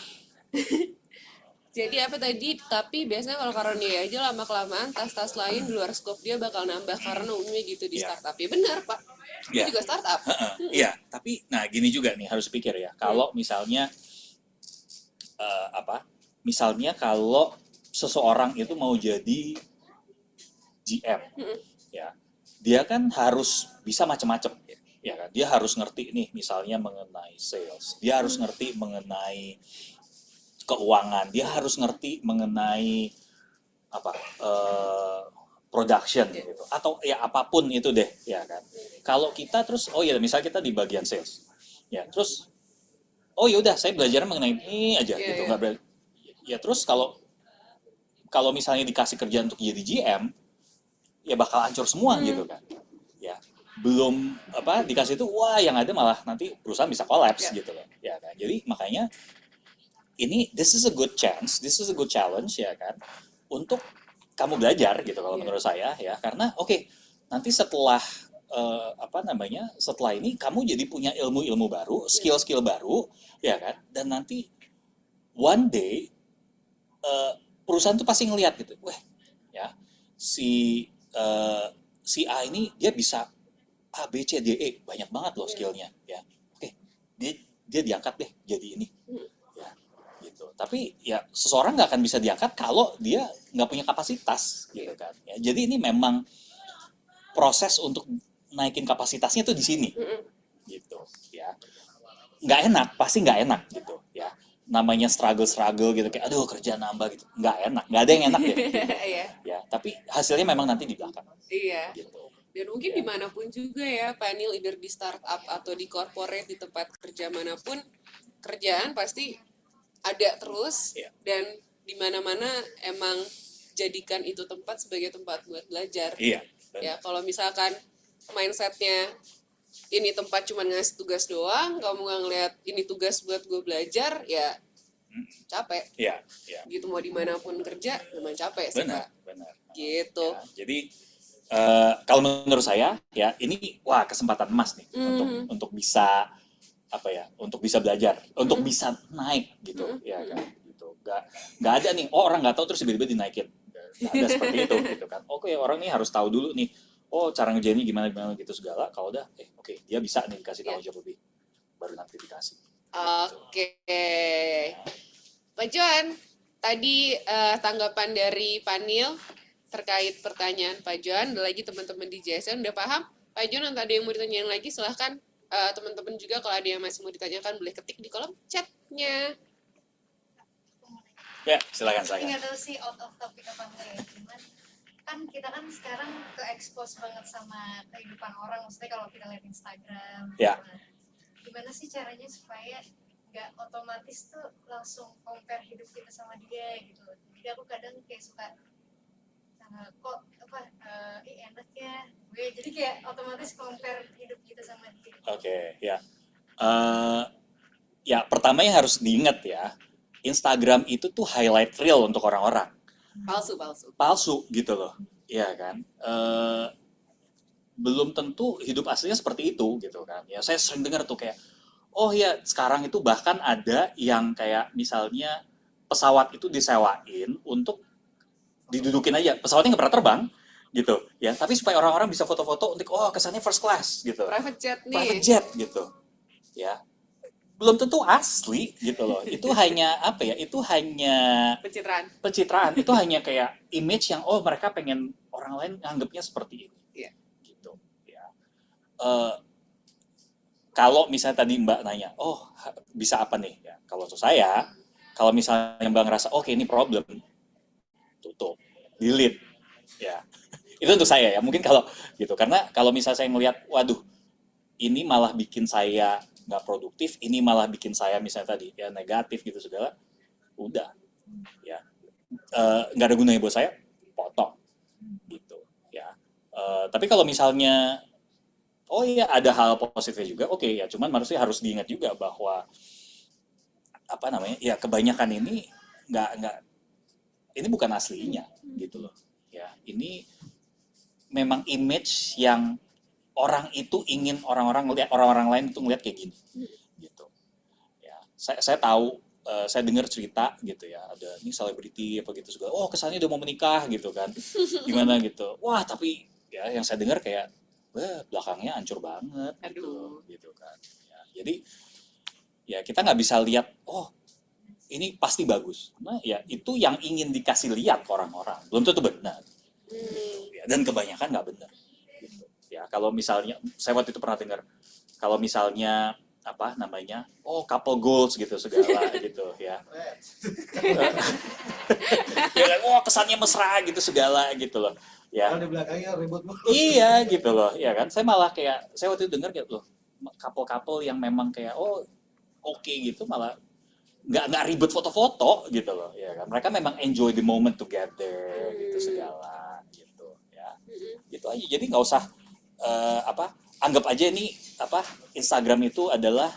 Jadi apa tadi? Tapi biasanya kalau karunia aja lama-kelamaan tas-tas lain di luar scope dia bakal nambah karena umumnya gitu di Iya. startup. Ya benar Pak. Itu Iya. juga startup. Iya, tapi nah gini juga nih harus pikir ya. Kalau misalnya misalnya kalau seseorang itu mau jadi GM, ya, dia kan harus bisa macam-macam, ya kan? Dia harus ngerti nih, misalnya mengenai sales, dia harus ngerti mengenai keuangan, dia harus ngerti mengenai production gitu, atau ya apapun itu deh, ya kan? Kalau kita terus, oh ya, misalnya kita di bagian sales, ya, terus, oh ya udah, saya belajar mengenai ini aja, Iya, gitu, iya. nggak ya terus kalau kalau misalnya dikasih kerjaan untuk jadi GM, ya bakal hancur semua gitu kan. Ya, belum dikasih itu, wah yang ada malah nanti perusahaan bisa kolaps gitu loh. Ya kan. Jadi makanya ini this is a good chance, this is a good challenge ya kan untuk kamu belajar gitu kalau menurut saya ya, karena nanti setelah setelah ini kamu jadi punya ilmu-ilmu baru, skill-skill baru ya kan, dan nanti one day perusahaan tuh pasti ngelihat gitu, wah ya si A ini dia bisa A B C D E, banyak banget loh skillnya ya, dia diangkat deh jadi ini ya gitu. Tapi ya seseorang nggak akan bisa diangkat kalau dia nggak punya kapasitas gitu kan ya. Jadi ini memang proses untuk naikin kapasitasnya tuh di sini gitu ya. Nggak enak, pasti nggak enak gitu ya, namanya struggle gitu, kayak aduh kerja nambah gitu, nggak enak, nggak ada yang enak ya gitu. Ya tapi hasilnya memang nanti di belakang gitu. Dan mungkin dimanapun juga ya Pak Nil, either di startup atau di corporate, di tempat kerja manapun, kerjaan pasti ada terus dan di mana-mana emang jadikan itu tempat sebagai tempat buat belajar. Ya kalau misalkan mindsetnya ini tempat cuma ngasih tugas doang, kamu nggak ngeliat ini tugas buat gue belajar, ya capek. Gitu mau dimanapun kerja, memang capek sih Pak. Benar. Gitu. Ya, jadi kalau menurut saya ya ini kesempatan emas nih untuk bisa untuk bisa belajar, untuk bisa naik gitu ya kan. Gitu. Nggak ada nih orang nggak tahu terus tiba-tiba dinaikin. Nggak ada seperti itu gitu kan. Orang nih harus tahu dulu nih, cara ngerjainnya gimana gitu segala. Kalau udah dia bisa nih dikasih tanggung jawab lebih, baru nanti dikasih. Pak Johan, tadi tanggapan dari Pak Nil terkait pertanyaan Pak Johan. Ada lagi teman-teman di JSN udah paham? Pak Johan, nanti ada yang mau ditanyain lagi, silahkan teman-teman juga kalau ada yang masih mau ditanyakan boleh ketik di kolom chatnya. Ya, silakan saya. Nggak tahu sih out of topic apa enggak ya, cuman kan kita kan sekarang ke-expose banget sama kehidupan orang, maksudnya kalau kita lihat Instagram. Gimana sih caranya supaya nggak otomatis tuh langsung compare hidup kita sama dia gitu. Jadi aku kadang kayak suka enak ya gue, jadi kayak otomatis compare hidup kita sama dia. Ya pertama yang harus diingat ya, Instagram itu tuh highlight reel untuk orang-orang. Palsu gitu loh, ya kan. Belum tentu hidup aslinya seperti itu gitu kan. Ya saya sering dengar tuh kayak, sekarang itu bahkan ada yang kayak misalnya pesawat itu disewain untuk didudukin aja, pesawatnya nggak pernah terbang gitu ya, tapi supaya orang-orang bisa foto-foto untuk kesannya first class gitu, private jet nih, private jet gitu ya. Belum tentu asli gitu loh. Itu hanya itu hanya pencitraan, itu hanya kayak image yang mereka pengen orang lain nganggapnya seperti ini gitu ya. Kalau misalnya tadi Mbak nanya bisa apa nih ya, kalau untuk saya, kalau misalnya Mbak ngerasa ini problem, tutup, delete ya. Itu untuk saya ya, mungkin kalau gitu, karena kalau misalnya saya ngelihat waduh ini malah bikin saya nggak produktif, ini malah bikin saya misalnya tadi ya negatif gitu segala, udah ya nggak ada gunanya buat saya, potong gitu ya. Tapi kalau misalnya ada hal positifnya juga, ya cuman manusia harus diingat juga bahwa kebanyakan ini nggak ini bukan aslinya gitu loh ya. Ini memang image yang orang itu ingin orang-orang ngelihat, orang-orang lain itu ngelihat kayak gini gitu ya. Saya tahu, saya dengar cerita gitu ya, ada ini selebriti apa gitu juga, kesannya udah mau menikah gitu kan, gimana gitu, tapi ya yang saya dengar kayak belakangnya hancur banget gitu kan ya. Jadi ya kita nggak bisa lihat ini pasti bagus, nah ya itu yang ingin dikasih lihat ke orang-orang, belum tentu benar ya, dan kebanyakan nggak benar gitu ya. Kalau misalnya saya waktu itu pernah dengar, kalau misalnya couple goals gitu segala gitu ya, kesannya mesra gitu segala gitu loh ya, di belakangnya ribut mulu. Iya gitu loh ya kan. Saya malah kayak, saya waktu itu dengar kayak loh, couple yang memang kayak oke gitu, malah nggak ribet foto-foto gitu loh, ya kan. Mereka memang enjoy the moment together gitu segala gitu ya. Gitu aja. Jadi nggak usah anggap aja ini Instagram itu adalah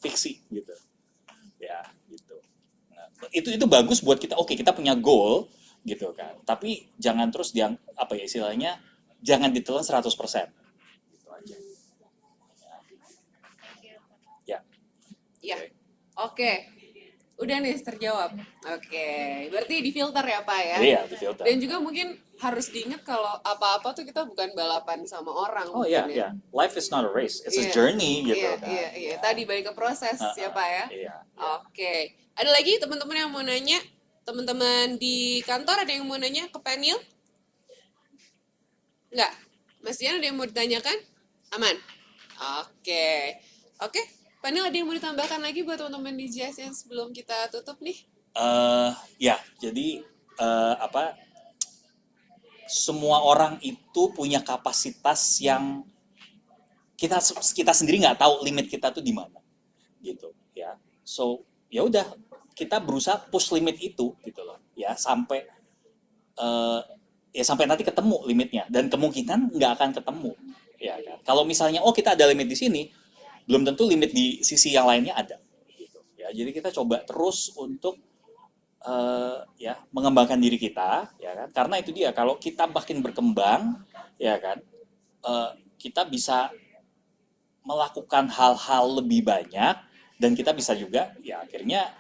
fiksi gitu. Ya, gitu. Nah, itu bagus buat kita. Oke, kita punya goal gitu kan. Tapi jangan terus istilahnya jangan ditelan 100%. Gitu aja. Ya. Ya. Oke. Udah nih terjawab. Oke. Berarti difilter ya, Pak ya? Iya, difilter. Dan juga mungkin harus diingat kalau apa-apa tuh kita bukan balapan sama orang. Oh mungkin iya, iya. Life is not a race, it's a Iya. journey gitu Iya, kan. iya. Tadi balik ke proses ya, Pak ya? Iya. Oke. Ada lagi teman-teman yang mau nanya? Teman-teman di kantor ada yang mau nanya ke panel? Enggak? Mas Dian ada yang mau ditanyakan? Aman? Oke. Oke. Panel ada yang mau ditambahkan lagi buat teman-teman di JS yang sebelum kita tutup nih? Ya, jadi semua orang itu punya kapasitas yang kita sendiri nggak tahu limit kita tuh di mana, gitu ya. So ya udah kita berusaha push limit itu, gitu loh, ya sampai nanti ketemu limitnya dan kemungkinan nggak akan ketemu, ya kan. Kalau misalnya kita ada limit di sini, belum tentu limit di sisi yang lainnya ada, gitu ya. Jadi kita coba terus untuk mengembangkan diri kita, ya kan, karena itu dia, kalau kita makin berkembang, ya kan, kita bisa melakukan hal-hal lebih banyak dan kita bisa juga ya akhirnya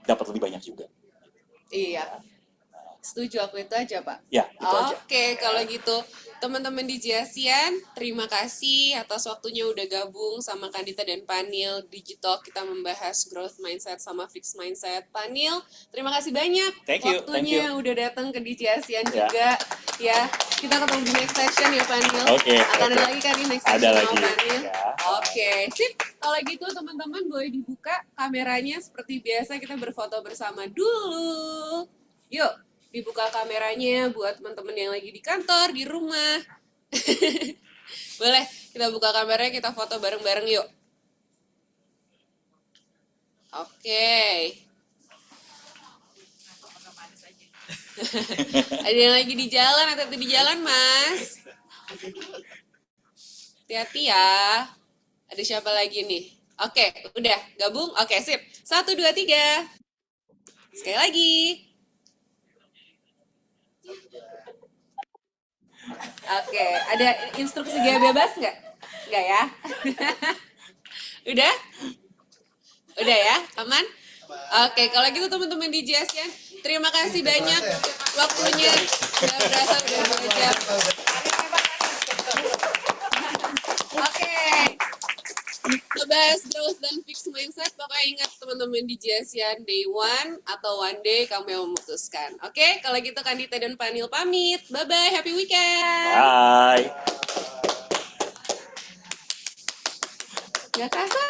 dapat lebih banyak juga. Iya. Setuju, aku itu aja, Pak. Ya, itu aja. Oke, kalau gitu teman-teman di JASIAN, terima kasih atas waktunya udah gabung sama Kandita dan Panil Digitalk. Kita membahas growth mindset sama fixed mindset. Panil, terima kasih banyak Thank you. waktunya udah datang ke di JASIAN Ya. juga. Ya, kita ketemu di next session ya, Panil. Oke, Akan ada oke. lagi kan di next Ada session lagi, sama Panil. ya. Oke, sip. Kalau gitu teman-teman boleh dibuka kameranya seperti biasa, kita berfoto bersama dulu. Yuk, dibuka kameranya buat teman-teman yang lagi di kantor, di rumah. Boleh, kita buka kameranya, kita foto bareng-bareng yuk. Oke. Ada yang lagi di jalan, hati-hati di jalan, Mas. Hati-hati ya. Ada siapa lagi nih? Oke, udah gabung? Oke, sip. 1, 2, 3. Sekali lagi. Oke, ada instruksi gaya bebas nggak? Nggak ya? Udah? Udah ya? Aman? Oke, kalau gitu teman-teman di JASIAN, terima kasih banyak waktunya. Udah berasa udah 2 jam. Oke. Ngebahas growth dan fixed mindset, pokoknya ingat teman-teman di JASIAN day one atau one day kamu yang memutuskan. Oke, kalau gitu Kandita dan Panil pamit. Bye-bye, happy weekend. Bye. Gak kasar.